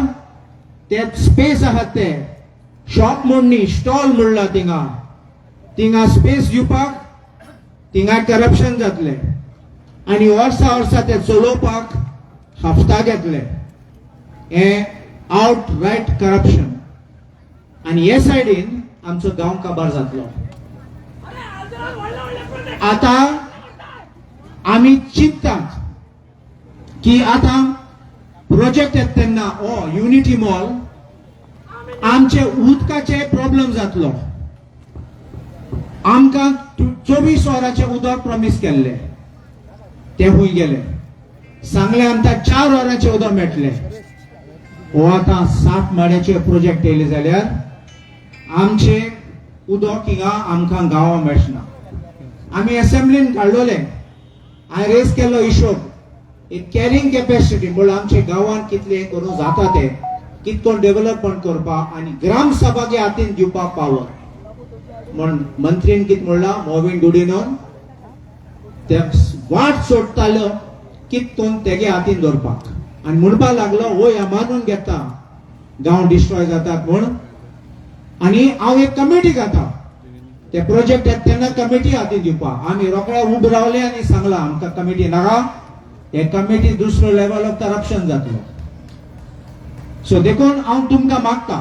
ते स्पेस आहात ते शॉप म्हूण न्ही स्टॉल म्हणला थिंगा स्पेस दिवपाक थिंगा करप्शन जातले आनी वर्सा ते चलोवपाक हफ्ता घेतले. हे आउट रायट करप्शन. आनी हे सायडीन आमचो गांव काबार जातलो. आता आमी चिंततात की आता प्रोजेक्ट येता तेन्ना हो युनिटी मॉल आमचे उदकाचे प्रॉब्लेम जातलो. आमकां 24 वरांचे उदक प्रॉमिस केल्ले ते खूंय गेले. सांगले आमकां 4 वरांचे उदक मेळटले. हो आतां 7 माड्याचे प्रोजेक्ट येयले जाल्यार आमचे उदक हिंगा आमकां गांवां मेळचना. आमी असेंब्लीन काडलोले. हांवें रेज केल्लो हिशोब एक कॅरिंग कॅपॅसिटी म्हणल्यार आमच्या गांवांत कितले करूं जाता ते कितको डेव्हलपमेंट करपाक आनी ग्राम सभागे हातीन दिवपाक पावर म्हण मंत्रीन कितें म्हणलां मोविन डुडिनोन ते वाट सोडटालो कितकोन तेगे हातीन दवरपाक आनी म्हणपाक लागलो वय मानून घेता गांव डिस्ट्रॉय जातात म्हूण. आनी हांव एक कमिटी घाता ते प्रोजेक्ट येता तेन्ना कमिटी हातीन दिवपाक. आमी रोखडे उबे रावले आनी सांगला आमकां कमिटी नाका. हे कमिटी दुसरो लेवल ऑफ करप्शन जातलो. सो देखून हांव तुमकां मागता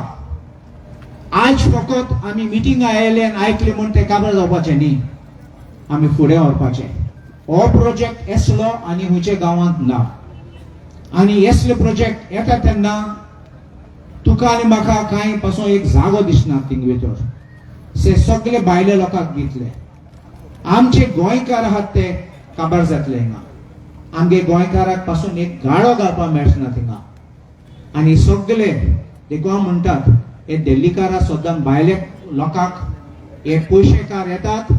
आज फकत आमी मिटिंग आयले आनी आयकले म्हूण ते काबार जावपाचें न्ही. आमी फुडें व्हरपाचें. हो प्रोजेक्ट येसलो आनी खंयच्या गांवांत ना. आनी येसले प्रोजेक्ट येता तेन्ना तुका आनी म्हाका कांय पासून एक जागो दिसना थिंग भितर. से सगळे भायले लोकांक दितले. आमचे गोंयकार आहात ते काबार जातले हिंगा. आमगे गोंयकाराक पासून एक गाडो घालपाक मेळचना थिंगा. आनी सगळे देखून हांव म्हणटात हे दिल्लीकारां सद्दां भायले लोकांक हे पयशेकार येतात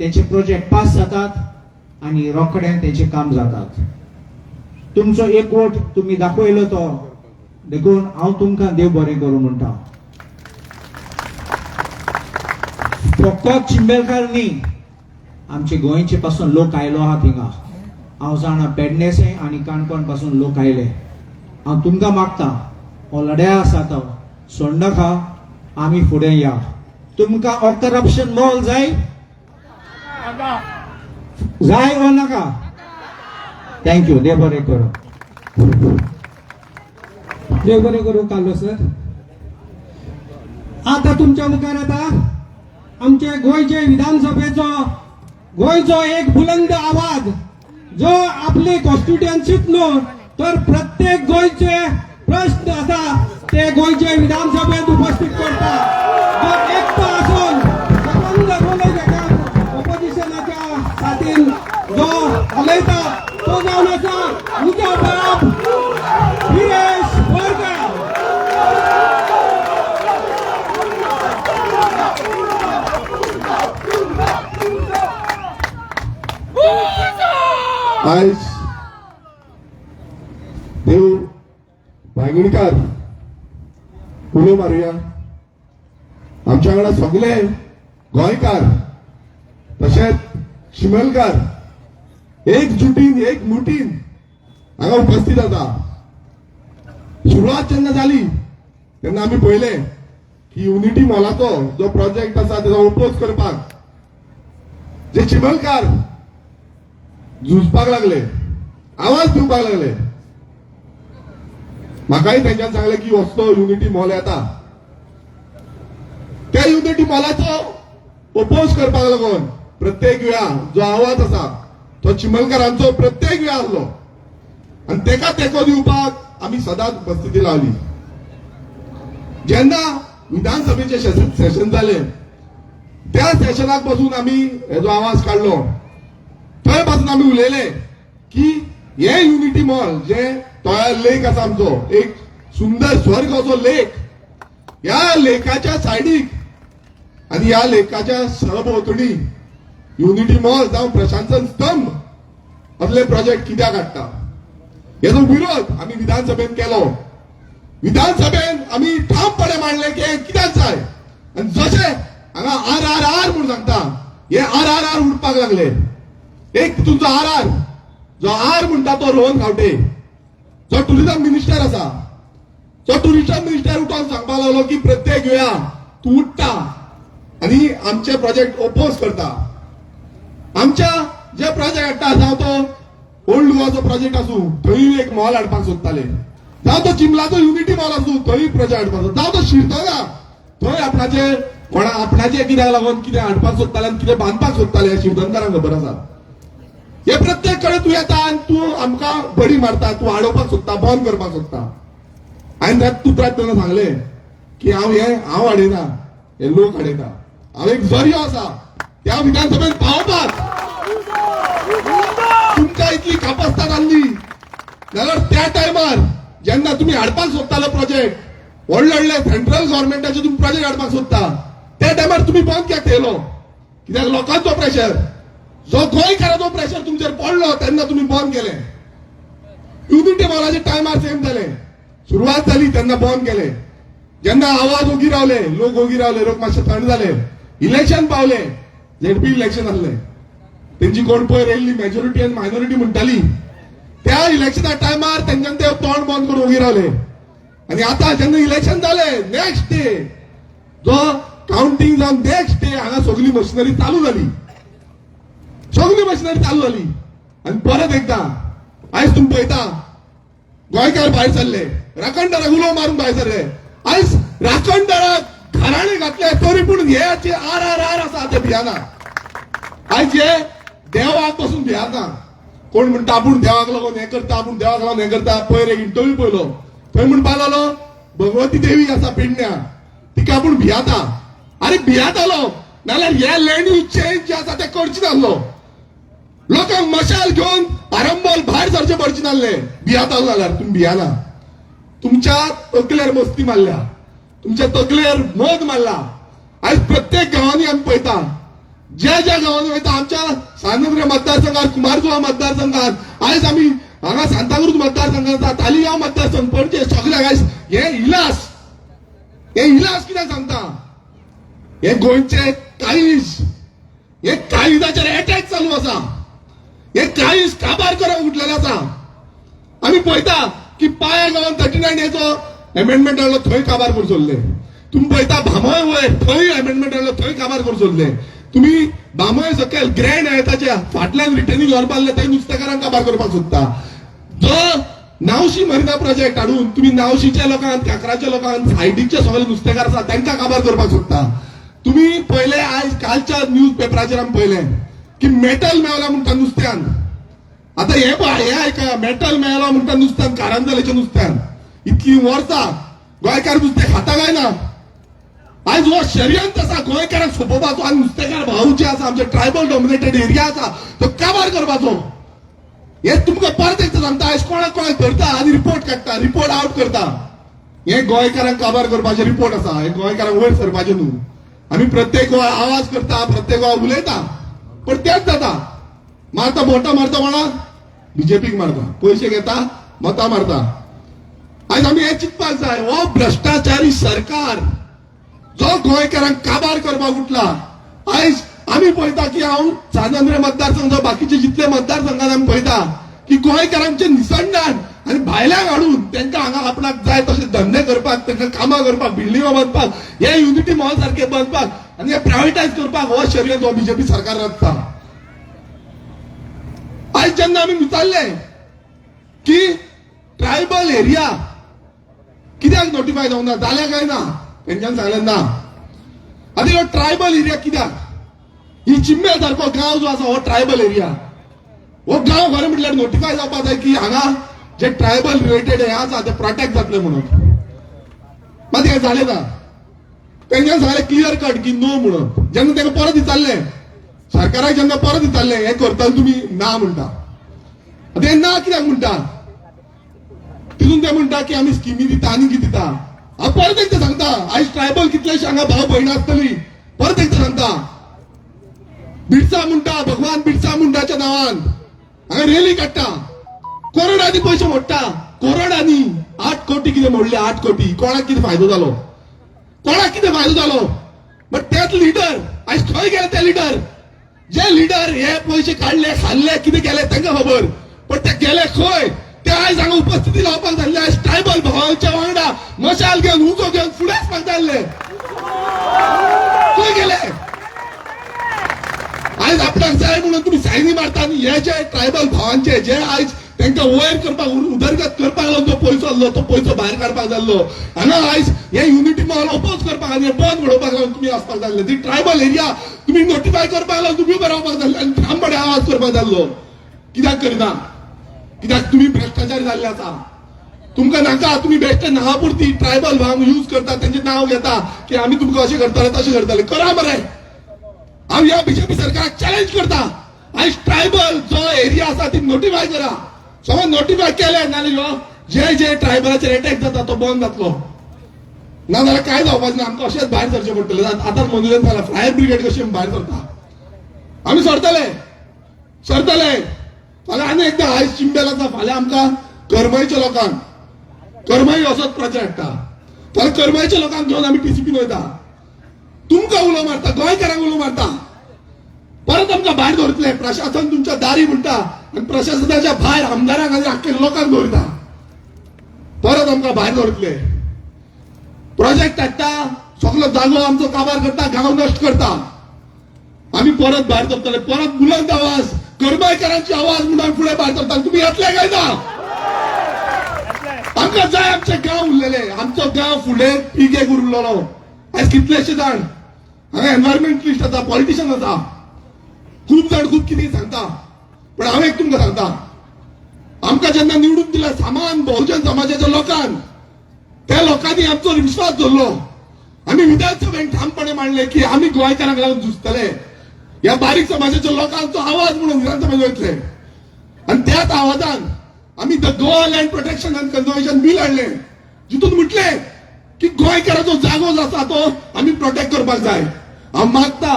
तेंचे प्रोजेक्ट पास जातात आनी रोखडें तेंचें काम जातात. तुमचो एक वोट तुमी दाखयलो तो देखून हांव तुमकां देव बरें करूं म्हणटा. फकत चिंबेलकार न्ही, आमचे गोंयचे पासून लोक आयलो आहा थिंगा. हांव जाणा पेडणेसे आनी काणकोण पासून लोक आयले. हांव तुमकां मागता हो लढ्या आसा तो सोडनाका, आमी फुडें या. तुमकां हो करप्शन मोल जाय वा नाका? थँक्यू. देव बरें करूं. देव बरें करूं कालो सर. आता तुमच्या मुखार येता आमचे गोंयचे विधानसभेचो गोंयचो एक बुलंद आवाज, जो आपली कॉन्स्टिट्युएन्सीत न्हू तर प्रत्येक गोंयचे प्रश्न आसा ते गोंयचे विधानसभेत उपस्थित करता. जो एकटो आसून सबंद गोंयच्या ऑपोजिशनाच्या साथीन जो उलयता तो जावन आसा म्हजो बाप गिरीश बोरकार. आयज देव भांगीणकार उलो मारुया. आमच्या वांगडा सगळे गोंयकार तशेंच शिमेलकार एकजुटीन एक मुठीन हांगा उपस्थित जाता. सुरवात जेन्ना जाली तेन्ना आमी पळयले की युनिटी मॉलाचो जो प्रोजेक्ट आसा तेजो ओपोज करपाक जे चिमलकार झुजपाक लागले, आवाज दिवपाक लागले. म्हाकाय तेंच्यान सांगले की वचतो युनिटी मॉल येता. त्या युनिटी मॉलाचो ओपोज करपाक लागून प्रत्येक वेळा जो आवाज आसा तो चिमलकारांचो प्रत्येक वेळा आसलो आणि तेका तेको दिवपाक आमी सदांच उपस्थिती लावली. जेन्ना विधानसभेचे सेशन जाले त्या सेशनाक पासून आमी हेजो आवाज काढलो. थंय पासून आमी उलयले की हे युनिटी मॉल जे तळ्या लेक आसा आमचो एक सुंदर स्वर्ग असो लेक, ह्या लेकाच्या सायडीक आणि ह्या लेकाच्या सहभोवतणी युनिटी मॉल जावं प्रशासन स्तंभ असले प्रोजेक्ट कित्याक हाडटा हेजो विरोध आमी विधानसभेन केलो. विधानसभेन आमी ठामपणे मांडले की हे कित्याक जाय. आणि जशे हांगा RRR म्हणून सांगता हे RRR उडपाक लागले. एक तुमचो RR जो आर म्हणटा तो रोहन गावटे जो टुरिझम मिनिस्टर आसा, जो टुरिझम मिनिस्टर उठोन सांगपाक लागलो की प्रत्येक वेळा तूं उठता आणि आमचे प्रोजेक्ट ओपोज करता. आमच्या जे प्रोजेक्ट हाडटा जावं तो ओल्ड गोवाचो प्रोजेक्ट आसूं थंय एक मॉल हाडपाक सोदताले, जावं तो चिंबलाचो युनिटी मॉल आसूं थंय प्रोजेक्ट हाडपाक सोदता, जावं तो शिरदोना थंय आपणाचे कित्याक लागून कितें हाडपाक सोदताले आनी कितें बांदपाक सोदताले हे शिरदोनकारांक खबर आसा. हे प्रत्येक कडेन तूं येता आनी तूं आमकां बडी मारता, तूं आडोवपाक सोदता, बंद करपाक सोदता. हांवें त्याच तुत्रात तेन्ना सांगलें की हांव हाडयना, हे लोक हाडयता. हांव एक जरियो आसा त्या विधानसभेत पावपाक. तुमकां इतली कापास्ताद आसली जाल्यार त्या टायमार जेन्ना तुमी हाडपाक सोदतालो प्रोजेक्ट व्हडले व्हडले सेंट्रल गव्हर्मेंटाचे तुम्ही प्रोजेक्ट हाडपाक सोदता त्या टायमार तुम्ही बंद कित्याक केलो? कित्याक लोकांचो प्रेशर, जो गोंयकाराचो प्रेशर तुमचेर पडलो तेन्ना तुम्ही बंद केले. युनिटी मॉलाचे टायमार सेम जाले, सुरवात जाली तेन्ना बंद केले. जेन्ना आवाज ओगी रावले, लोक मातशे थंड जाले, इलेक्शन पावले, ZP इलेक्शन आसले, तेंची कोण पयर येयल्ली मेजॉरिटी आनी मायनॉरिटी म्हणटाली त्या इलेक्शना टायमार तेंच्यान ते तोंड बंद करून ओगी रावले. आणि आता जेन्ना इलेक्शन जाले नेक्स्ट डे जो काउंटिंग जावन नेक्स्ट डे हांगा सगळी मशिनरी चालू झाली, आणि परत एकदा आयज तुम्ही पळयता गोंयकार भायर सरले, राखणदाराक उलो मारून भायर सरले. आयज राखणदाराक घराणे घातले तरी पूण हे RRR आसा ते भियाना. आयज हे देवाक पासून भियाना. कोण म्हणटा आपूण देवाक लागून हे करता, आपूण देवाक लागून हे करता. पयर एक इंटरव्यू पळयलो, थंय म्हणपा लागलो भगवती देवी आसा पेडण्या तिका आपूण भियाता. अरे भियातालो नाल्यार हे लँड यूज चेंज जे आसा ते करचे नासलो. लोकांक मशाल घेवन आरंबोल भायर सरचे पडचे नासले. भियातालो जाल्यार तुम्ही भियाना. तुमच्या तकलेर मस्ती मारल्या, तुमच्या तकलेर मोद मारला. आयज प्रत्येक गांवांनी आमी पळयता, ज्या गांवांनी वयता आमच्या सानंद्र मतदारसंघात, कुमारजुवा मतदारसंघात आयज आमी हांगा सांताक्रूज मतदारसंघाचा तालिगांव मतदारसंघ पणजे सगळ्या गायस हे इलास कित्याक सांगता हे गोंयचे काळीज हे काळीजाचेर अटॅक चालू आसा हे काळीज काबार करप उठलेले आसा आमी पळयता की पाया गांवान 39 येचो अमेंडमेंट हाडलो थंय काबार करून सोडले तुम्ही पळयता भामय वयर थंय अमेंडमेंट हाडलो थंय काबार करून सोडले तुम्ही भामय सकयल ग्रँड आयताच्या फाटल्यान रिटर्निंग घर बांदले थंय नुस्तेकारांक काबार करपाक सोदता जो नावशी मरिना प्रोजेक्ट हाडून तुम्ही नावशीच्या लोकांक काकराच्या लोकांक सायडीकचे सगळे नुस्तेकार आसा तांकां काबार करपाक सोदता तुम्ही पहिले आयज कालच्या न्यूज पेपराचेर आमी पळयले की मेटल मेळला म्हणटा नुस्त्यान आता हे ऐका मेटल मेळला म्हणटा नुस्त्यान कारंजलेच्या नुस्त्यान इतकी वर्सां गोंयकार नुस्तें खाता काय ना आयज हो षडयंत्र आसा गोंयकारांक सोंपोवपाचो आनी नुस्तेकार भाव जे आसा आमचे ट्रायबल डॉमिनेटेड एरिया आसा तो काबार करपाचो हे तुमकां परत एकदां सांगता आयज कोणाक धरता आनी रिपोर्ट काडटा रिपोर्ट आउट करता हे गोंयकारांक काबार करपाचे रिपोर्ट आसा हे गोंयकारांक वयर सरपाचे न्हू आमी प्रत्येक वेळा आवाज करता प्रत्येक वेळा उलयता पण तेच जाता मारता मोठा मारता म्हणा बीजेपीक मारता पयशे घेता मतां मारता आयज आमी हे चिंतपाक जाय हो भ्रष्टाचारी सरकार जो गोंयकारांक काबार करपाक उठला आयज आमी पळयता की हांव सांजंद्रे मतदारसंघ बाकीचे जितले मतदारसंघात आमी पळयता की गोंयकारांचे निसंडान आनी भायल्यांक हाडून तांकां हांगा आपणाक जाय तशे धंदे करपाक तांकां कामां करपाक बिल्डिंगो बांदपाक हे युनिटी मॉल सारखे बांदपाक आनी हे प्रायवेटायज करपाक हो षडयंत्र हो बीजेपी सरकार रचता आयज जेन्ना आमी विचारले की ट्रायबल एरिया कित्याक नोटिफाय जावंक ना जालें काय ना तेंच्यान सांगलें ना आतां ह्यो ट्रायबल एरिया कित्याक ही चिम्मे सारको गांव जो आसा हो ट्रायबल एरिया हो गांव खरें म्हटल्यार नोटिफाय जावपाक जाय की हांगा जे ट्रायबल रिलेटेड हे आसा ते प्रोटेक्ट जातले म्हणून मात हें जालें ना तेंच्यान सांगलें क्लियर कट की नो म्हणून जेन्ना तांकां परत विचारलें सरकाराक जेन्ना परत विचारलें हें करतले तुमी ना म्हणटा आतां हें ना कित्याक म्हणटा तितून ते म्हणटा की आमी स्किमी दिता आनी कितें दिता हांव परत एकदां सांगता आयज ट्रायबल कितलेशे हांगा भाव भयणां आसतलीं परत एकदां सांगता बिरसा मुंडा भगवान बिरसा मुंडाच्या नांवान हांगा रेली काडटा करोडांनी पयशे मोडटा करोडांनी 8 कोटी कितें मोडले 8 कोटी कोणाक कितें फायदो जालो कोणाक कितें फायदो जालो बट तेच लिडर आयज खंय गेले ते लिडर जे लिडर हे पयशे काडले खाल्ले कितें केले तांकां खबर पण ते गेले खंय ते आयज हांगा उपस्थिती लावपाक जाल्ले आयज ट्रायबल भावांच्या वांगडा मशाल घेवन उजो घेवन फुडें वचपाक जाल्ले खंय गेले आयज आपल्याक जाय म्हणून तुम्ही सायनी मारता आनी हे जे ट्रायबल भावांचे जे आयज तांकां वयर करपाक उदरगत करपाक लागून जो पयसो आसलो तो पयसो भायर काडपाक जाल्लो हांगा आयज हे युनिटी मॉल ओपोज करपाक आनी बंद म्हणोवपाक लागून तुमी वचपाक जाल्ले ती ट्रायबल एरिया तुमी नोटिफाय करपाक लागून तुमी उबे रावपाक जाल्ले आनी ठामपणे आवाज करपाक जाल्लो कित्याक करिना कित्याक तुमी भ्रष्टाचारी जाल्ले आसा तुमकां नाका तुमी बेश्टे नांवा पुरती ट्रायबल भावांक यूज करता तांचें नांव घेता की आमी तुमकां अशें करतले तशें करतले करा मरे हांव ह्या बीजेपी सरकाराक चॅलेंज करता आयज ट्रायबल जो एरिया आसा ती नोटिफाय करा समज नोटिफाय केले नाल्यार जे ट्रायबलाचेर अटॅक जाता तो बंद जातलो नाजाल्यार काय जावपाचें ना आमकां अशेंच भायर सरचें पडटलें आतां मनोरंजन जालां फायर ब्रिगेड कशी भायर सरता आमी सरतले फाल्यां आनी एकदां आयज चिंबेल आसा फाल्यां आमकां करमयच्या लोकांक करमय असोच प्रोजेक्ट हाडटा फाल्यां करमयच्या लोकांक घेवन आमी टीसीपीन वयता तुमकां उलो मारता गोंयकारांक उलो मारता परत आमकां भायर दवरतले प्रशासन तुमच्या दारी म्हणटा आनी प्रशासनाच्या भायर आमदारांक आनी आख्खे लोकांक दवरता परत आमकां भायर दवरतले प्रोजेक्ट हाडटा सगळो जागो आमचो काबार करता गांव नश्ट करता आमी परत भायर दवरतले परत बुलंद आवाज करमयकारांची आवाज म्हणून फुडें भायर सरता तुमी येतले काय ना आमकां जाय आमचे गांव उरलेले आमचो गांव फुडें पिकेक उरलेलो आयज कितलेशे जाण हांगा एनवायरमेंटलिस्ट आसा पॉलिटिशियन आसा खूब जाण खूब कितें सांगता पण हांव एक तुमकां सांगता आमकां जेन्ना निवडून दिला समान बहुजन समाजाच्या लोकांक त्या लोकांनी आमचो विश्वास दवरलो आमी विधानसभेन ठामपणे मांडले की आमी गोंयकारांक लागून झुजतले ह्या बारीक समाजाच्या लोकांचो आवाज म्हणून विधानसभेत वयतले आनी त्याच आवाजान आमी the Goa land protection and conservation bill हाडले जितून म्हटले की गोंयकाराचो जागो जो आसा तो आमी प्रोटेक्ट करपाक जाय हांव मागता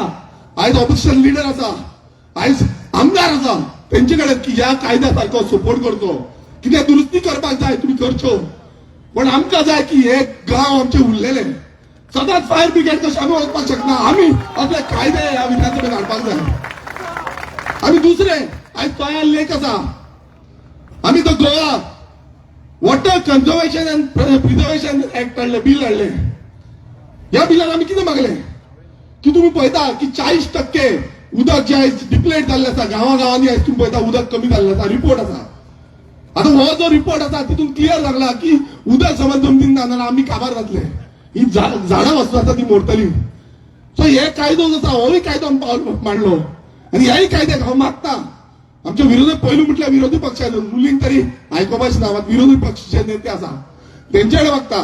आयज ऑपोजिशन लिडर आसा आयज आमदार आसा तेंचे कडेन की ह्या कायद्या सारको सपोर्ट करचो कितें दुरुस्ती करपाक जाय तुमी करच्यो, पण आमकां जाय की हे गांव आमचे उरलेले. सदांच फायर ब्रिगेड कशें आमी वचपाक शकना. आमी आपले कायदे ह्या विधानसभेत हाडपाक जाय. आमी दुसरे आयज तोयार लेक आसा, आमी तो Goa water conservation and preservation act हाडले, बिल हाडले. ह्या बिलान आमी कितें मागले की तुम्ही पळयता की 40% उदक जे आयज डिप्लेट जाल्लें आसा गांवांनी, आयज तुम्ही पळयता उदक कमी जाल्लें आसा. रिपोर्ट आसा. आता हो जो रिपोर्ट आसा तितून क्लियर लागला की उदक समज जमनीन ना जाल्यार आमी काबार जातले. ही झाडां वस्तू आसा ती मोडटली. सो हे कायदो जो आसा होय कायदो मांडलो आनी ह्याय कायद्याक हांव मागता आमच्या विरोधी पयलू म्हटल्यार विरोधी पक्षान रुलींग तरी आयकोपाचे ना, विरोधी पक्षाचे नेते आसा तेंचे कडेन मागता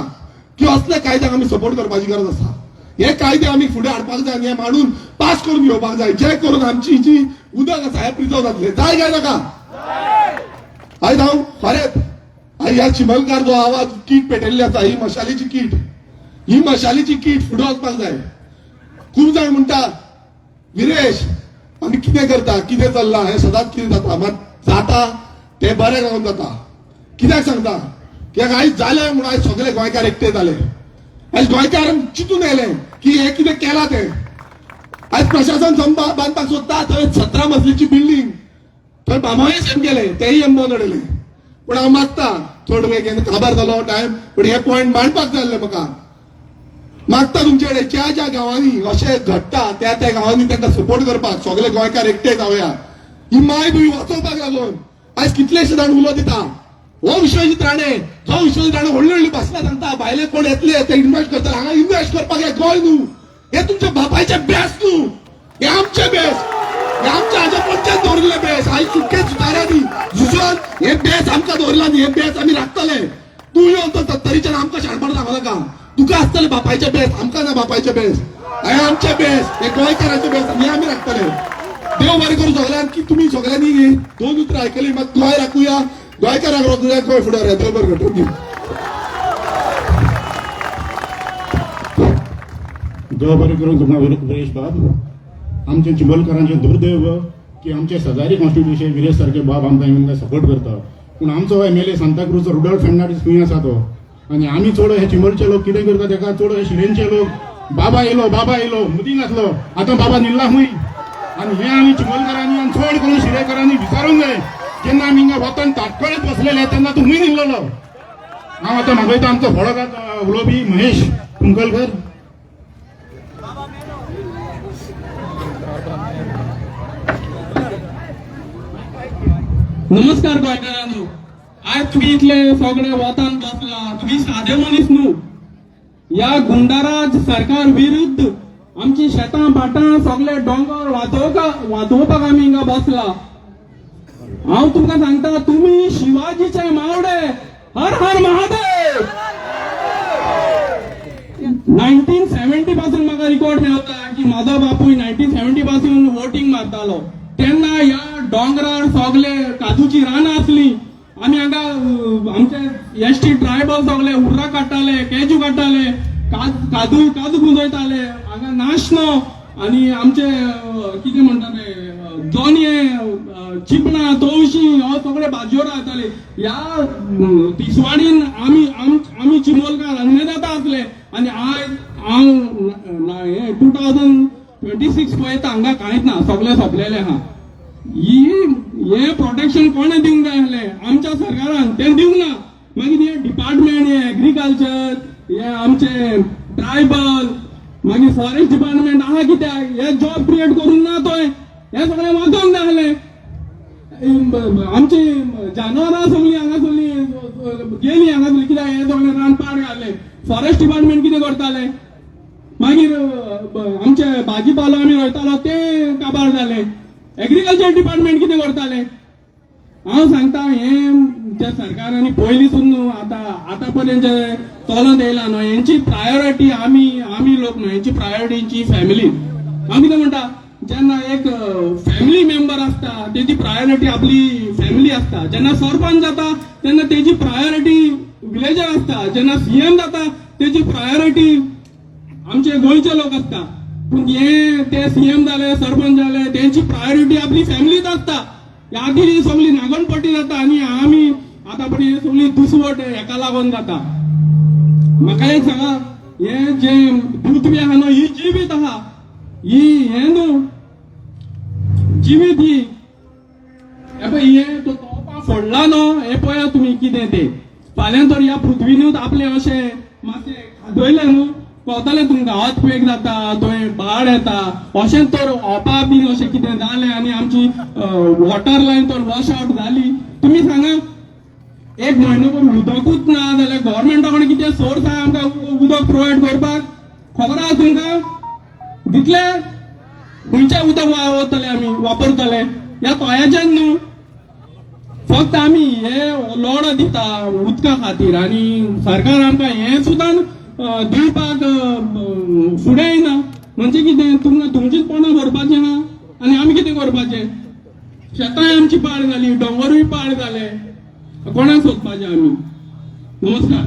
की असल्या कायद्याक आमी सपोर्ट करपाची गरज आसा. हे कायदे आमी फुडें हाडपाक जाय आनी हे मांडून पास करून घेवपाक जाय, जे करून आमची जी उदक आसा हे प्रिजर्व जातले. जाय काय नाका? आयज हांव खरेंच आयज ह्या चिमलकार जो आवाज कीट पेटयल्ली आसा, ही मशालीची कीट फुडें वचपाक जाय. खूब जाण म्हणटा विरेश आमी कितें करता, कितें चल्लां, हें सदांच कितें जाता, मात जाता तें बरें जावन जाता. कित्याक सांगता? कित्याक आयज जालें म्हणून आयज सगळे गोंयकार एकटे जाले. आयज गोंयकार चिंतून येयले की हे कितें केलां तें. आयज प्रशासन बांदपाक सोदता थंय 17 मजलीची बिल्डींग, थंय बामाय सेम केले, तेय एम्बोन अडयले. पूण हांव मागता थोड वेळ खबर जालो टायम, पण हे पॉयंट मांडपाक जाय आसले. म्हाका मागता तुमचे कडेन ज्या ज्या गांवांनी अशें घडटा त्या त्या गांवांनी तांकां सपोर्ट करपाक सगळे गोंयकार एकटे जावया. ही माय भूंय वाचोवपाक लागून आयज कितलेशे जाण उलो दिता. हो विश्वजीत राणे, जो विश्वजीत राणे व्हडली व्हडली भाशणां सांगता, भायले कोण येतले ते इन्व्हेस्ट करता. हांगा इन्व्हेस्ट करपाक हे गोंय न्हू, हे तुमच्या बापायचे बेस न्हू, हे आमचे बेस, हे आमच्या हाजे पंचायत दवरिल्ले बेस. आयज सुटके सुदाऱ्यांनी झुजोन हे बेस आमकां दवरला न्ही, हे बेस आमी राखतले. तूं येवन तो 70च्यान आमकां शाणपण सांगू नाका. तुका आसतले बापायचे बेस, आमकां ना बापायचे बेस. हे आमचे बेस, हे गोंयकारांचे बेस, हे आमी राखतले. देव बरें करूं सगळ्यांक की तुमी सगळ्यांनी 2 उतरां आयकली. मात गोंय राखुया, गोंयकारांक राखुया, गोंय फुडें व्हरुया. देव बरें करूं. देव बरें करूं तुमकां विरेश बाब. आमचे चिंबलकारांचें दुर्दैव की आमचे शेजारी कॉन्स्टिट्युशन विरेश सारके बाब आमकां सपोर्ट करता, पूण आमचो MLA सांताक्रूजचो रुडॉल्फ फेर्नांडीस खंय आसा तो. आनी आमी चड हे चिंबलचे लोक कितें करता तेका चड हे शिरेंचे लोक बाबा येयलो मुदीन आसलो, आतां बाबा निल्ला हूंय. आनी हे आमी चिंबलकारांनी आनी चड करून शिरेकारांनी विचारूंक जाय. जेन्ना आमी हिंगा वतन ताटकळेत बसलेले तेन्ना तूं हूंय निल्लोलो. हांव आतां मागयता आमचो व्हडो उलोवपी महेश कुंकलकर. नमस्कार गोंयकारांनो. आज तुम्ही इथले सगळे वतान बसला, तुम्ही साधे मनीस न्हू. या गुंडाराज सरकार विरुद्ध आमची शेतां भाटां सगळे डोंगर वाजोवपाक आमी हिंगा बसला. हांव तुमकां सांगता, तुम्ही शिवाजीचे मावडे. हर हर महादेव. 1970 पासून म्हाका रिकॉर्ड मेळटा की म्हाजो बापूय 1970 पासून वोटिंग मारतालो. तेन्ना ह्या डोंगरार सगळे काजूची रानां आसली. आमी हांगा आमचे एसटी ट्रायबल सगळे उर्राक काडटाले, केजू काडटाले, काजू गुंजयताले. हांगा नाशनो आनी आमचे कितें म्हणटा ते जोनये, चिपणां, तवशी हो सगळे भाजयो रावताले. ह्या तिसवाडीन आमी चिंबोलकार अन्नदाता आसले. आनी हांव 2026 पळयता हांगा कांयच ना, सगळे सोंपलेले आहा. हे प्रोटेक्शन कोणे दिवंक जाय आसलें? आमच्या सरकारान तें दिवंक ना. मागीर हे डिपार्टमेंट, हे एग्रीकल्चर, हे आमचे ट्रायबल, मागीर फॉरेस्ट डिपार्टमेंट आहा कित्याक? हे जॉब क्रिएट करून ना थंय. हे सगळें वाचोवंक जाय आसलें. आमची जानवरां सगळीं हांगासरली गेली हांगासरली कित्याक हे सगळे रानपाड घाले. फॉरेस्ट डिपार्टमेंट कितें करताले? मागीर आमचे भाजीपालो आमी रोयतालो ते काबार जाले. एग्रीकल्चर डिपार्टमेंट कितें करताले? हांव सांगता, हे ज्या सरकारांनी पयलींसून आतां पर्यंत जे चलत येयला न्हू, हेंची प्रायोरिटी आमी लोक न्हू, हेंची प्रायोरिटी फॅमिली. हांव कितें म्हणटा, जेन्ना एक फॅमिली मेंबर आसता तेजी प्रायोरिटी आपली फॅमिली आसता. जेन्ना सरपंच जाता तेन्ना तेजी प्रायोरिटी विलेजर आसता. जेन्ना CM जाता तेजी प्रायोरिटी आमचे गोंयचे लोक आसता. पूण ते CM जाले, सरपंच जाले, तेंची प्रायोरिटी आपली फॅमिलीच आसता. आदी सगळी नागणपट्टी जाता आनी आतां पण हे सगळी दुसवट हेका लागून जाता. म्हाका एक सांगा, हे जे पृथ्वी आहा न्हू, ही जिवीत आहा, ही हे न्हू जिवीत ही हे पळय, हे तो तोपा फोडला न्हू, हे पळया तुमी कितें ते. फाल्यां तर ह्या पृथ्वीनूच आपले अशें मातशें खादयले न्हू, कळटलें तुमकां, अर्थक्वेक जाता, थंय बाड येता, अशें तर ओपा बी अशें कितें जालें आनी आमची वॉटर लायन तर वॉश आउट जाली. तुमी सांगा, एक म्हयनोभर उदकूच ना जाल्यार गव्हर्मेंटा कडेन कितें सोर्स आहा आमकां उदक प्रोवायड करपाक? खबर आहा तुमकां? दितले? खंयचें उदक वतले आमी वापरतले? ह्या तळ्याचें न्हू. फक्त आमी हे लोड दिता उदका खातीर आनी सरकार आमकां हें सुद्दां दिवपाक फुडें येना. म्हणजे कितें, तुमकां तुमचीच पोटां भरपाचें ना आनी आमी कितें करपाचें? शेतांय आमची पाड जाली, दोंगरूय पाड जाले, कोणाक सोदपाचें आमी? नमस्कार.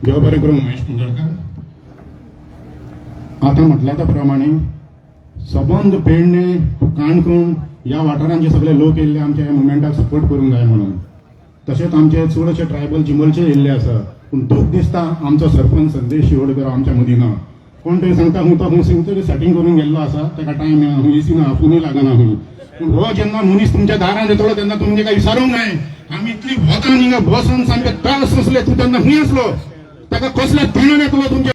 देव बरें करूं महेश कुंदळकर. आता म्हटल्या त्या प्रमाणे सबंद पेडणे काणकोण ह्या वाठारांचे सगळे लोक येयल्ले आमच्या मुवमेंटाक सपोर्ट करूंक जाय म्हणून. तशेंच आमचे चडशे ट्रायबल चिमलचे येयल्ले आसा, पूण दुख दिसता आमचो सरपंच संदेश शिरोडकर आमच्या मदीं ना. कोण तरी सांगता खंय तरी सेटींग करून गेल्लो आसा, ताका टायम मेळना, खंय येसिना, फोनूय लागना खंय. पूण हो जेन्ना मनीस तुमच्या दारांत येतलो तेन्ना तुमी ताका विचारूंक जाय, आमी इतली वतान हिंगा बसून सामके त्रास असले, तूं तेन्ना खंय आसलो, ताका कसले दिणन येतलो तुमच्या